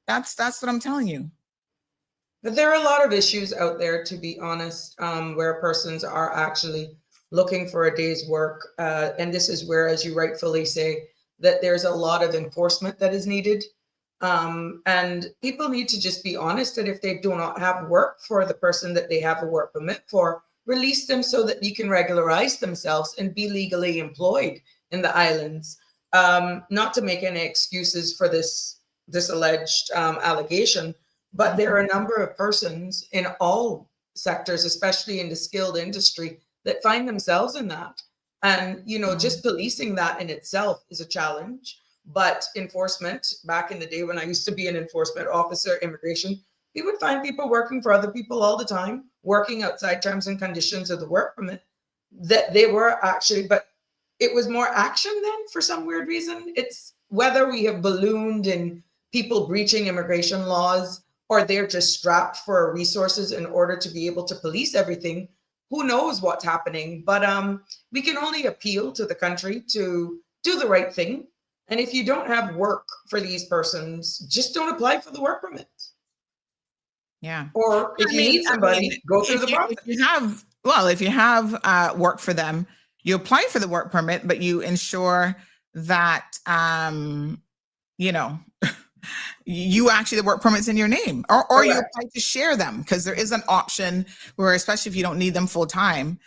That's what I'm telling you. But there are a lot of issues out there, to be honest, where persons are actually looking for a day's work. And this is where, as you rightfully say, that there's a lot of enforcement that is needed. And people need to just be honest that if they do not have work for the person that they have a work permit for, release them so that you can regularize themselves and be legally employed in the islands. Not to make any excuses for this alleged allegation, but there are a number of persons in all sectors, especially in the skilled industry, that find themselves in that. And, just policing that in itself is a challenge. But enforcement, back in the day when I used to be an enforcement officer, immigration, he would find people working for other people all the time, working outside terms and conditions of the work permit, that they were actually, but it was more action then for some weird reason. It's whether we have ballooned in people breaching immigration laws or they're just strapped for resources in order to be able to police everything. Who knows what's happening? But we can only appeal to the country to do the right thing. And if you don't have work for these persons, just don't apply for the work permit. Yeah. Or if you need somebody, go through the process. If you have work for them, you apply for the work permit, but you ensure that, you actually, the work permit's in your name, or you apply to share them, because there is an option where, especially if you don't need them full time,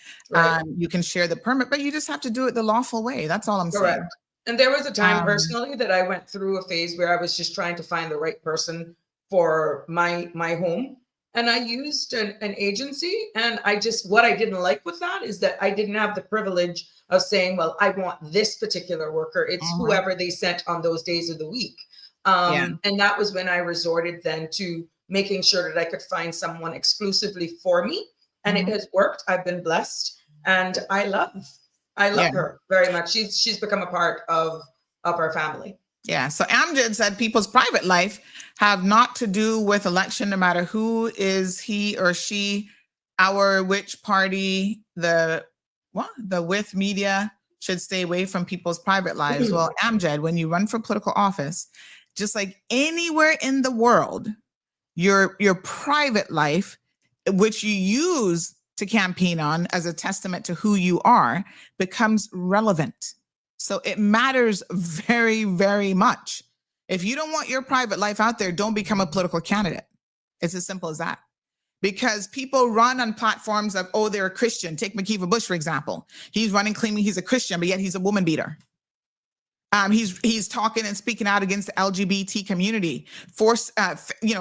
you can share the permit, but you just have to do it the lawful way. That's all I'm saying. And there was a time personally that I went through a phase where I was just trying to find the right person for my home. And I used an agency, and what I didn't like with that is that I didn't have the privilege of saying, well, I want this particular worker. It's whoever they sent on those days of the week. And that was when I resorted then to making sure that I could find someone exclusively for me. And it has worked. I've been blessed, and I love her very much. She's become a part of our family. Yeah. So Amjad said people's private life have not to do with election, no matter who is he or she, which party, the with media should stay away from people's private lives. Well, Amjad, when you run for political office, just like anywhere in the world, your private life, which you use to campaign on as a testament to who you are, becomes relevant. So it matters very, very much. If you don't want your private life out there, don't become a political candidate. It's as simple as that. Because people run on platforms of, they're a Christian. Take McKeever Bush, for example. He's running claiming he's a Christian, but yet he's a woman beater. He's talking and speaking out against the LGBT community,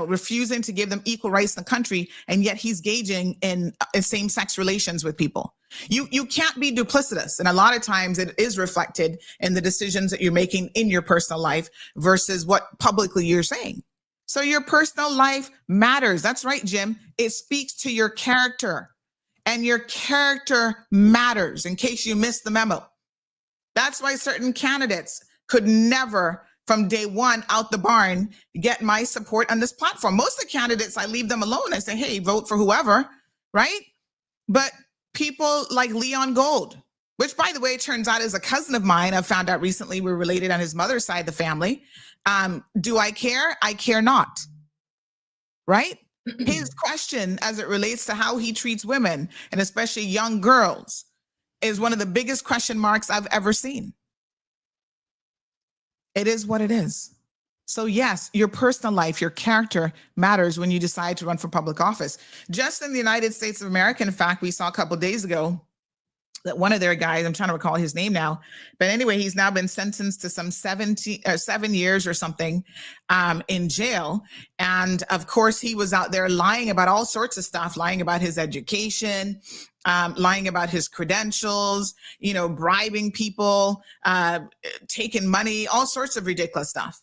refusing to give them equal rights in the country, and yet he's engaging in same-sex relations with people. You can't be duplicitous, and a lot of times it is reflected in the decisions that you're making in your personal life versus what publicly you're saying. So your personal life matters. That's right, Jim. It speaks to your character, and your character matters, in case you missed the memo. That's why certain candidates could never, from day one out the barn, get my support on this platform. Most of the candidates, I leave them alone. I say, hey, vote for whoever, right? But people like Leon Gold, which, by the way, turns out is a cousin of mine. I found out recently we're related on his mother's side of the family. Do I care? I care not, right? His question as it relates to how he treats women, and especially young girls, is one of the biggest question marks I've ever seen. It is what it is. So yes, your personal life, your character matters when you decide to run for public office. Just in the United States of America, in fact, we saw a couple of days ago that one of their guys, I'm trying to recall his name now, but anyway, he's now been sentenced to some 7 years or something in jail. And of course, he was out there lying about all sorts of stuff, lying about his education, lying about his credentials, bribing people, taking money, all sorts of ridiculous stuff.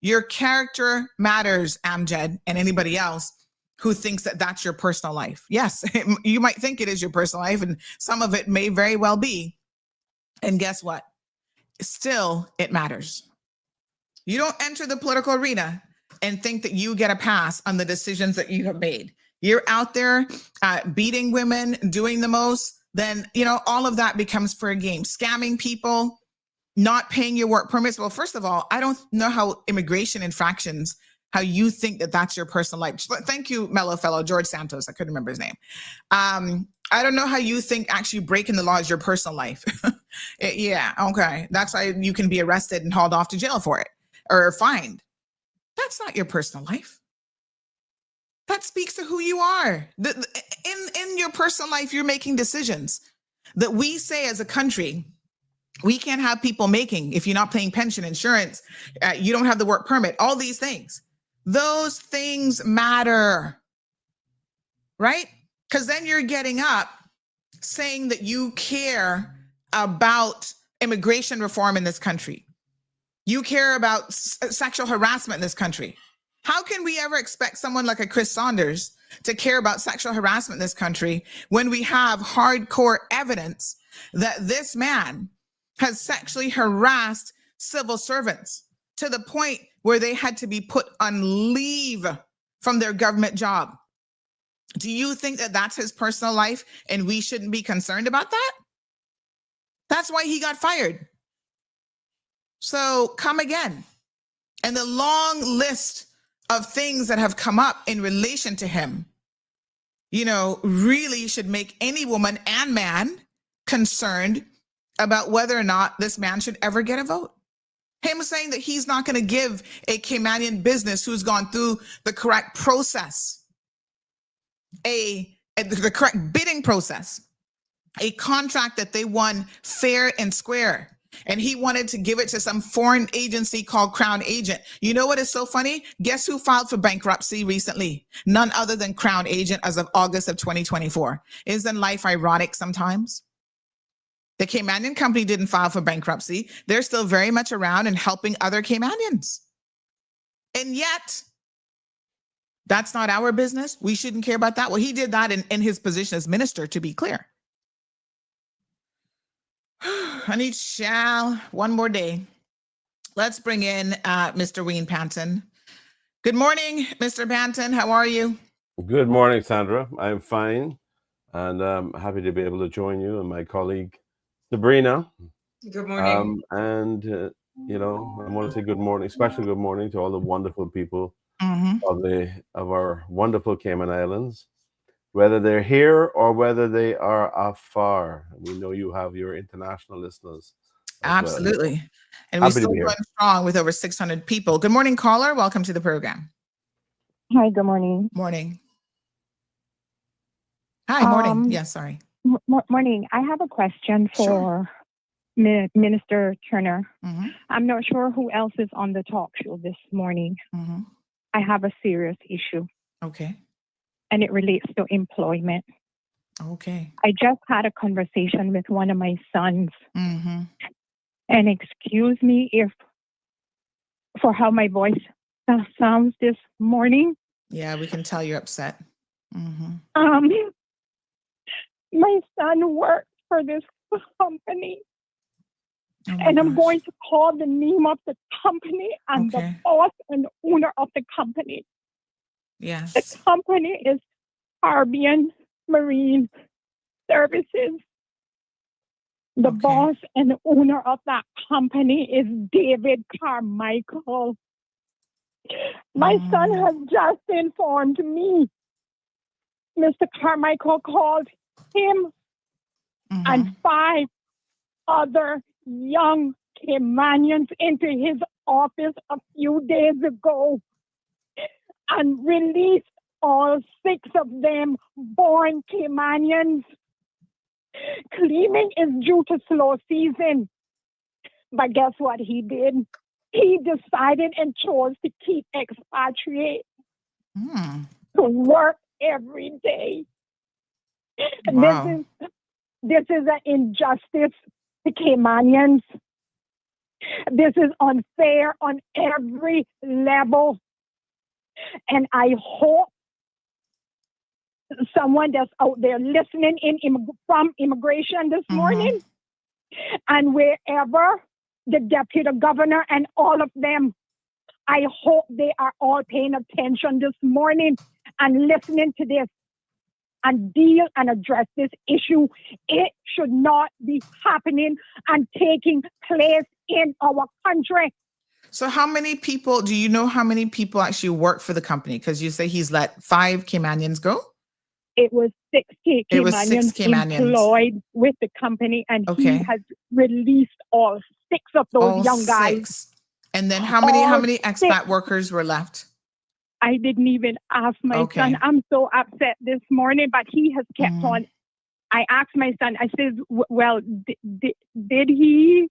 Your character matters, Amjad, and anybody else who thinks that that's your personal life. Yes, you might think it is your personal life, and some of it may very well be. And guess what? Still, it matters. You don't enter the political arena and think that you get a pass on the decisions that you have made. You're out there beating women, doing the most, then, all of that becomes fair game. Scamming people, not paying your work permits. Well, first of all, I don't know how immigration infractions, how you think that that's your personal life. Thank you, mellow fellow, George Santos. I couldn't remember his name. I don't know how you think actually breaking the law is your personal life. Yeah, okay. That's why you can be arrested and hauled off to jail for it or fined. That's not your personal life. That speaks to who you are. In your personal life, you're making decisions that we say as a country, we can't have people making. If you're not paying pension, insurance, you don't have the work permit, all these things. Those things matter, right? Because then you're getting up saying that you care about immigration reform in this country. You care about sexual harassment in this country. How can we ever expect someone like a Chris Saunders to care about sexual harassment in this country when we have hardcore evidence that this man has sexually harassed civil servants to the point where they had to be put on leave from their government job? Do you think that that's his personal life and we shouldn't be concerned about that? That's why he got fired. So come again. And the long list of things that have come up in relation to him, really should make any woman and man concerned about whether or not this man should ever get a vote. Him saying that he's not going to give a Caymanian business who's gone through the correct process, the correct bidding process, a contract that they won fair and square, and he wanted to give it to some foreign agency called Crown Agent. You know what is so funny? Guess who filed for bankruptcy recently? None other than Crown Agent as of August of 2024. Isn't life ironic sometimes? The Caymanian company didn't file for bankruptcy. They're still very much around and helping other Caymanians. And yet, that's not our business. We shouldn't care about that. Well, he did that in his position as minister, to be clear. I need one more day. Let's bring in Mr. Wayne Panton. Good morning, Mr. Panton. How are you? Good morning, Sandra. I'm fine, and I'm happy to be able to join you and my colleague, Sabrina. Good morning. I want to say good morning, especially good morning to all the wonderful people of our wonderful Cayman Islands, whether they're here or whether they are afar. We know you have your international listeners. Absolutely. And we're still going strong with over 600 people. Good morning, caller. Welcome to the program. Hi, good morning. Morning. Hi, morning. Yes, sorry. Morning. I have a question for Minister Turner. I'm not sure who else is on the talk show this morning. I have a serious issue. Okay. And it relates to employment. Okay. I just had a conversation with one of my sons. And excuse me for how my voice sounds this morning. Yeah, we can tell you're upset. My son works for this company. And I'm going to call the name of the company and the boss and owner of the company. Yes. The company is Caribbean Marine Services. The boss and the owner of that company is David Carmichael. My son has just informed me Mr. Carmichael called him and 5 other young Caymanians into his office a few days ago and released all 6 of them born Caymanians, claiming it's due to slow season. But guess what he did? He decided and chose to keep expatriates to work every day. Wow. This is an injustice to Caymanians. This is unfair on every level. And I hope someone that's out there listening from immigration this morning, and wherever the deputy governor and all of them, I hope they are all paying attention this morning and listening to this and deal and address this issue. It should not be happening and taking place in our country. So how many people, do you know how many people actually work for the company? Because you say he's let 5 Caymanians go? It was 6 Caymanians employed with the company, and he has released all 6 of those young guys. And then how many expat workers were left? I didn't even ask my son. I'm so upset this morning, but he has kept on. I asked my son, I said, well, did he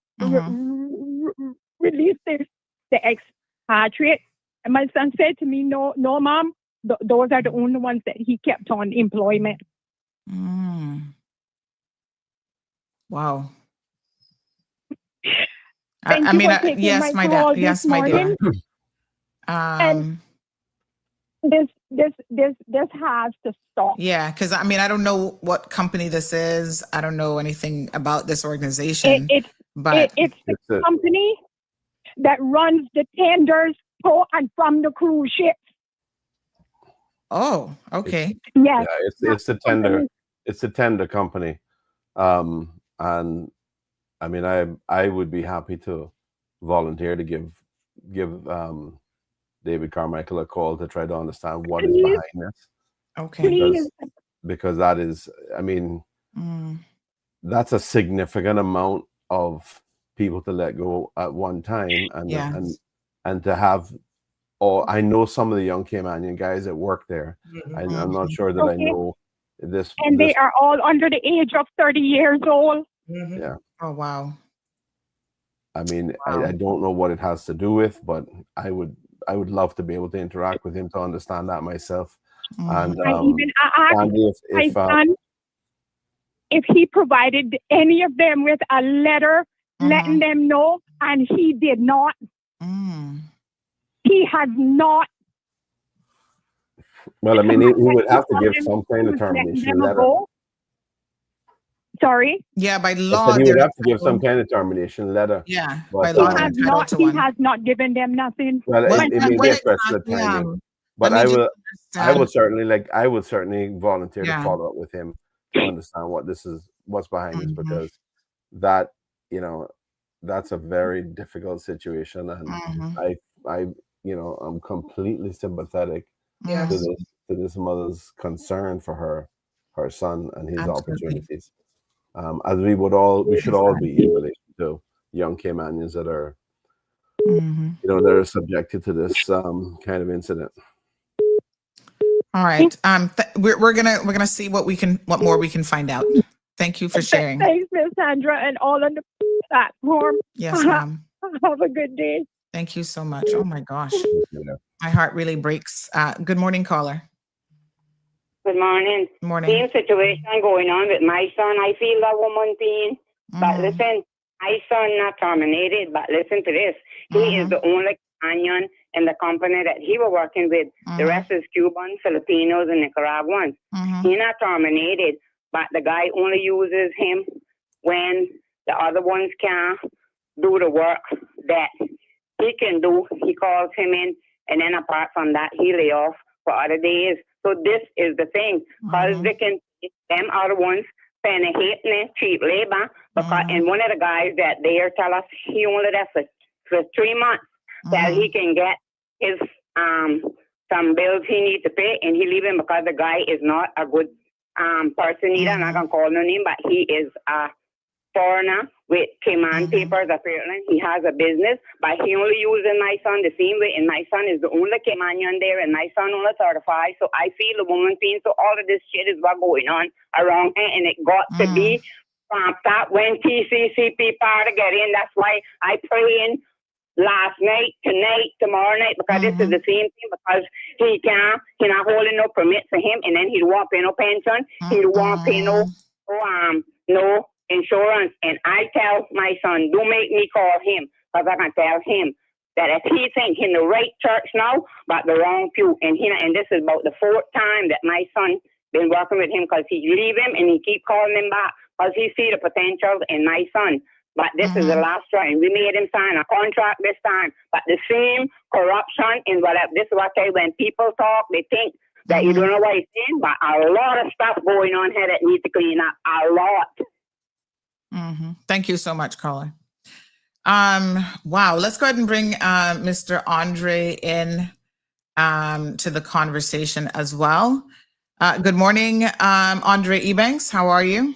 release the expatriate? And my son said to me, no, Mom, those are the only ones that he kept on employment. Wow. Thank you for taking yes, my my call dad. Yes, this my morning. dear. This has to stop. Yeah, because I mean, I don't know what company this is. I don't know anything about this organization. It's the company that runs the tenders to and from the cruise ships. Oh, okay. Yes. Yeah, it's a tender. It's a tender company, and I mean, I would be happy to volunteer to give David Carmichael a call to try to understand what is behind this. Okay. Because that is, I mean, that's a significant amount of people to let go at one time, and to have. I know some of the young Caymanian guys that work there. I'm not sure that I know this. And they are all under the age of 30 years old. Yeah. Oh, wow. I mean, I don't know what it has to do with, but I would love to be able to interact with him to understand that myself. And I asked my son if he provided any of them with a letter letting them know, and he did not. He has not. Well, I mean, he would have to give some kind of termination letter. Sorry? Yeah, by law. He would have to give some kind of termination letter. Yeah, but, by law. He has not given them nothing. Well, it may be a question of timing. But I would certainly volunteer to follow up with him to understand what's behind this, because that, that's a very difficult situation, and I'm completely sympathetic to this mother's concern for her son and his opportunities. As we should all be in relation to young Caymanians that are, that are subjected to this kind of incident. All right. We're gonna see what more we can find out. Thank you for sharing. Thanks, Miss Sandra, and all on the platform. Yes, ma'am. Have a good day. Thank you so much. Oh my gosh, my heart really breaks. Good morning, caller. Good morning. Morning. Same situation going on with my son. I feel that woman pain. But listen, my son not terminated. But listen to this. He is the only companion in the company that he was working with. The rest is Cubans, Filipinos, and Nicaraguans. He not terminated, but the guy only uses him when the other ones can't do the work that he can do. He calls him in, and then apart from that, he lay off for other days. So this is the thing, because they can them other ones paying a hating cheap labor. Because and one of the guys that there tell us he only there for 3 months that he can get his some bills he needs to pay, and he leaving because the guy is not a good person either. I'm not gonna call no name, but he is a foreigner with Cayman papers. Apparently, he has a business, but he only using my son the same way. And my son is the only Caymanian there, and my son only certified. So I feel the woman pain. So all of this shit is what going on around here, and it got to be that when TCCP part to get in. That's why I praying last night, tonight, tomorrow night, because this is the same thing. Because he not holding no permit for him, and then he don't want pay no pension. He don't want pay no insurance. And I tell my son, don't make me call him, because I can tell him that if he think in the right church now, but the wrong pew, and this is about the 4th time that my son been working with him, because he leave him and he keep calling him back, because he see the potential in my son. But this is the last time. We made him sign a contract this time. But the same corruption in whatever. This is what I say, when people talk, they think that you don't know what he's saying, but a lot of stuff going on here that needs to clean up. A lot. Thank you so much, caller. Wow. Let's go ahead and bring Mr. Andre in to the conversation as well. Good morning, Andre Ebanks. How are you?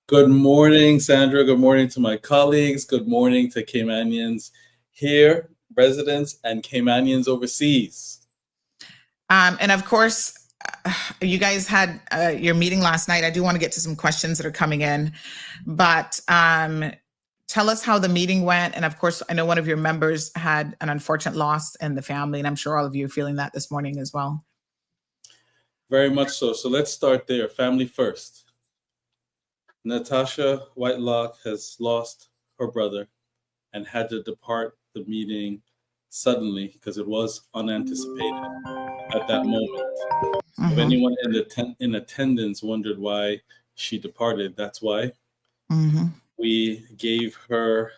Good morning, Sandra. Good morning to my colleagues. Good morning to Caymanians here, residents, and Caymanians overseas. And of course, you guys had your meeting last night. I do want to get to some questions that are coming in, but tell us how the meeting went. And of course, I know one of your members had an unfortunate loss in the family, and I'm sure all of you are feeling that this morning as well. Very much so. So let's start there. Family first. Natasha Whitelock has lost her brother and had to depart the meeting suddenly because it was unanticipated. at that moment. If anyone in attendance wondered why she departed, that's why. We gave her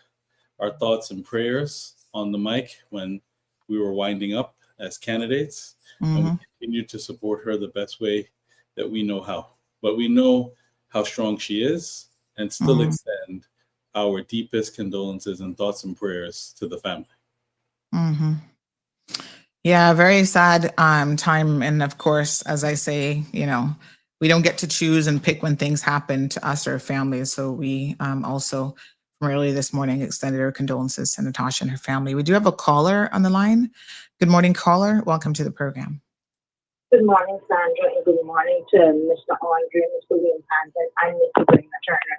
our thoughts and prayers on the mic when we were winding up as candidates, and we continue to support her the best way that we know how. But we know how strong she is, and still extend our deepest condolences and thoughts and prayers to the family. Yeah, very sad time. And of course, as I say, we don't get to choose and pick when things happen to us or families. So we also, from early this morning, extended our condolences to Natasha and her family. We do have a caller on the line. Good morning, caller. Welcome to the program. Good morning, Sandra, and good morning to Mr. Andre, Mr. William Hansen, and Mr. Brina Turner.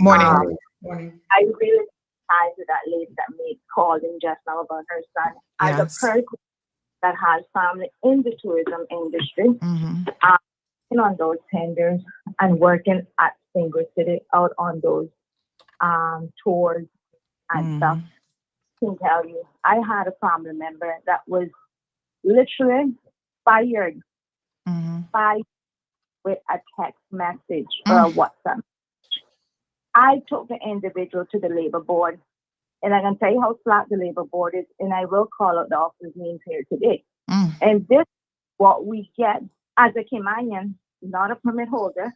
Morning. Morning. I really sympathize with that lady that called in just now about her son. As a person that has family in the tourism industry, on those tenders and working at Single City out on those tours and stuff, I can tell you, I had a family member that was literally fired with a text message or a WhatsApp. I took the individual to the labor board, and I can tell you how flat the labor board is, and I will call out the officer's names here today. And this is what we get as a Caymanian, not a permit holder.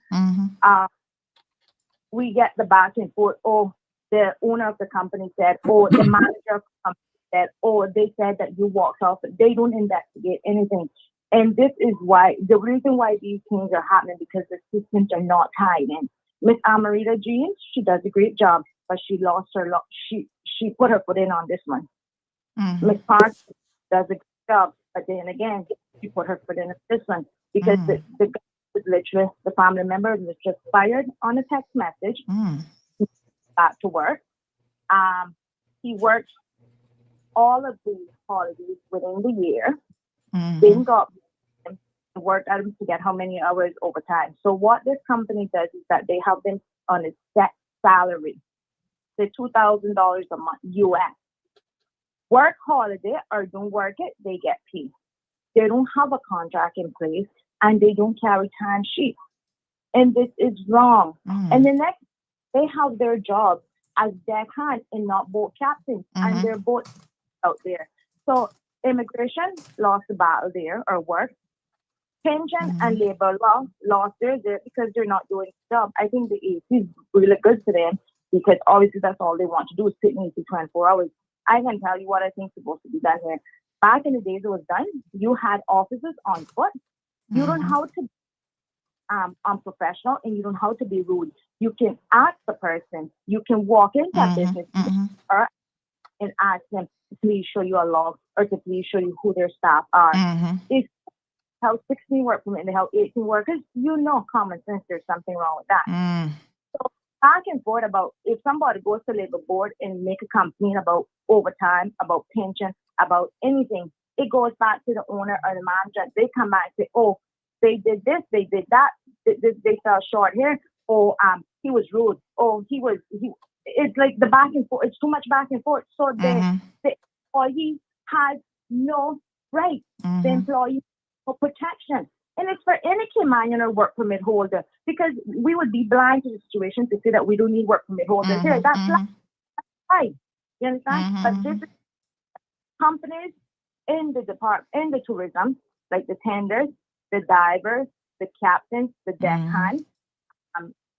We get the back and forth. Oh, the owner of the company said, oh, the manager of the company said, oh, they said that you walked off. They don't investigate anything. And this is why, the reason why these things are happening, because the systems are not tied in. Miss Amarita Jean, she does a great job, but she lost her, she put her foot in on this one. Miss Park does a good job, but then again, she put her foot in on this one, because the guy was literally, the family member was just fired on a text message, back to work. He worked all of these holidays within the year, then got worked at him to get how many hours overtime. So what this company does is that they have them on a set salary, the $2,000 a month US. Work holiday or don't work it, they get paid. They don't have a contract in place, and they don't carry time sheets. And this is wrong. And the next, they have their job as deckhand and not boat captains, and they're both out there. So immigration lost the battle there, or work. Pension and labor law lost theirs there because they're not doing the job. I think the AC is really good for them, because obviously that's all they want to do is sit in AC 24 hours. I can tell you what I think is supposed to be done here. Back in the days it was done, you had officers on foot. You don't have to be unprofessional, and you don't have to be rude. You can ask the person. You can walk into a business and ask them to please show you a log, or to please show you who their staff are. If they have 16 work permit and they have 18 workers, common sense, there's something wrong with that. So back and forth about, if somebody goes to labor board and make a complaint about overtime, about pension, about anything, it goes back to the owner or the manager. They come back and say, oh, they did this, they did that, they fell short here, or he was rude, or it's like the back and forth, it's too much back and forth. So the employee has no right. The employee for protection. And it's for any Caymanian or work permit holder, because we would be blind to the situation to say that we don't need work permit holders here. That's right. You understand? But this is companies in the department, in the tourism, like the tenders, the divers, the captains, the deckhands,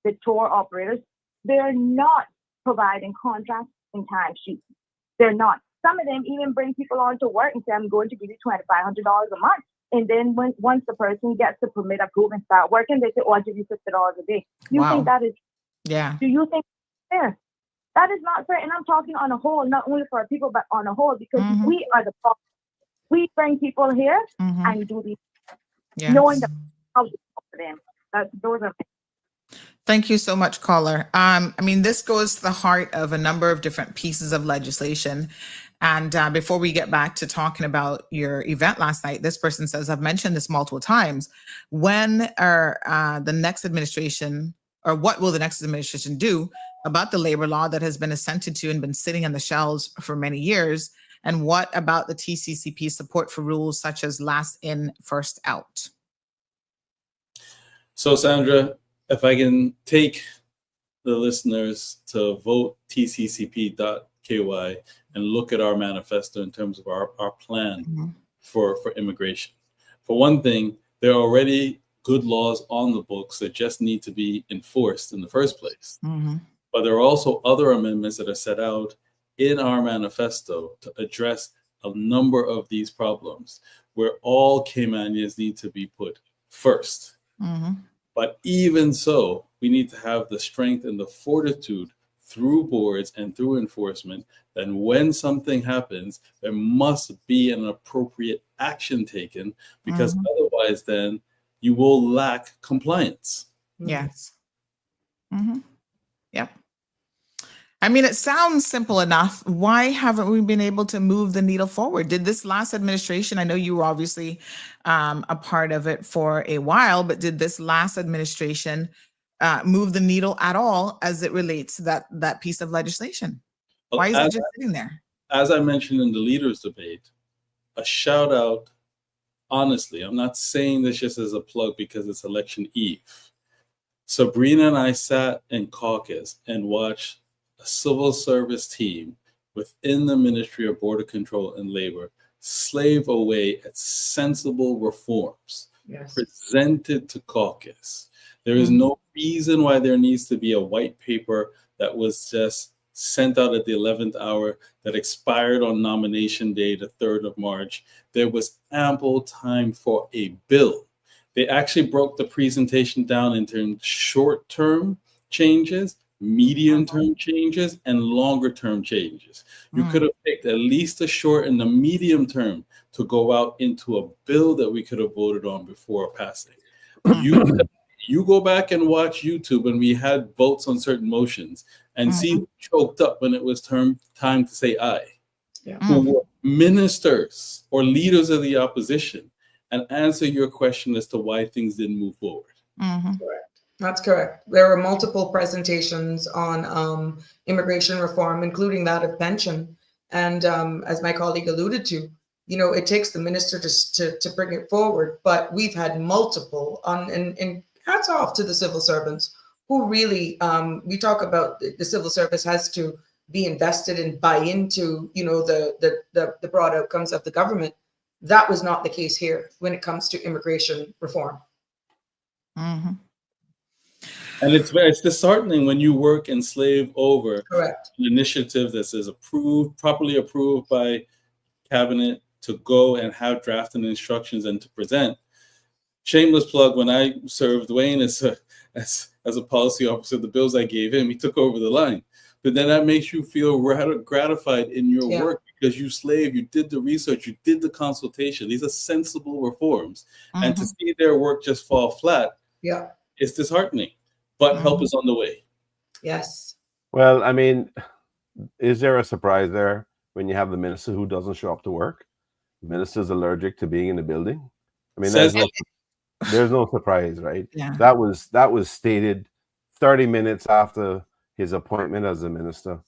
the tour operators, they're not providing contracts and timesheets. They're not. Some of them even bring people on to work and say, I'm going to give you $2,500 a month. And then once the person gets the permit approved and start working, they say, oh, I'll give you $50 a day. You think that is, do you think fair? That is not fair. And I'm talking on a whole, not only for people, but on a whole, because we are the problem. We bring people here and do these, knowing the how for them. Those are. Thank you so much, caller. This goes to the heart of a number of different pieces of legislation. And before we get back to talking about your event last night, this person says, I've mentioned this multiple times. When are the next administration, or what will the next administration do about the labor law that has been assented to and been sitting on the shelves for many years? And what about the TCCP support for rules such as last in, first out? So, Sandra, if I can take the listeners to vote tccp.ky and look at our manifesto in terms of our plan for immigration. For one thing, there are already good laws on the books that just need to be enforced in the first place. But there are also other amendments that are set out in our manifesto to address a number of these problems where all Caymanians need to be put first. But even so, we need to have the strength and the fortitude through boards and through enforcement that when something happens, there must be an appropriate action taken, because otherwise then you will lack compliance. Yes. Yep. I mean, it sounds simple enough. Why haven't we been able to move the needle forward? Did this last administration, I know you were obviously a part of it for a while, but did this last administration move the needle at all as it relates to that piece of legislation? Why is it just sitting there? As I mentioned in the leaders debate, a shout out, honestly, I'm not saying this just as a plug because it's election eve. Sabrina and I sat in caucus and watched a civil service team within the Ministry of Border Control and Labor slave away at sensible reforms presented to caucus. There is no reason why there needs to be a white paper that was just sent out at the 11th hour that expired on nomination day, the 3rd of March. There was ample time for a bill. They actually broke the presentation down into short-term changes, medium-term changes, and longer-term changes. You could have picked at least the short and the medium term to go out into a bill that we could have voted on before passing. You go back and watch YouTube when we had votes on certain motions and see who choked up when it was time to say aye. Who were ministers or leaders of the opposition, and answer your question as to why things didn't move forward. Correct. That's correct. There were multiple presentations on immigration reform, including that of pension. And as my colleague alluded to, you know, it takes the minister to bring it forward, but we've had multiple and hats off to the civil servants who really, we talk about the civil service has to be invested and buy into, you know, the broad outcomes of the government. That was not the case here when it comes to immigration reform. And it's disheartening when you work and slave over an initiative that says properly approved by cabinet, to go and have drafting instructions and to present. Shameless plug, when I served Wayne as a policy officer, the bills I gave him, he took over the line. But then that makes you feel gratified in your work because you slaved, you did the research, you did the consultation. These are sensible reforms. And to see their work just fall flat, it's disheartening. But help is on the way. Yes. Well, I mean, is there a surprise there when you have the minister who doesn't show up to work? The minister's allergic to being in the building. I mean, there's no surprise, right? That was stated 30 minutes after his appointment as a minister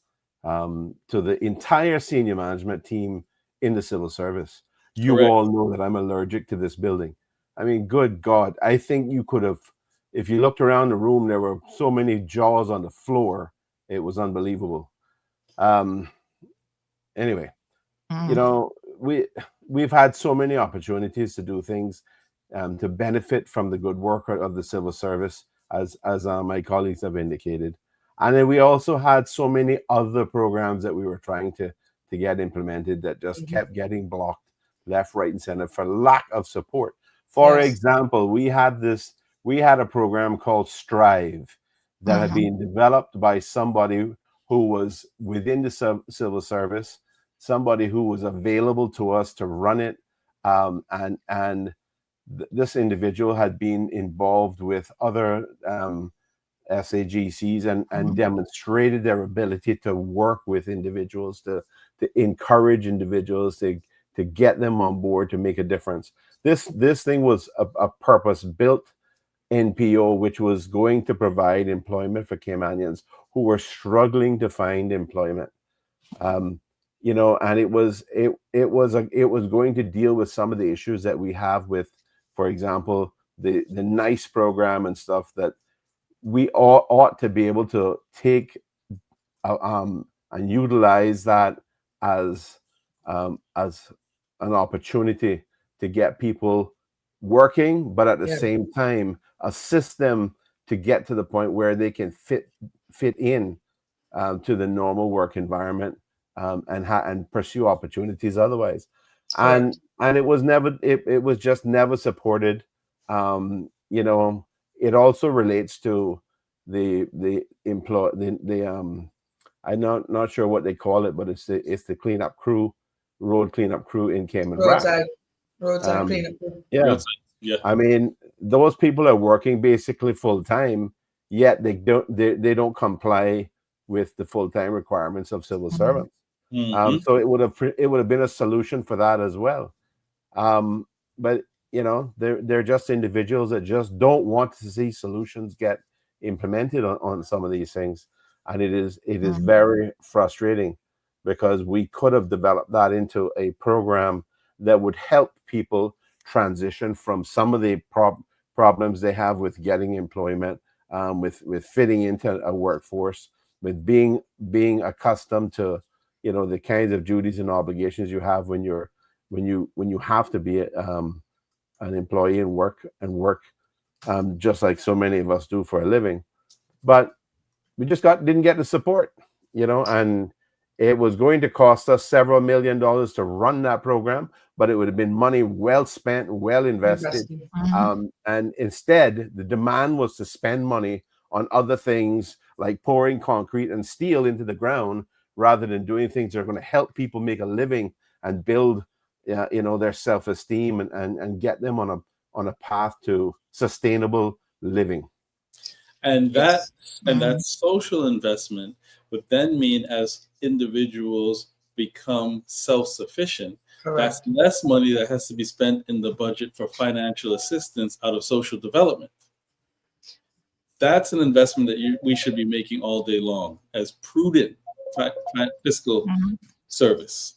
to the entire senior management team in the civil service. You all know that I'm allergic to this building. I mean, good God, I think you could have, if you looked around the room, there were so many jaws on the floor. It was unbelievable. Anyway, you know, we've had so many opportunities to do things to benefit from the good work of the civil service, as my colleagues have indicated. And then we also had so many other programs that we were trying to get implemented that just kept getting blocked left, right, and center for lack of support. For example, we had a program called Strive that had been developed by somebody who was within the civil service, somebody who was available to us to run it. And this individual had been involved with other SAGCs and demonstrated their ability to work with individuals, to encourage individuals, to get them on board, to make a difference. This thing was a purpose-built NPO, which was going to provide employment for Caymanians who were struggling to find employment. you know, and it was going to deal with some of the issues that we have with, for example, the NICE program and stuff, that we all ought to be able to take and utilize that as an opportunity to get people working, but at the same time assist them to get to the point where they can fit in to the normal work environment, and pursue opportunities otherwise. And it was never, it was just never supported. You know, it also relates to the I'm not sure what they call it, but it's the cleanup crew, road cleanup crew in Cayman Brac. Roadside cleanup crew. Yeah. I mean, those people are working basically full time, yet they don't comply with the full time requirements of civil servants. So it would have been a solution for that as well. But you know, they're just individuals that just don't want to see solutions get implemented on some of these things, and it is very frustrating, because we could have developed that into a program that would help people transition from some of the problems they have with getting employment, with fitting into a workforce, with being accustomed to, you know, the kinds of duties and obligations you have when you have to be an employee and work just like so many of us do for a living. But we just didn't get the support, you know, and it was going to cost us several $1 million to run that program, but it would have been money well spent, well invested. And instead, the demand was to spend money on other things like pouring concrete and steel into the ground, rather than doing things that are going to help people make a living and build, you know, their self-esteem and get them on a path to sustainable living. And that social investment would then mean, as individuals become self-sufficient, that's less money that has to be spent in the budget for financial assistance out of social development. That's an investment that we should be making all day long as prudent fiscal service.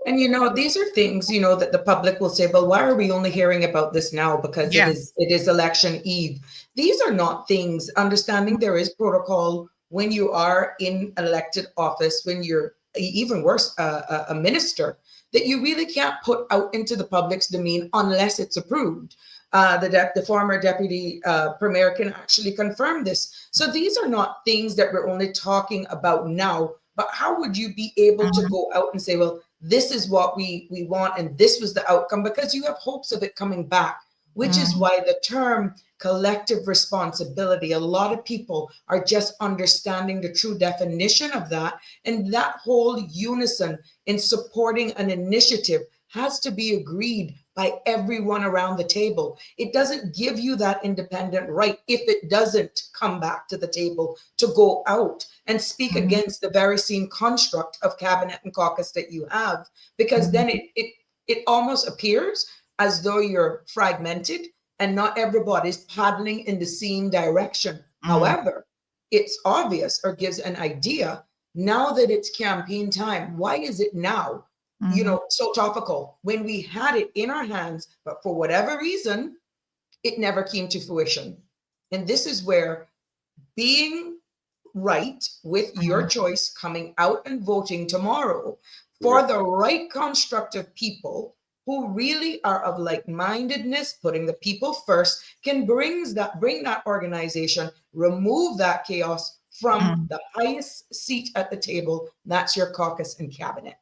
And, you know, these are things, you know, that the public will say, well, why are we only hearing about this now? Because it is election eve. These are not things, understanding there is protocol when you are in elected office, when you're even worse, a minister, that you really can't put out into the public's domain unless it's approved. The former deputy premier can actually confirm this. So these are not things that we're only talking about now, but how would you be able to go out and say, well, this is what we want, and this was the outcome, because you have hopes of it coming back, which is why the term collective responsibility, a lot of people are just understanding the true definition of that. And that whole unison in supporting an initiative has to be agreed by everyone around the table. It doesn't give you that independent right if it doesn't come back to the table to go out and speak against the very same construct of cabinet and caucus that you have, because then it almost appears as though you're fragmented and not everybody's paddling in the same direction. However, it's obvious, or gives an idea, now that it's campaign time, why is it now, you know, so topical when we had it in our hands, but for whatever reason, it never came to fruition. And this is where being right with your choice, coming out and voting tomorrow for the right constructive people who really are of like-mindedness, putting the people first, can bring that organization, remove that chaos from the highest seat at the table. That's your caucus and cabinet.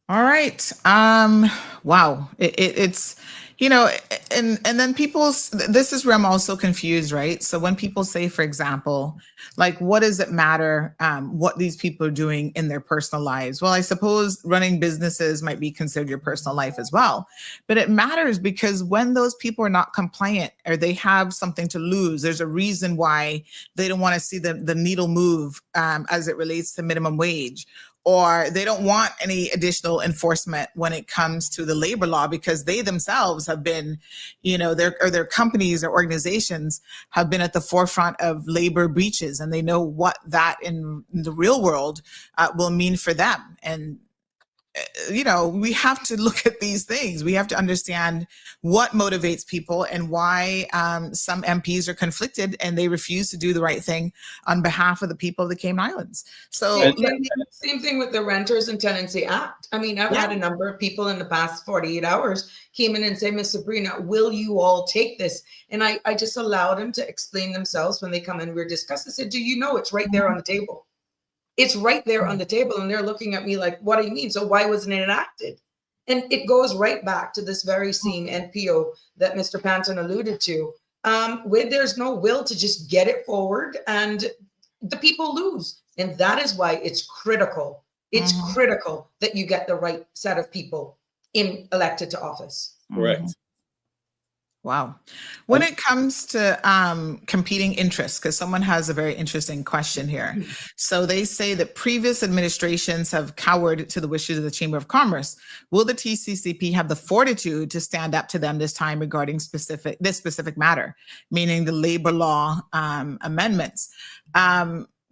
All right. Wow. It's, you know, and then this is where I'm also confused, right? So when people say, for example, like, what does it matter what these people are doing in their personal lives? Well, I suppose running businesses might be considered your personal life as well. But it matters because when those people are not compliant or they have something to lose, there's a reason why they don't want to see the needle move as it relates to minimum wage, or they don't want any additional enforcement when it comes to the labor law, because they themselves have been, their companies or organizations have been at the forefront of labor breaches, and they know what that in the real world will mean for them. And we have to look at these things. We have to understand what motivates people and why some MPs are conflicted and they refuse to do the right thing on behalf of the people of the Cayman Islands. So same thing with the Renters and Tenancy Act. I mean, I've had a number of people in the past 48 hours came in and say, Miss Sabrina, will you all take this? And I just allowed them to explain themselves when they come in. We're discussing. I said, do you know it's right there on the table? It's right there on the table, and they're looking at me like, what do you mean? So why wasn't it enacted? And it goes right back to this very same NPO that Mr. Panton alluded to, where there's no will to just get it forward and the people lose. And that is why it's critical. It's critical that you get the right set of people elected to office. Correct. Wow. When it comes to competing interests, because someone has a very interesting question here. So they say that previous administrations have cowered to the wishes of the Chamber of Commerce. Will the TCCP have the fortitude to stand up to them this time regarding this specific matter, meaning the labor law amendments?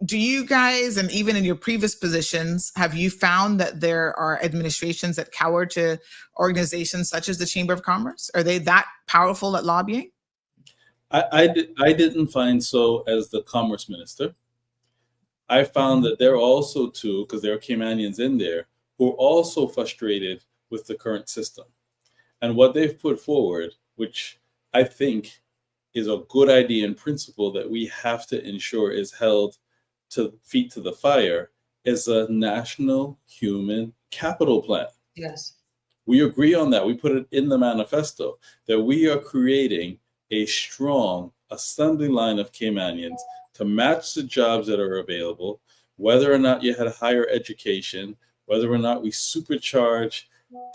Do you guys, and even in your previous positions, have you found that there are administrations that cower to organizations such as the Chamber of Commerce? Are they that powerful at lobbying? I didn't find so as the Commerce Minister. I found that there are also two, because there are Caymanians in there, who are also frustrated with the current system. And what they've put forward, which I think is a good idea in principle that we have to ensure is held to feet to the fire, is a national human capital plan. Yes. We agree on that. We put it in the manifesto that we are creating a strong assembly line of Caymanians to match the jobs that are available, whether or not you had higher education, whether or not we supercharge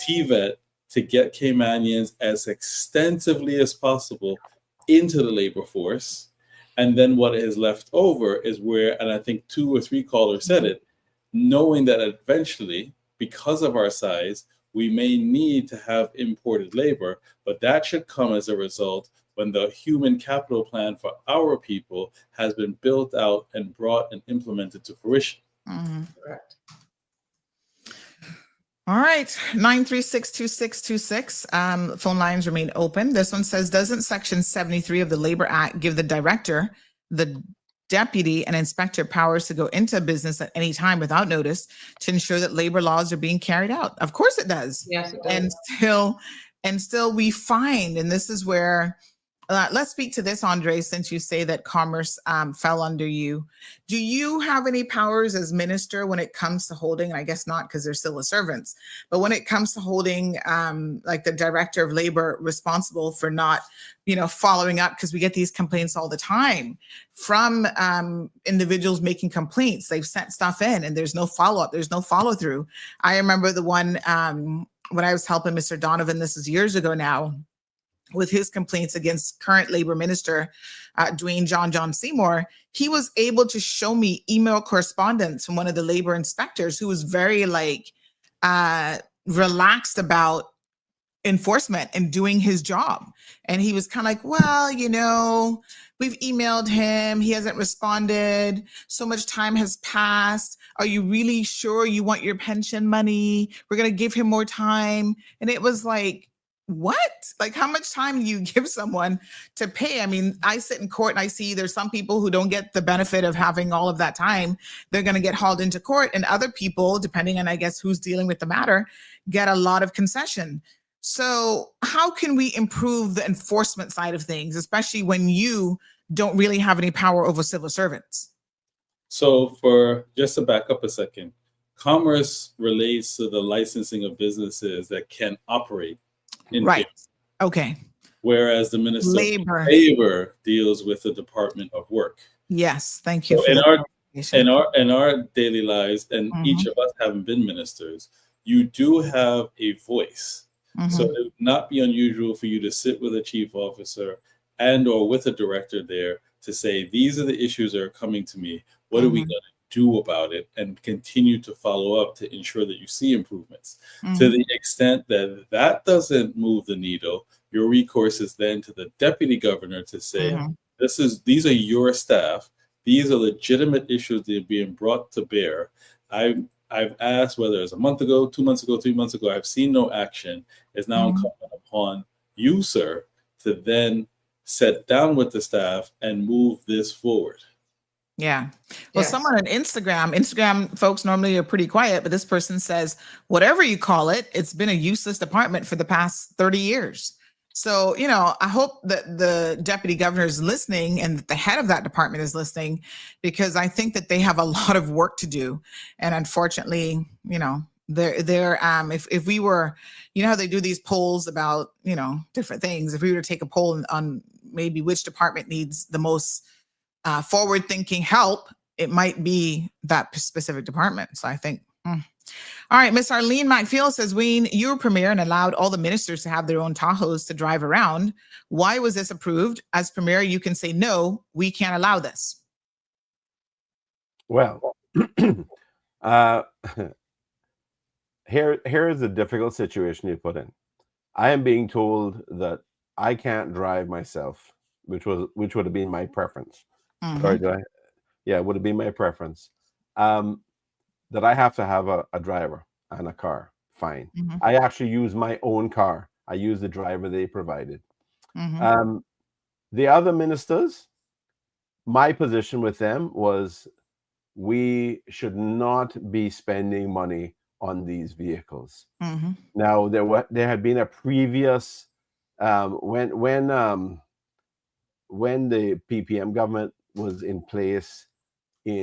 TVET to get Caymanians as extensively as possible into the labor force. And then what is left over is where, and I think 2 or 3 callers said it, knowing that eventually, because of our size, we may need to have imported labor, but that should come as a result when the human capital plan for our people has been built out and brought and implemented to fruition. Correct. All right, 9362626. Phone lines remain open. This one says, doesn't Section 73 of the Labor Act give the director, the deputy, and inspector powers to go into a business at any time without notice to ensure that labor laws are being carried out? Of course it does. Yes, it does. And still we find, and this is where, let's speak to this, Andre, since you say that commerce fell under you. Do you have any powers as minister when it comes to holding, and I guess not because they're civil servants, but when it comes to holding like the director of labor responsible for not, following up, because we get these complaints all the time from individuals making complaints. They've sent stuff in and there's no follow-up, there's no follow-through. I remember the one when I was helping Mr. Donovan, this is years ago now, with his complaints against current labor minister, Dwayne John Seymour. He was able to show me email correspondence from one of the labor inspectors who was very relaxed about enforcement and doing his job. And he was kind of like, well, we've emailed him. He hasn't responded. So much time has passed. Are you really sure you want your pension money? We're going to give him more time. And it was like, what? Like, how much time do you give someone to pay? I mean, I sit in court and I see there's some people who don't get the benefit of having all of that time. They're going to get hauled into court, and other people, depending on, I guess, who's dealing with the matter, get a lot of concession. So how can we improve the enforcement side of things, especially when you don't really have any power over civil servants? So for just to back up a second, commerce relates to the licensing of businesses that can operate. Right. Okay. Whereas the Minister of Labor deals with the Department of Work. Yes, thank you. So in our daily lives, and each of us having been ministers, you do have a voice. So it would not be unusual for you to sit with a chief officer and or with a director there to say, these are the issues that are coming to me. What are we going to do about it and continue to follow up to ensure that you see improvements. Mm-hmm. To the extent that that doesn't move the needle, your recourse is then to the deputy governor to say, Mm-hmm. these are your staff. These are legitimate issues that are being brought to bear. I've asked, whether it's a month ago, 2 months ago, 3 months ago, I've seen no action. It's now incumbent upon you, sir, to then sit down with the staff and move this forward. Yeah. Well, someone on Instagram folks normally are pretty quiet, but this person says, whatever you call it, it's been a useless department for the past 30 years. So, I hope that the deputy governor is listening and that the head of that department is listening, because I think that they have a lot of work to do. And unfortunately, they're if we were, how they do these polls about, different things. If we were to take a poll on maybe which department needs the most forward-thinking help, it might be that specific department. So I think, All right, Miss Arlene McFeel says, Wayne, you were premier and allowed all the ministers to have their own Tahoes to drive around. Why was this approved? As premier, you can say, no, we can't allow this. Well, here is a difficult situation you put in. I am being told that I can't drive myself, which would have been my preference. Sorry, it would have been my preference. That I have to have a driver and a car. Fine. I actually use my own car. I use the driver they provided. The other ministers, my position with them was, we should not be spending money on these vehicles. Now, there had been a previous when the PPM government was in place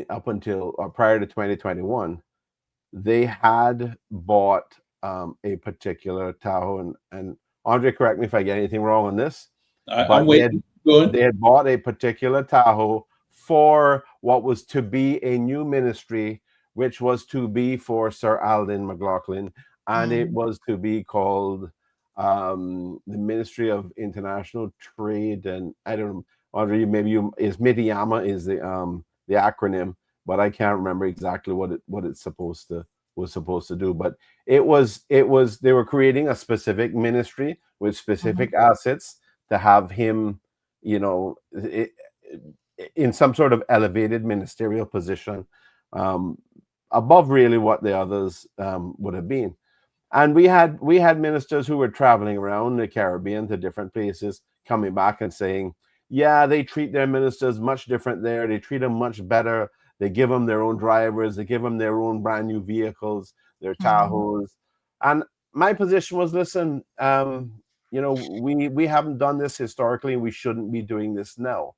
up until or prior to 2021, they had bought a particular Tahoe, and Andre, correct me if I get anything wrong on this. I'm waiting. They had bought a particular Tahoe for what was to be a new ministry, which was to be for Sir Alden McLaughlin, and it was to be called the Ministry of International Trade, and I don't know, Andre, is Midiyama is the acronym, but I can't remember exactly what it's supposed to do. But it was they were creating a specific ministry with specific assets to have him, in some sort of elevated ministerial position, above really what the others would have been. And we had ministers who were traveling around the Caribbean to different places, coming back and saying, yeah, they treat their ministers much different there. They treat them much better. They give them their own drivers. They give them their own brand new vehicles, their Tahoes. And my position was, listen, we haven't done this historically, and we shouldn't be doing this now.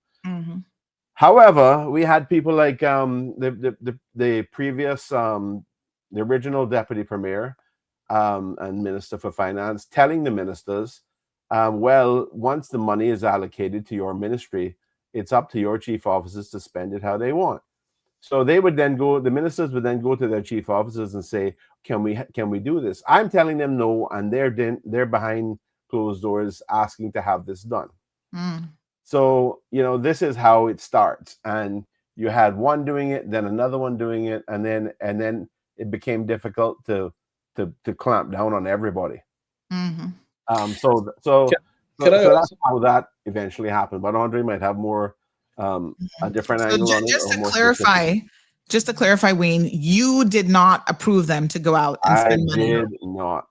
However, we had people like the previous, the original deputy premier and minister for finance telling the ministers, well, once the money is allocated to your ministry, it's up to your chief officers to spend it how they want. So they would then go, the ministers would then go to their chief officers and say, can we do this? I'm telling them no, and they're behind closed doors asking to have this done. So, this is how it starts. And you had one doing it, then another one doing it, and then it became difficult to clamp down on everybody. So that's how that eventually happened. But Andre might have more a different angle on it. Just to clarify, Wayne, you did not approve them to go out and spend money. I did not.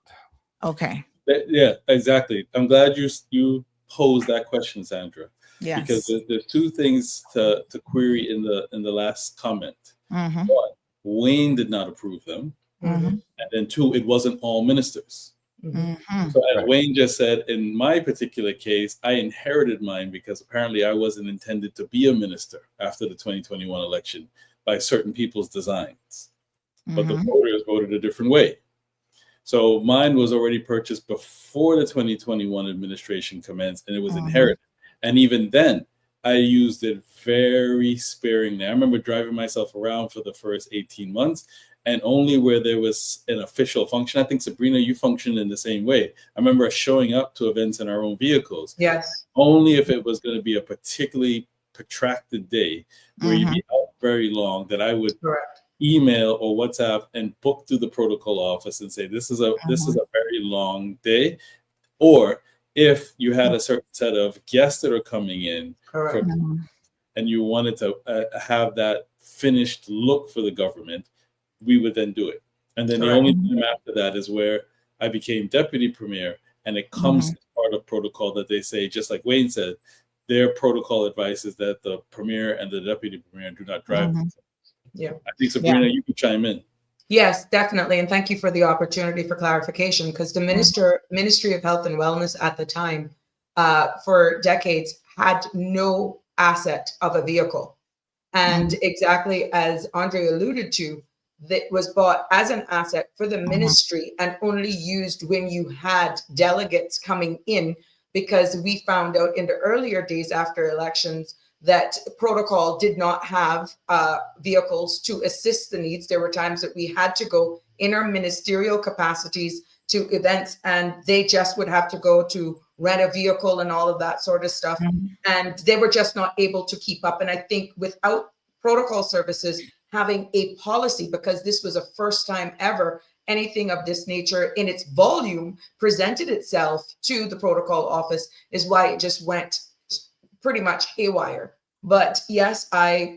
Okay. Yeah, exactly. I'm glad you posed that question, Sandra. Yes. Because there's two things to query in the last comment. One, Wayne did not approve them. And then two, it wasn't all ministers. So as Wayne just said, in my particular case, I inherited mine because apparently I wasn't intended to be a minister after the 2021 election by certain people's designs. But the voters voted a different way. So mine was already purchased before the 2021 administration commenced, and it was inherited. And even then, I used it very sparingly. I remember driving myself around for the first 18 months, and only where there was an official function. I think, Sabrina, you functioned in the same way. I remember us showing up to events in our own vehicles. Yes. Only if it was going to be a particularly protracted day where you'd be out very long that I would email or WhatsApp and book through the protocol office and say, this is a very long day. Or if you had a certain set of guests that are coming in, and you wanted to have that finished look for the government, we would then do it. And then the only time after that is where I became deputy premier, and it comes as part of protocol that they say, just like Wayne said, their protocol advice is that the premier and the deputy premier do not drive. Yeah. I think, Sabrina, you can chime in. Yes, definitely. And thank you for the opportunity for clarification, because the Ministry of Health and Wellness at the time, for decades, had no asset of a vehicle. And exactly as Andre alluded to, that was bought as an asset for the ministry and only used when you had delegates coming in, because we found out in the earlier days after elections that protocol did not have vehicles to assist the needs. There were times that we had to go in our ministerial capacities to events, and they just would have to go to rent a vehicle and all of that sort of stuff. And they were just not able to keep up. And I think without protocol services having a policy, because this was a first time ever anything of this nature in its volume presented itself to the protocol office, is why it just went pretty much haywire. But yes,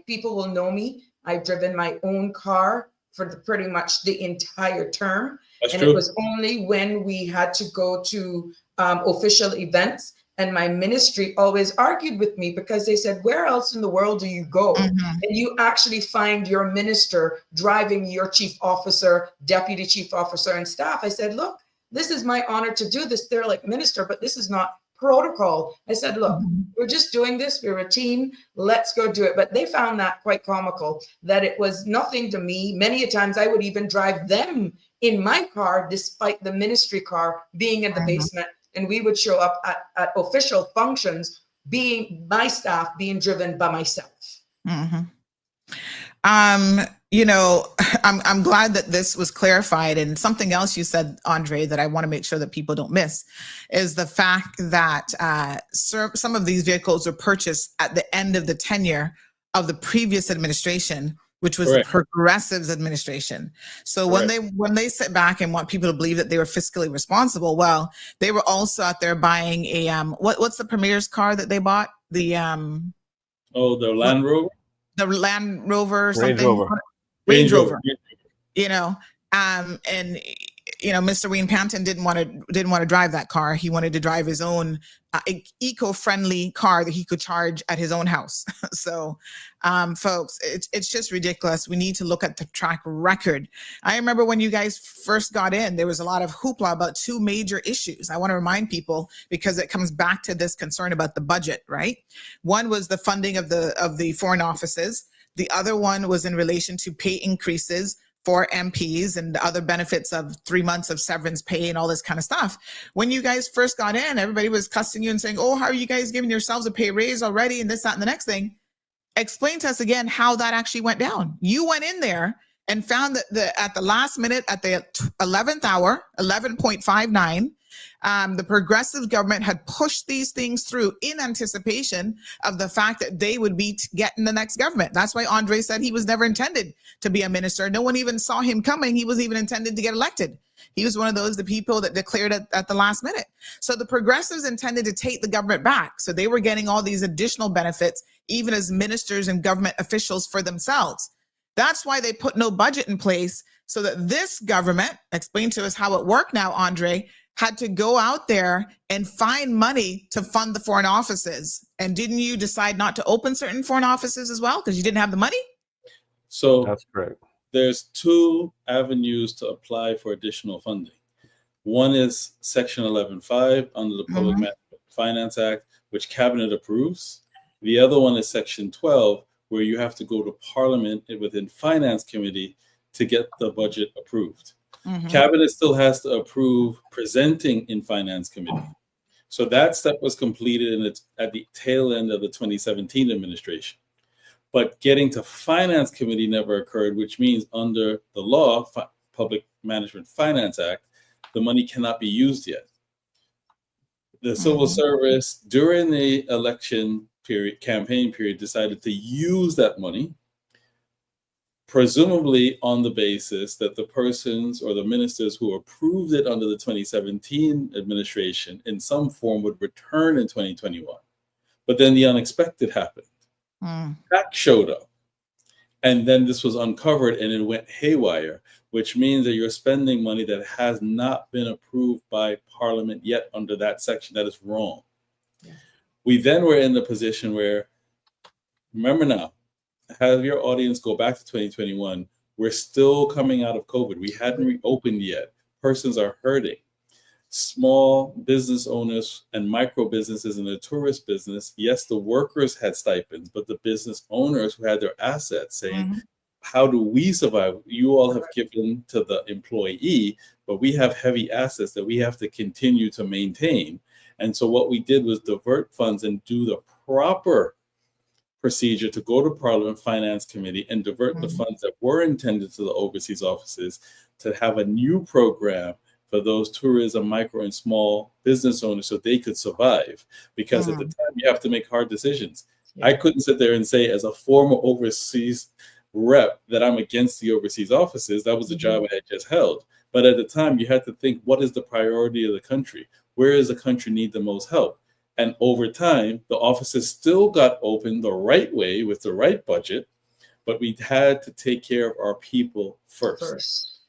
people will know me. I've driven my own car for pretty much the entire term. That's true. It was only when we had to go to official events, and my ministry always argued with me, because they said, where else in the world do you go? And you actually find your minister driving your chief officer, deputy chief officer, and staff. I said, look, this is my honor to do this. They're like, minister, but this is not protocol. I said, look, we're just doing this. We're a team. Let's go do it. But they found that quite comical, that it was nothing to me. Many a times I would even drive them in my car, despite the ministry car being in the basement. And we would show up at official functions, my staff being driven by myself. You know, I'm glad that this was clarified. And something else you said, Andre, that I want to make sure that people don't miss is the fact that some of these vehicles were purchased at the end of the tenure of the previous administration, which was the Progressives administration. So when they sit back and want people to believe that they were fiscally responsible, well, they were also out there buying a what's the premier's car that they bought? The Land Rover. The Land Rover or something. Range Rover. You know, and you know, Mr. Wayne Panton didn't want to drive that car. He wanted to drive his own eco-friendly car that he could charge at his own house. So, folks, it's just ridiculous. We need to look at the track record. I remember when you guys first got in, there was a lot of hoopla about two major issues. I want to remind people, because it comes back to this concern about the budget, right? One was the funding of the foreign offices. The other one was in relation to pay increases for MPs and the other benefits of 3 months of severance pay and all this kind of stuff. When you guys first got in, everybody was cussing you and saying, oh, how are you guys giving yourselves a pay raise already and this, that, and the next thing. Explain to us again how that actually went down. You went in there and found that at the last minute, at the 11th hour, 11.59, the progressive government had pushed these things through in anticipation of the fact that they would be getting the next government. That's why Andre said he was never intended to be a minister. No one even saw him coming. He was even intended to get elected. He was one of the people that declared at the last minute. So the progressives intended to take the government back. So they were getting all these additional benefits, even as ministers and government officials for themselves. That's why they put no budget in place, so that this government, explain to us how it worked now, Andre, had to go out there and find money to fund the foreign offices. And didn't you decide not to open certain foreign offices as well because you didn't have the money? So that's correct. There's two avenues to apply for additional funding. One is Section 11.5 under the Public Management Finance Act, which Cabinet approves. The other one is Section 12, where you have to go to Parliament within Finance Committee to get the budget approved. Cabinet still has to approve presenting in Finance Committee. So that step was completed, and it's at the tail end of the 2017 administration. But getting to Finance Committee never occurred, which means under the law, Public Management Finance Act, the money cannot be used yet. The civil service during the election period, campaign period, decided to use that money presumably on the basis that the persons or the ministers who approved it under the 2017 administration in some form would return in 2021. But then the unexpected happened. Tax showed up. And then this was uncovered and it went haywire, which means that you're spending money that has not been approved by Parliament yet under that section. That is wrong. Yeah. We then were in the position where, remember now, have your audience go back to 2021. We're still coming out of COVID. We hadn't reopened yet. Persons are hurting. Small business owners and micro businesses in the tourist business, yes, the workers had stipends, but the business owners who had their assets saying, how do we survive? You all have given to the employee, but we have heavy assets that we have to continue to maintain. And so what we did was divert funds and do the proper procedure to go to Parliament Finance Committee and divert the funds that were intended to the overseas offices to have a new program for those tourism, micro and small business owners so they could survive. Because at the time, you have to make hard decisions. Yeah. I couldn't sit there and say, as a former overseas rep, that I'm against the overseas offices. That was the job I had just held. But at the time, you had to think, what is the priority of the country? Where does the country need the most help? And over time, the offices still got open the right way with the right budget, but we had to take care of our people first.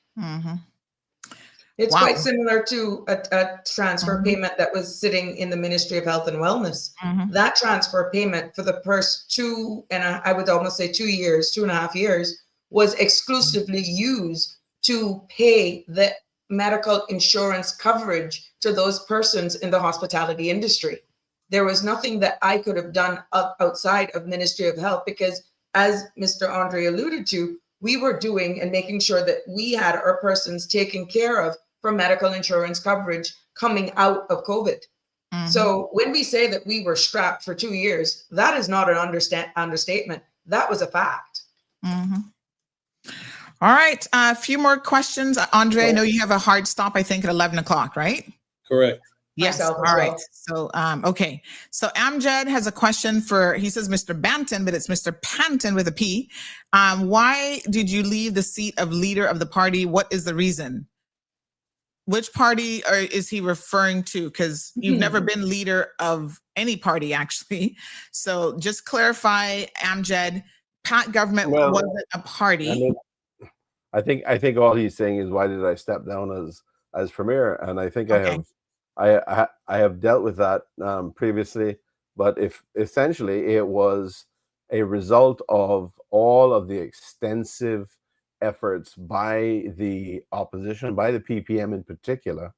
It's quite similar to a transfer payment that was sitting in the Ministry of Health and Wellness. That transfer payment for the first 2 and I would almost say 2 years, 2.5 years, was exclusively used to pay the medical insurance coverage to those persons in the hospitality industry. There was nothing that I could have done outside of Ministry of Health because, as Mr. Andre alluded to, we were doing and making sure that we had our persons taken care of for medical insurance coverage coming out of COVID. So when we say that we were strapped for 2 years, that is not an understatement. That was a fact. All right. A few more questions. Andre, I know you have a hard stop, I think, at 11 o'clock, right? Correct. Yes. All right. So, okay. So Amjad has a question for, he says Mr. Banton, but it's Mr. Panton with a P. Why did you leave the seat of leader of the party? What is the reason? Which party is he referring to? Because you've never been leader of any party, actually. So just clarify, Amjad, Pat government wasn't a party. I think all he's saying is, why did I step down as premier? And I think I have dealt with that previously, but if essentially it was a result of all of the extensive efforts by the opposition, by the PPM in particular,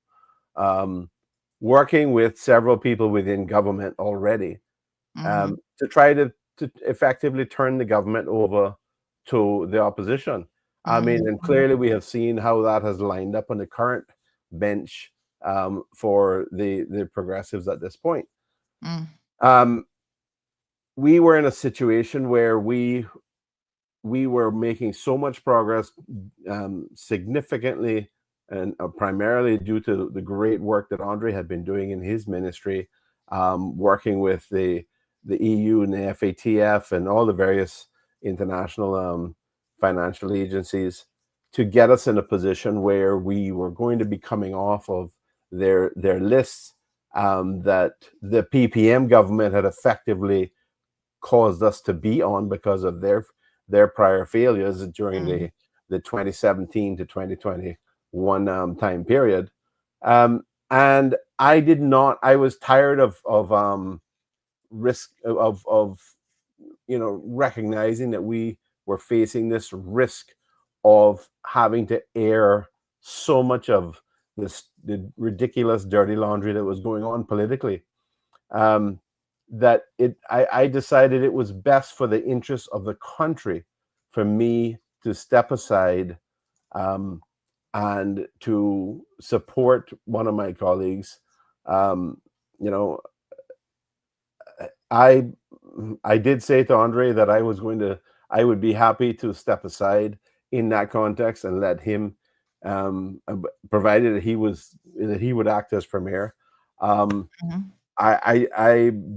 working with several people within government already to try to effectively turn the government over to the opposition. I mean, and clearly we have seen how that has lined up on the current bench for the progressives at this point. We were in a situation where we were making so much progress significantly and primarily due to the great work that Andre had been doing in his ministry, working with the EU and the FATF and all the various international financial agencies to get us in a position where we were going to be coming off of their lists that the PPM government had effectively caused us to be on because of their prior failures during the 2017 to 2021 time period. And I was tired of risk of recognizing that we were facing this risk of having to air so much of the ridiculous dirty laundry that was going on politically, that I decided it was best for the interests of the country for me to step aside and to support one of my colleagues. I did say to Andre that I would be happy to step aside in that context and let him, provided that he would act as premier. I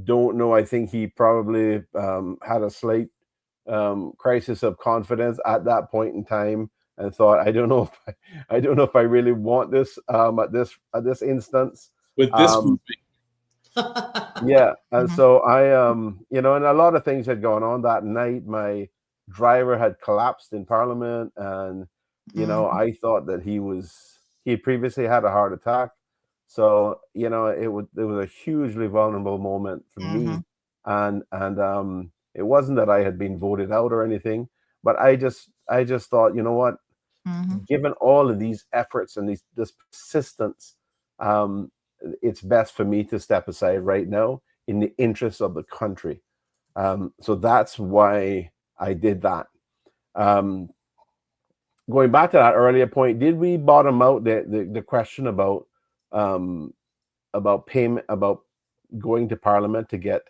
don't know. I think he probably had a slight crisis of confidence at that point in time, and thought, I don't know if I really want this at this instance with this grouping. Yeah, and so I you know, and a lot of things had gone on that night. My driver had collapsed in Parliament, and you know, I thought that he previously had a heart attack. So, you know, it was a hugely vulnerable moment for me. And it wasn't that I had been voted out or anything, but I just thought, you know what, given all of these efforts and this persistence, it's best for me to step aside right now in the interests of the country. So that's why I did that. Going back to that earlier point, did we bottom out the question about payment, about going to Parliament to get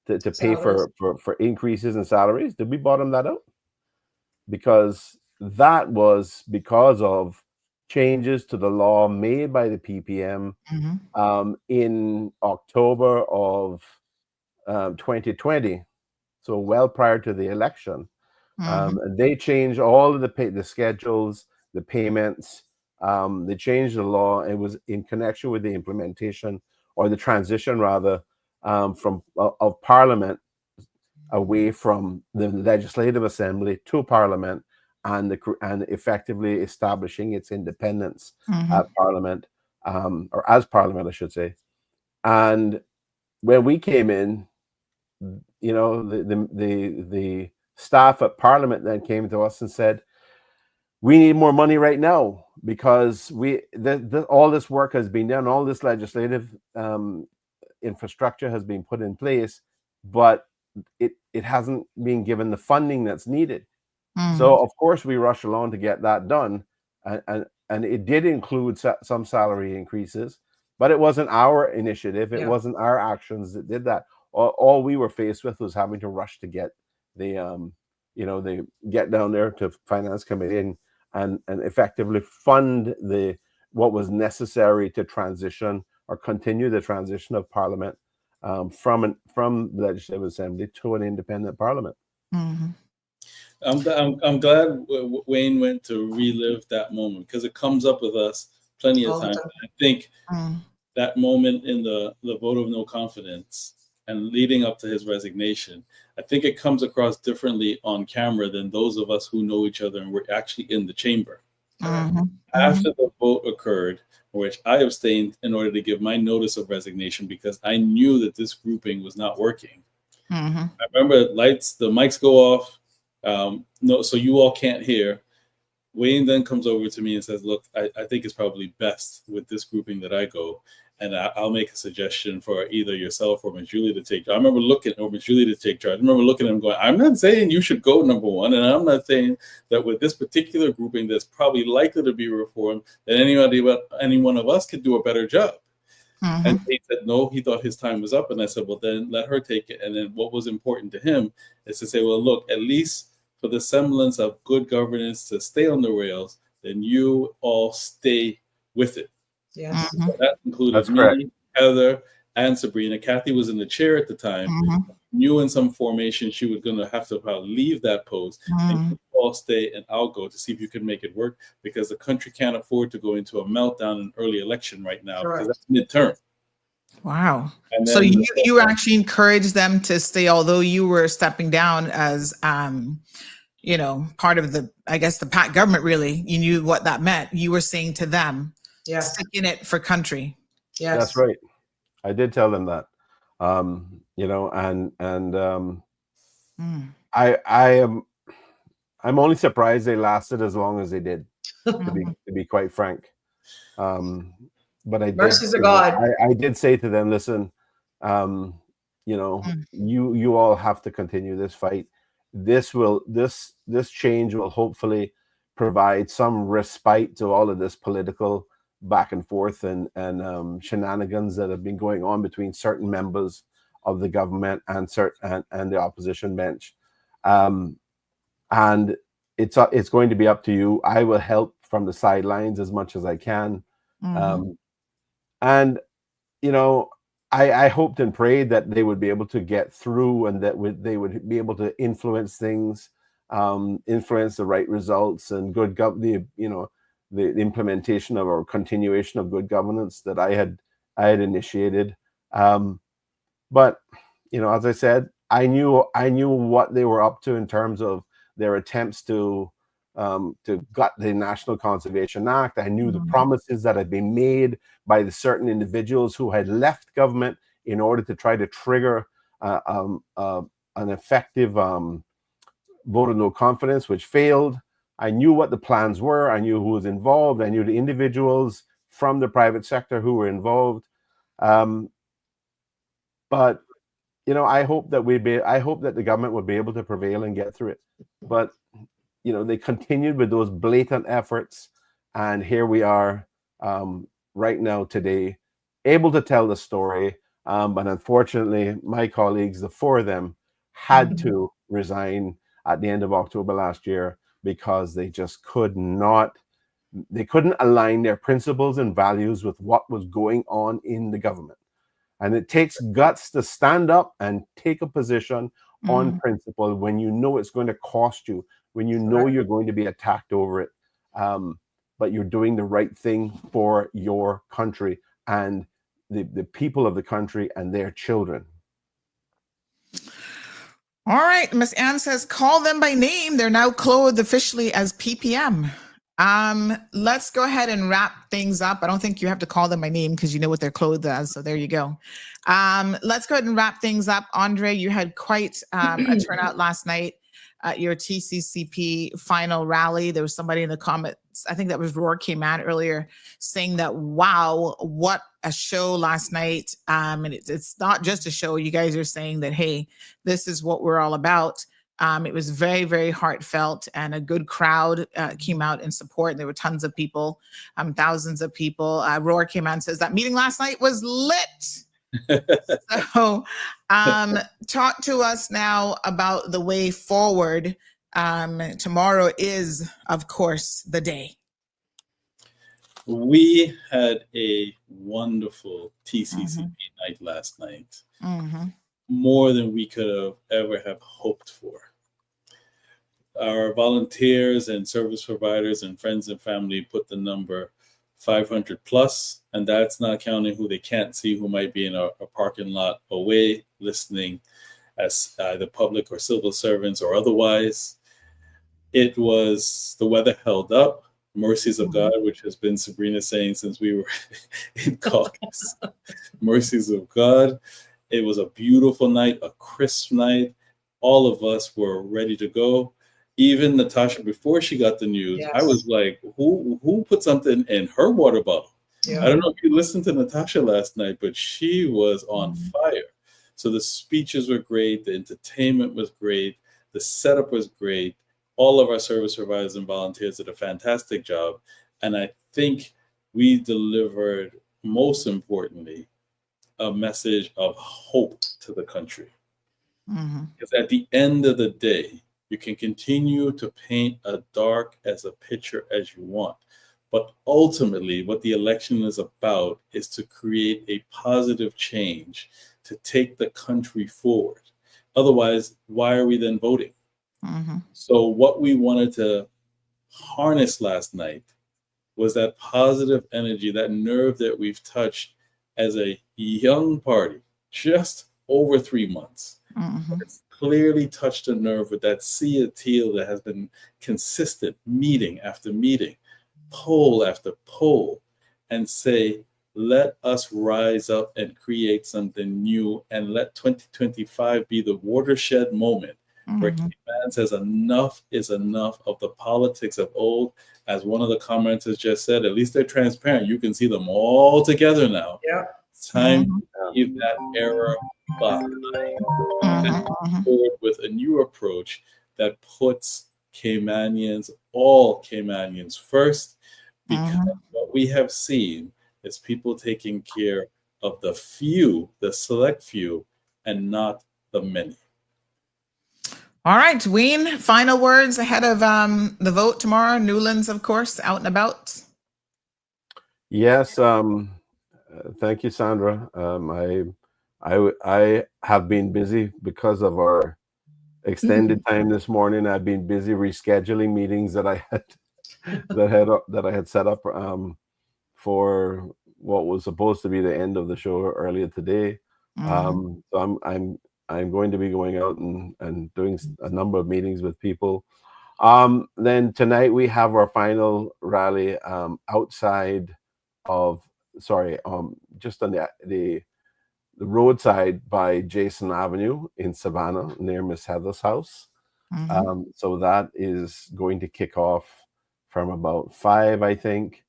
to pay for increases in salaries? Did we bottom that out? Because that was because of changes to the law made by the PPM in October of 2020, so well prior to the election. And they changed all of the schedules, the payments. They changed the law. It was in connection with the implementation, or the transition rather, of Parliament away from the Legislative Assembly to Parliament, and effectively establishing its independence at Parliament, or as Parliament, I should say. And when we came in, you know, the staff at Parliament then came to us and said, we need more money right now, because all this work has been done, all this legislative infrastructure has been put in place, but it hasn't been given the funding that's needed. So of course we rushed along to get that done, and it did include some salary increases, but it wasn't our initiative. It wasn't our actions that did that. All we were faced with was having to rush to get the they get down there to Finance Committee and effectively fund what was necessary to transition or continue the transition of Parliament from the Legislative Assembly to an independent Parliament. I'm glad Wayne went to relive that moment, because it comes up with us plenty of times. I think that moment in the vote of no confidence and leading up to his resignation, I think it comes across differently on camera than those of us who know each other and were actually in the chamber. After the vote occurred, which I abstained in order to give my notice of resignation, because I knew that this grouping was not working. I remember the mics go off. No, so you all can't hear. Wayne then comes over to me and says, look, I think it's probably best with this grouping that I go, and I'll make a suggestion for either yourself or Ms. Julie to take. I remember looking, or Ms. Julie to take charge. I remember looking at him going, I'm not saying you should go, number one, and I'm not saying that with this particular grouping that's probably likely to be reformed, that any one of us could do a better job. And he said no, he thought his time was up. And I said, well, then let her take it. And then what was important to him is to say, well, look, at least for the semblance of good governance to stay on the rails, then you all stay with it. Yes. So that included me, Heather, and Sabrina. Kathy was in the chair at the time. Knew in some formation she was going to have to probably leave that post, and you all stay and I'll go to see if you can make it work, because the country can't afford to go into a meltdown in early election right now, because that's midterm. Wow. So you actually encouraged them to stay, although you were stepping down as part of the PAC government. Really, you knew what that meant. You were saying to them, stick in it for country. Yes, that's right. I did tell them that. I'm only surprised they lasted as long as they did, to be quite frank. But I did say to them, listen, you all have to continue this fight. This change will hopefully provide some respite to all of this political back and forth and shenanigans that have been going on between certain members of the government and the opposition bench. And it's going to be up to you. I will help from the sidelines as much as I can. And I hoped and prayed that they would be able to get through, and that they would be able to influence things, influence the right results and the implementation of or continuation of good governance that I had initiated. But as I said, I knew what they were up to in terms of their attempts to gut the National Conservation Act. I knew the promises that had been made by the certain individuals who had left government in order to try to trigger an effective vote of no confidence, which failed. I knew what the plans were. I knew who was involved. I knew the individuals from the private sector who were involved. But I hope that the government would be able to prevail and get through it. But they continued with those blatant efforts, and here we are right now today, able to tell the story. But unfortunately, my colleagues, the four of them, had to resign at the end of October last year because they just couldn't align their principles and values with what was going on in the government. And it takes guts to stand up and take a position on principle when you know it's going to cost you, when you know you're going to be attacked over it. But you're doing the right thing for your country and the people of the country and their children. All right. Miss Ann says, call them by name. They're now clothed officially as PPM. Let's go ahead and wrap things up. I don't think you have to call them by name because you know what they're clothed as. So there you go. Let's go ahead and wrap things up. Andre, you had quite a turnout last night at your TCCP final rally. There was somebody in the comments, I think that was Roar came out earlier, saying that, wow, what a show last night. And it's not just a show. You guys are saying that, hey, this is what we're all about. It was very, very heartfelt, and a good crowd came out in support. There were tons of people, thousands of people. Roar came out and says that meeting last night was lit. So talk to us now about the way forward. Tomorrow is, of course, the day. We had a wonderful TCCP night last night. More than we could have ever have hoped for. Our volunteers and service providers and friends and family put the number 500 plus, and that's not counting who they can't see, who might be in a parking lot away listening as either public or civil servants or otherwise. It was, the weather held up, mercies of God, which has been Sabrina saying since we were in caucus. Mercies of God. It was a beautiful night, a crisp night. All of us were ready to go. Even Natasha, before she got the news, yes. I was like, who put something in her water bottle? Yeah. I don't know if you listened to Natasha last night, but she was on fire. So the speeches were great. The entertainment was great. The setup was great. All of our service providers and volunteers did a fantastic job. And I think we delivered, most importantly, a message of hope to the country. Because at the end of the day, you can continue to paint as dark as a picture as you want. But ultimately, what the election is about is to create a positive change to take the country forward. Otherwise, why are we then voting? So what we wanted to harness last night was that positive energy, that nerve that we've touched as a young party, just over 3 months. It's clearly touched a nerve with that sea of teal that has been consistent meeting after meeting, poll after poll, and say, let us rise up and create something new, and let 2025 be the watershed moment where man says enough is enough of the politics of old. As one of the commenters just said, at least they're transparent. You can see them all together now. Yeah. It's time to leave that era behind and forward with a new approach that puts Caymanians, all Caymanians first, because what we have seen is people taking care of the few, the select few, and not the many. All right, Wayne, final words ahead of the vote tomorrow. Newlands, of course, out and about. Yes, thank you, Sandra. I have been busy because of our extended time this morning. I've been busy rescheduling meetings that I had that I had set up for what was supposed to be the end of the show earlier today. So I'm going to be going out and doing a number of meetings with people. Then tonight we have our final rally outside of just on the roadside by Jason Avenue in Savannah near Miss Heather's house. So that is going to kick off from about 5, I think.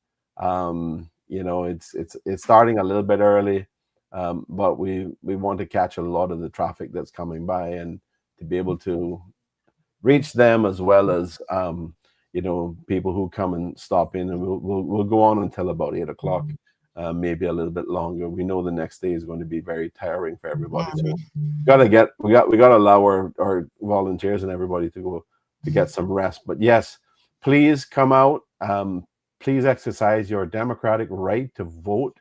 It's starting a little bit early, but we want to catch a lot of the traffic that's coming by and to be able to reach them, as well as people who come and stop in, and we'll go on until about 8 o'clock, maybe a little bit longer. We know the next day is going to be very tiring for everybody, so we gotta allow our volunteers and everybody to go to get some rest. But yes, please come out. Please exercise your democratic right to vote.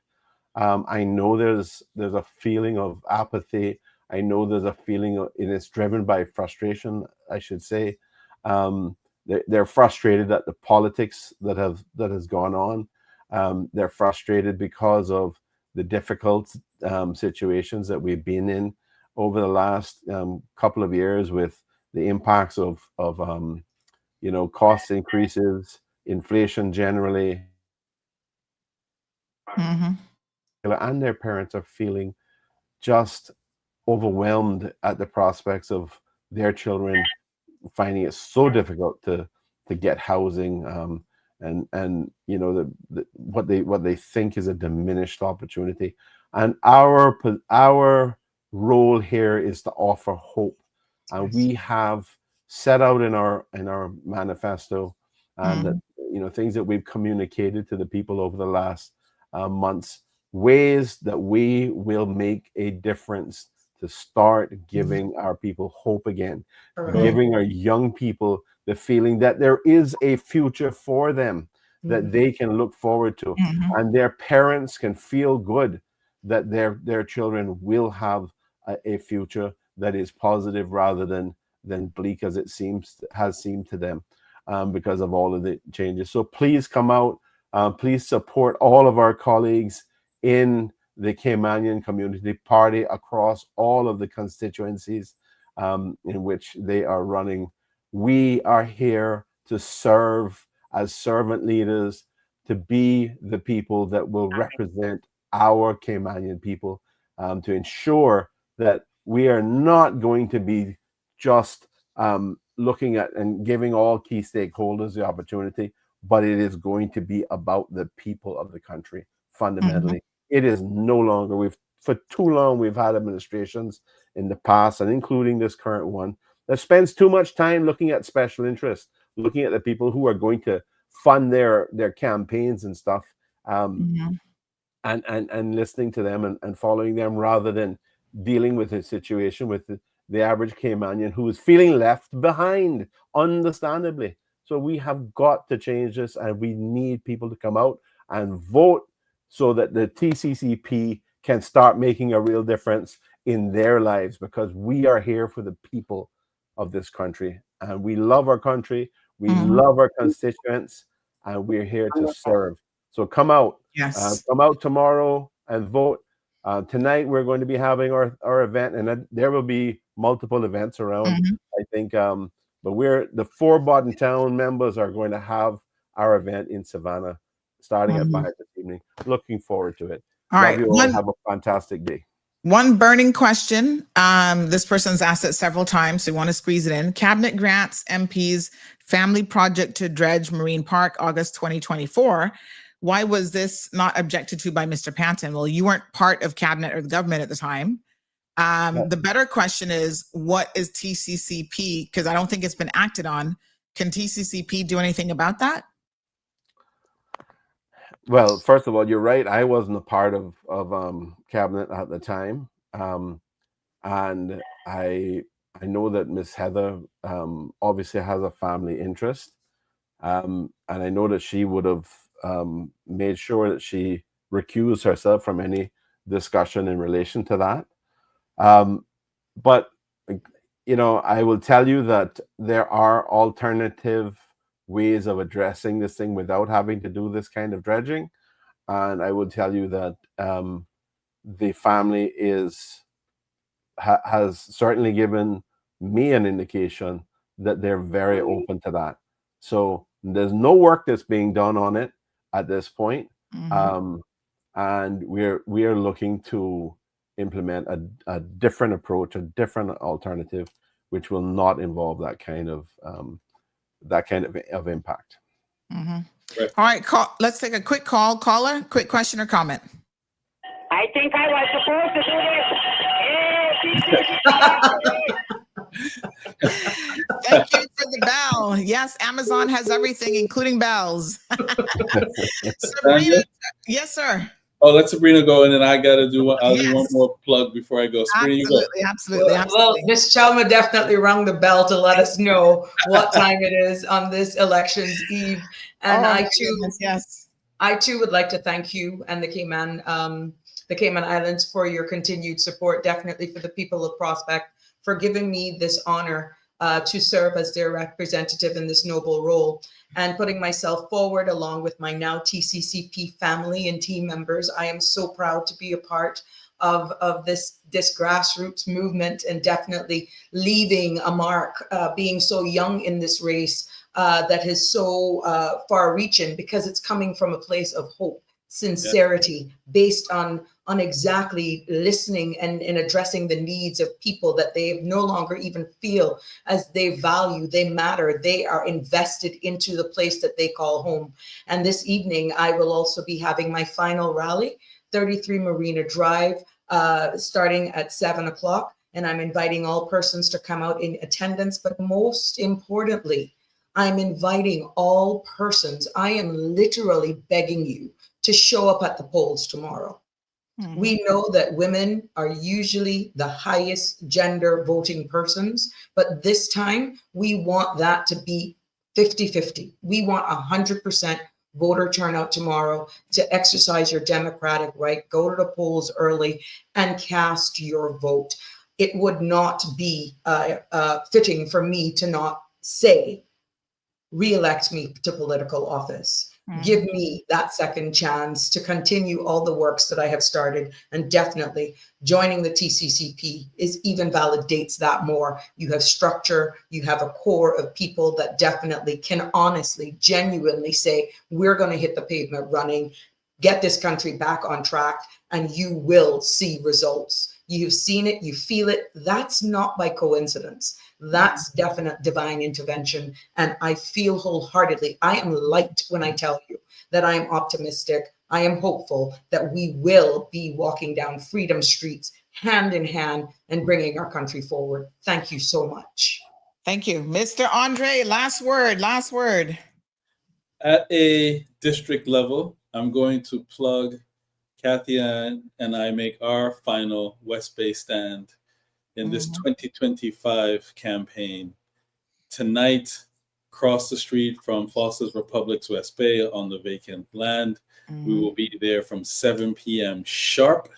I know there's a feeling of apathy. I know there's a feeling and it's driven by frustration, I should say. They're frustrated at the politics that has gone on. They're frustrated because of the difficult situations that we've been in over the last couple of years, with the impacts of cost increases, inflation generally, and their parents are feeling just overwhelmed at the prospects of their children finding it so difficult to get housing, and what they think is a diminished opportunity. And our role here is to offer hope, and we have set out in our manifesto, and that, things that we've communicated to the people over the last months, ways that we will make a difference to start giving our people hope again, giving our young people the feeling that there is a future for them that they can look forward to, and their parents can feel good that their children will have a future that is positive rather than bleak as it has seemed to them, because of all of the changes. So please come out. Please support all of our colleagues in the Caymanian Community Party across all of the constituencies in which they are running. We are here to serve as servant leaders, to be the people that will represent our Caymanian people, to ensure that we are not going to be just looking at and giving all key stakeholders the opportunity, but it is going to be about the people of the country fundamentally. It is no longer, for too long we've had administrations in the past, and including this current one, that spends too much time looking at special interests, looking at the people who are going to fund their campaigns and stuff, and listening to them and following them, rather than dealing with a situation with the average Caymanian who is feeling left behind, understandably. So we have got to change this, and we need people to come out and vote so that the TCCP can start making a real difference in their lives, because we are here for the people of this country, and we love our country, we love our constituents, and we're here to serve. So come out. Come out tomorrow and vote. Tonight we're going to be having our event, and there will be multiple events around, I think, but the 4 Bodden Town members are going to have our event in Savannah starting at 5 this evening. Looking forward to it. Love you all. Have a fantastic day. One burning question. This person's asked it several times, so we want to squeeze it in. Cabinet grants MPs family project to dredge Marine Park, August 2024. Why was this not objected to by Mr. Panton? Well, you weren't part of cabinet or the government at the time. The better question is, what is TCCP? Because I don't think it's been acted on. Can TCCP do anything about that? Well, first of all, you're right. I wasn't a part of cabinet at the time, and I know that Miss Heather obviously has a family interest, and I know that she would have made sure that she recused herself from any discussion in relation to that. But I will tell you that there are alternative ways of addressing this thing without having to do this kind of dredging. And I will tell you that the family has certainly given me an indication that they're very open to that. So there's no work that's being done on it at this point. And we are looking to implement a different approach, a different alternative, which will not involve that kind of impact. All right, let's take a quick call. Caller, quick question or comment? I think I was supposed to do this. Thank you for the bell. Yes, Amazon has everything, including bells. Sabrina, yes, sir. Oh, let Sabrina go, and then I got to do one. I'll do one more plug before I go. Sabrina, absolutely. Well, Ms. Chalma definitely rung the bell to let us know what time it is on this elections eve. And I too would like to thank you and the Cayman Islands for your continued support. Definitely for the people of Prospect for giving me this honor to serve as their representative in this noble role, and putting myself forward along with my now TCCP family and team members. I am so proud to be a part of this grassroots movement, and definitely leaving a mark, being so young in this race that is so far-reaching, because it's coming from a place of hope, sincerity, based on exactly listening and addressing the needs of people that they no longer even feel as they value, they matter, they are invested into the place that they call home. And this evening, I will also be having my final rally, 33 Marina Drive, starting at 7 o'clock. And I'm inviting all persons to come out in attendance. But most importantly, I'm inviting all persons. I am literally begging you to show up at the polls tomorrow. We know that women are usually the highest gender voting persons, but this time we want that to be 50-50. We want 100% voter turnout tomorrow to exercise your democratic right, go to the polls early and cast your vote. It would not be fitting for me to not say, re-elect me to political office. Give me that second chance to continue all the works that I have started, and definitely joining the TCCP even validates that more. You have structure, you have a core of people that definitely can honestly, genuinely say, we're going to hit the pavement running, get this country back on track, and you will see results. You've seen it, you feel it. That's not by coincidence. That's definite divine intervention. And I feel wholeheartedly, I am light when I tell you that I am optimistic. I am hopeful that we will be walking down freedom streets hand in hand and bringing our country forward. Thank you so much. Thank you. Mr. Andre, last word. At a district level, I'm going to plug Kathy and I make our final West Bay stand in this 2025 campaign. Tonight, across the street from Foster's Republic's West Bay on the vacant land, we will be there from 7 p.m. sharp.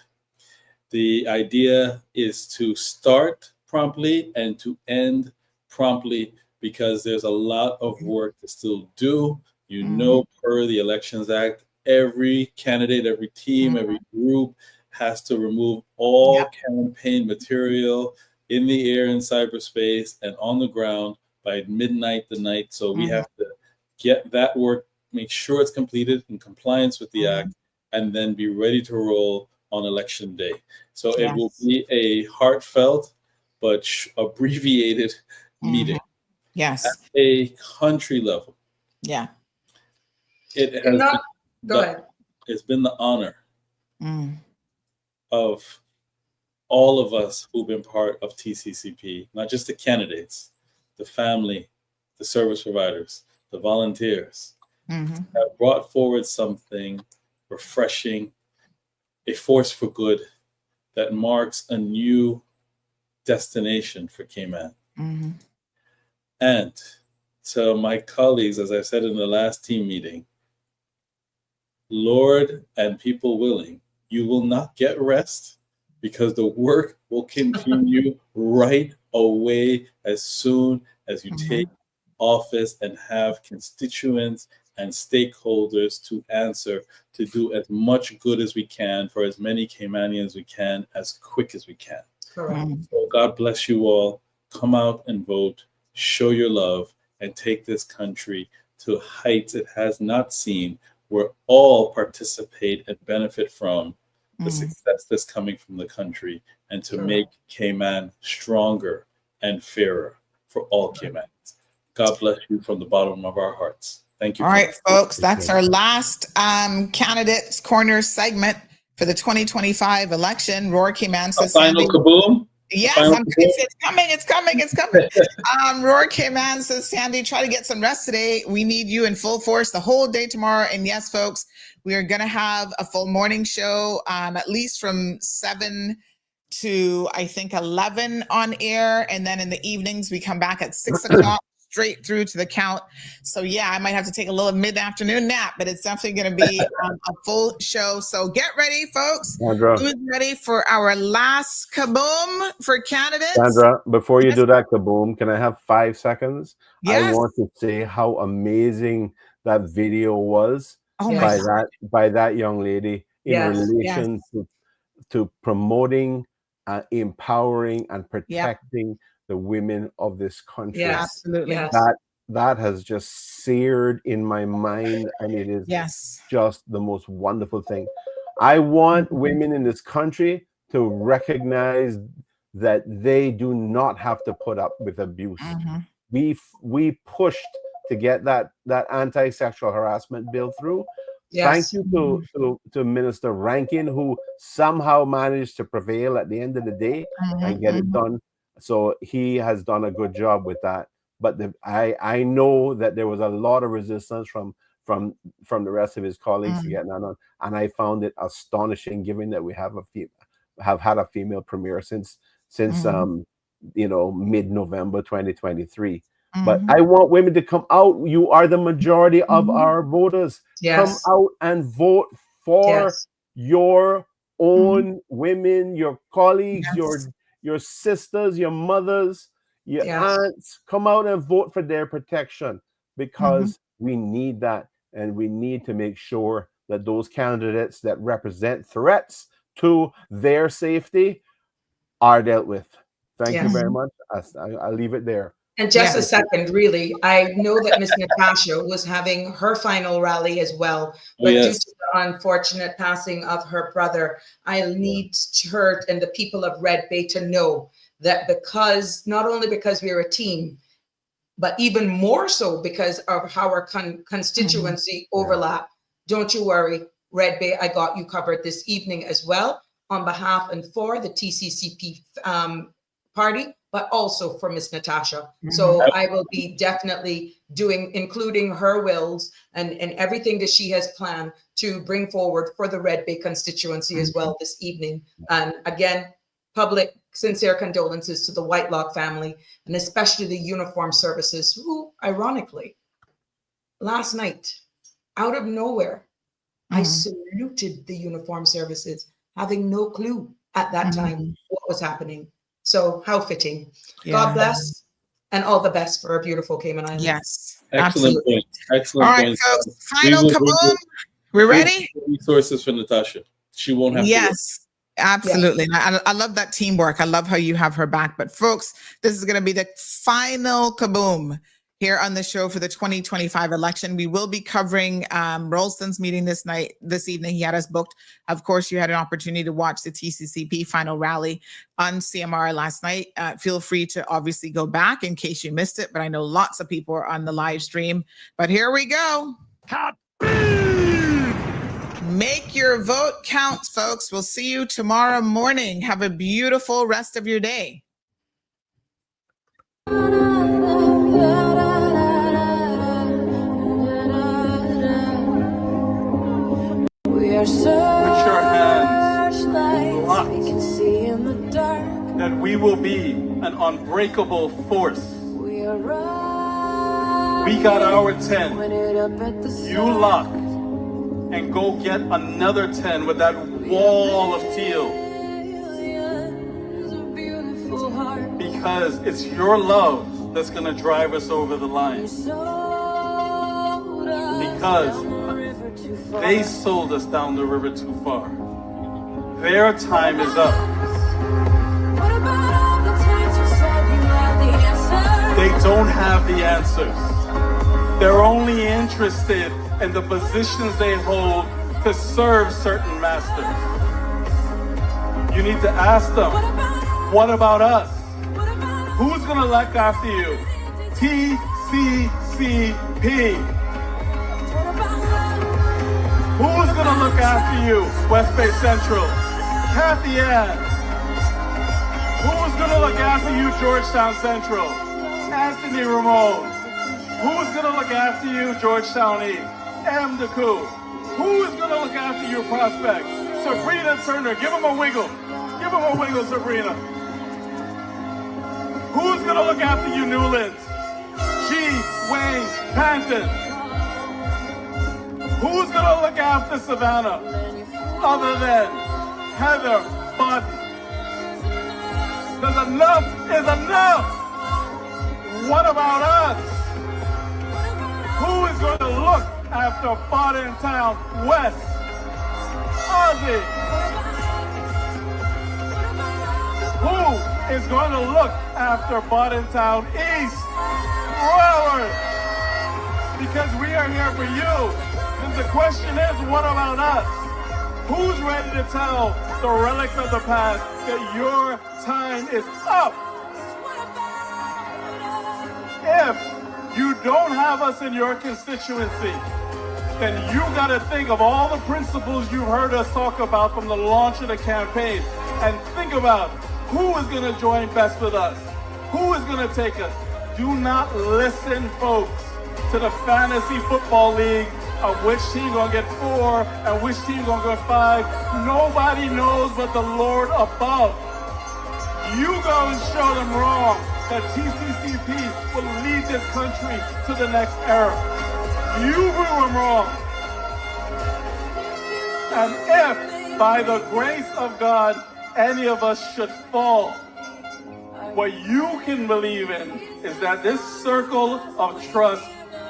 The idea is to start promptly and to end promptly, because there's a lot of work to still do. Per the Elections Act, every candidate, every team, every group has to remove all campaign material in the air, in cyberspace, and on the ground by midnight the night. So we have to get that work, make sure it's completed in compliance with the act, and then be ready to roll on election day. So it will be a heartfelt but abbreviated meeting. Yes. At a country level. Yeah. It has Go ahead. It's been the honor of all of us who've been part of TCCP, not just the candidates, the family, the service providers, the volunteers, have brought forward something refreshing, a force for good that marks a new destination for Cayman. And so my colleagues, as I said in the last team meeting, Lord and people willing, you will not get rest because the work will continue right away as soon as you take office and have constituents and stakeholders to answer, to do as much good as we can for as many Caymanians as we can, as quick as we can. Correct. So God bless you all. Come out and vote, show your love, and take this country to heights it has not seen, where all participate and benefit from the success that's coming from the country, and to make Cayman stronger and fairer for all Caymanians. God bless you from the bottom of our hearts. Thank you. All right, folks, that's our last Candidates Corner segment for the 2025 election. Roar Cayman says final kaboom. Yes, it's coming. Roar Cayman says, Sandy, try to get some rest today. We need you in full force the whole day tomorrow. And yes, folks, we are going to have a full morning show, at least from 7 to, I think, 11 on air. And then in the evenings, we come back at 6 o'clock. Straight through to the count. So yeah, I might have to take a little mid-afternoon nap, but it's definitely going to be a full show. So get ready, folks. Sandra. Who's ready for our last kaboom for candidates? Sandra, before you do that kaboom, can I have 5 seconds? Yes. I want to say how amazing that video was by that young lady in relation to promoting, empowering, and protecting the women of this country. Yes, absolutely. That has just seared in my mind, and it is just the most wonderful thing. I want women in this country to recognize that they do not have to put up with abuse. We pushed to get that anti-sexual harassment bill through. Thank you to Minister Rankin, who somehow managed to prevail at the end of the day and get it done. So he has done a good job with that. But I know that there was a lot of resistance from the rest of his colleagues to get that done, and I found it astonishing, given that we have had a female premier since mid-November 2023. But I want women to come out. You are the majority of our voters. Come out and vote for your own women, your colleagues, your sisters, your mothers, your aunts. Come out and vote for their protection, because we need that, and we need to make sure that those candidates that represent threats to their safety are dealt with. Thank you very much. I'll leave it there. And just a second, really, I know that Miss Natasha was having her final rally as well, but due to the unfortunate passing of her brother, I need her and the people of Red Bay to know that not only because we're a team, but even more so because of how our constituency overlap. Don't you worry, Red Bay, I got you covered this evening as well, on behalf and for the TCCP party, but also for Miss Natasha. So I will be definitely including her wills and everything that she has planned to bring forward for the Red Bay constituency as well this evening. And again, public sincere condolences to the Whitelock family, and especially the uniform services, who, ironically, last night, out of nowhere, I saluted the uniform services, having no clue at that time what was happening. So how fitting. God bless, and all the best for a beautiful Cayman Islands. Yes. Excellent point. Excellent all right, point. folks, final kaboom. We're ready? Resources for Natasha. She won't have to. Absolutely. I love that teamwork. I love how you have her back. But folks, this is going to be the final kaboom here on the show for the 2025 election. We will be covering Ralston's meeting this evening. He had us booked. Of course, you had an opportunity to watch the TCCP final rally on CMR last night. Feel free to obviously go back in case you missed it, but I know lots of people are on the live stream. But here we go. Make your vote count, folks. We'll see you tomorrow morning. Have a beautiful rest of your day. We are so that we will be an unbreakable force. We got our 10. You lock and go get another 10 with that wall of teal. because it's your love that's going to drive us over the line. Because they sold us down the river too far. Their time is up. They don't have the answers. They're only interested in the positions they hold to serve certain masters. You need to ask them, what about us? Who's going to look after you? TCCP. Who's going to look after you? West Bay Central. Kathy Ann. Who's going to look after you? Georgetown Central. Anthony Ramon. Who's going to look after you? Georgetown East. M. DeCou. Who's going to look after you? Prospect. Sabrina Turner. Give him a wiggle. Give him a wiggle, Sabrina. Who's going to look after you, Newlands? G. Wayne Panton. Who's going to look after Savannah other than Heather Button? Because enough is enough. What about us? Who is going to look after Barton Town West? Ozzy. Who is going to look after Barton Town East? Robert. Because we are here for you. And the question is, what about us? Who's ready to tell the relics of the past that your time is up? If you don't have us in your constituency, then you got to think of all the principles you've heard us talk about from the launch of the campaign and think about who is going to join best with us, who is going to take us. Do not listen, folks, to the fantasy football league of which team going to get 4 and which team going to get 5. Nobody knows but the Lord above. You go and show them wrong, that TCCP will lead this country to the next era. You prove them wrong. And if, by the grace of God, any of us should fall, what you can believe in is that this circle of trust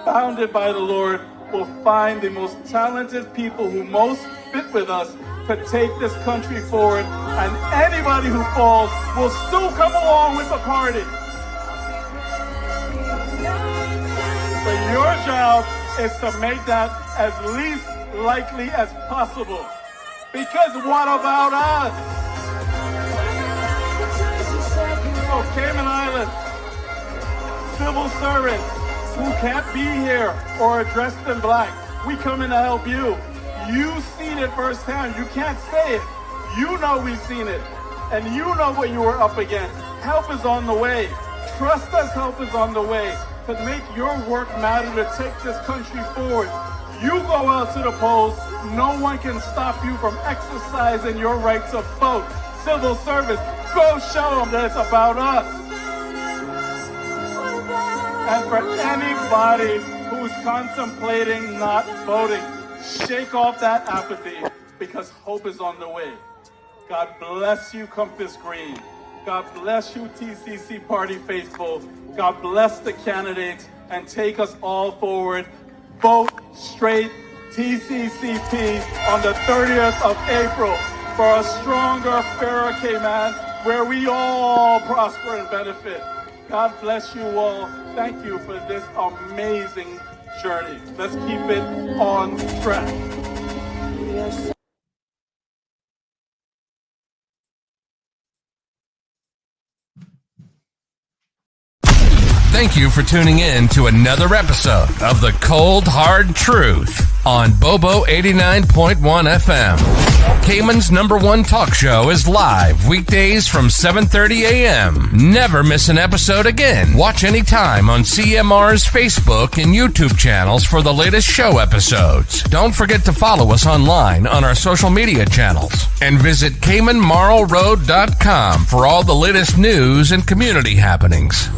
founded by the Lord will find the most talented people who most fit with us to take this country forward, and anybody who falls will still come along with the party. But your job is to make that as least likely as possible. Because what about us? So Cayman Islands, civil servants who can't be here or are dressed in black, we come in to help you. You've seen it firsthand. You can't say it. You know we've seen it. And you know what you were up against. Help is on the way. Trust us, help is on the way to make your work matter, to take this country forward. You go out to the polls. No one can stop you from exercising your right to vote. Civil service, go show them that it's about us. And for anybody who's contemplating not voting, shake off that apathy, because hope is on the way. God bless you, Compass Green. God bless you, TCC Party faithful. God bless the candidates and take us all forward. Vote straight TCCP on the 30th of April for a stronger, fairer Cayman where we all prosper and benefit. God bless you all. Thank you for this amazing journey. Let's keep it on track. Thank you for tuning in to another episode of The Cold Hard Truth on Bobo 89.1 FM. Cayman's #1 talk show is live weekdays from 7:30 a.m. Never miss an episode again. Watch anytime on CMR's Facebook and YouTube channels for the latest show episodes. Don't forget to follow us online on our social media channels. And visit CaymanMarlRoad.com for all the latest news and community happenings.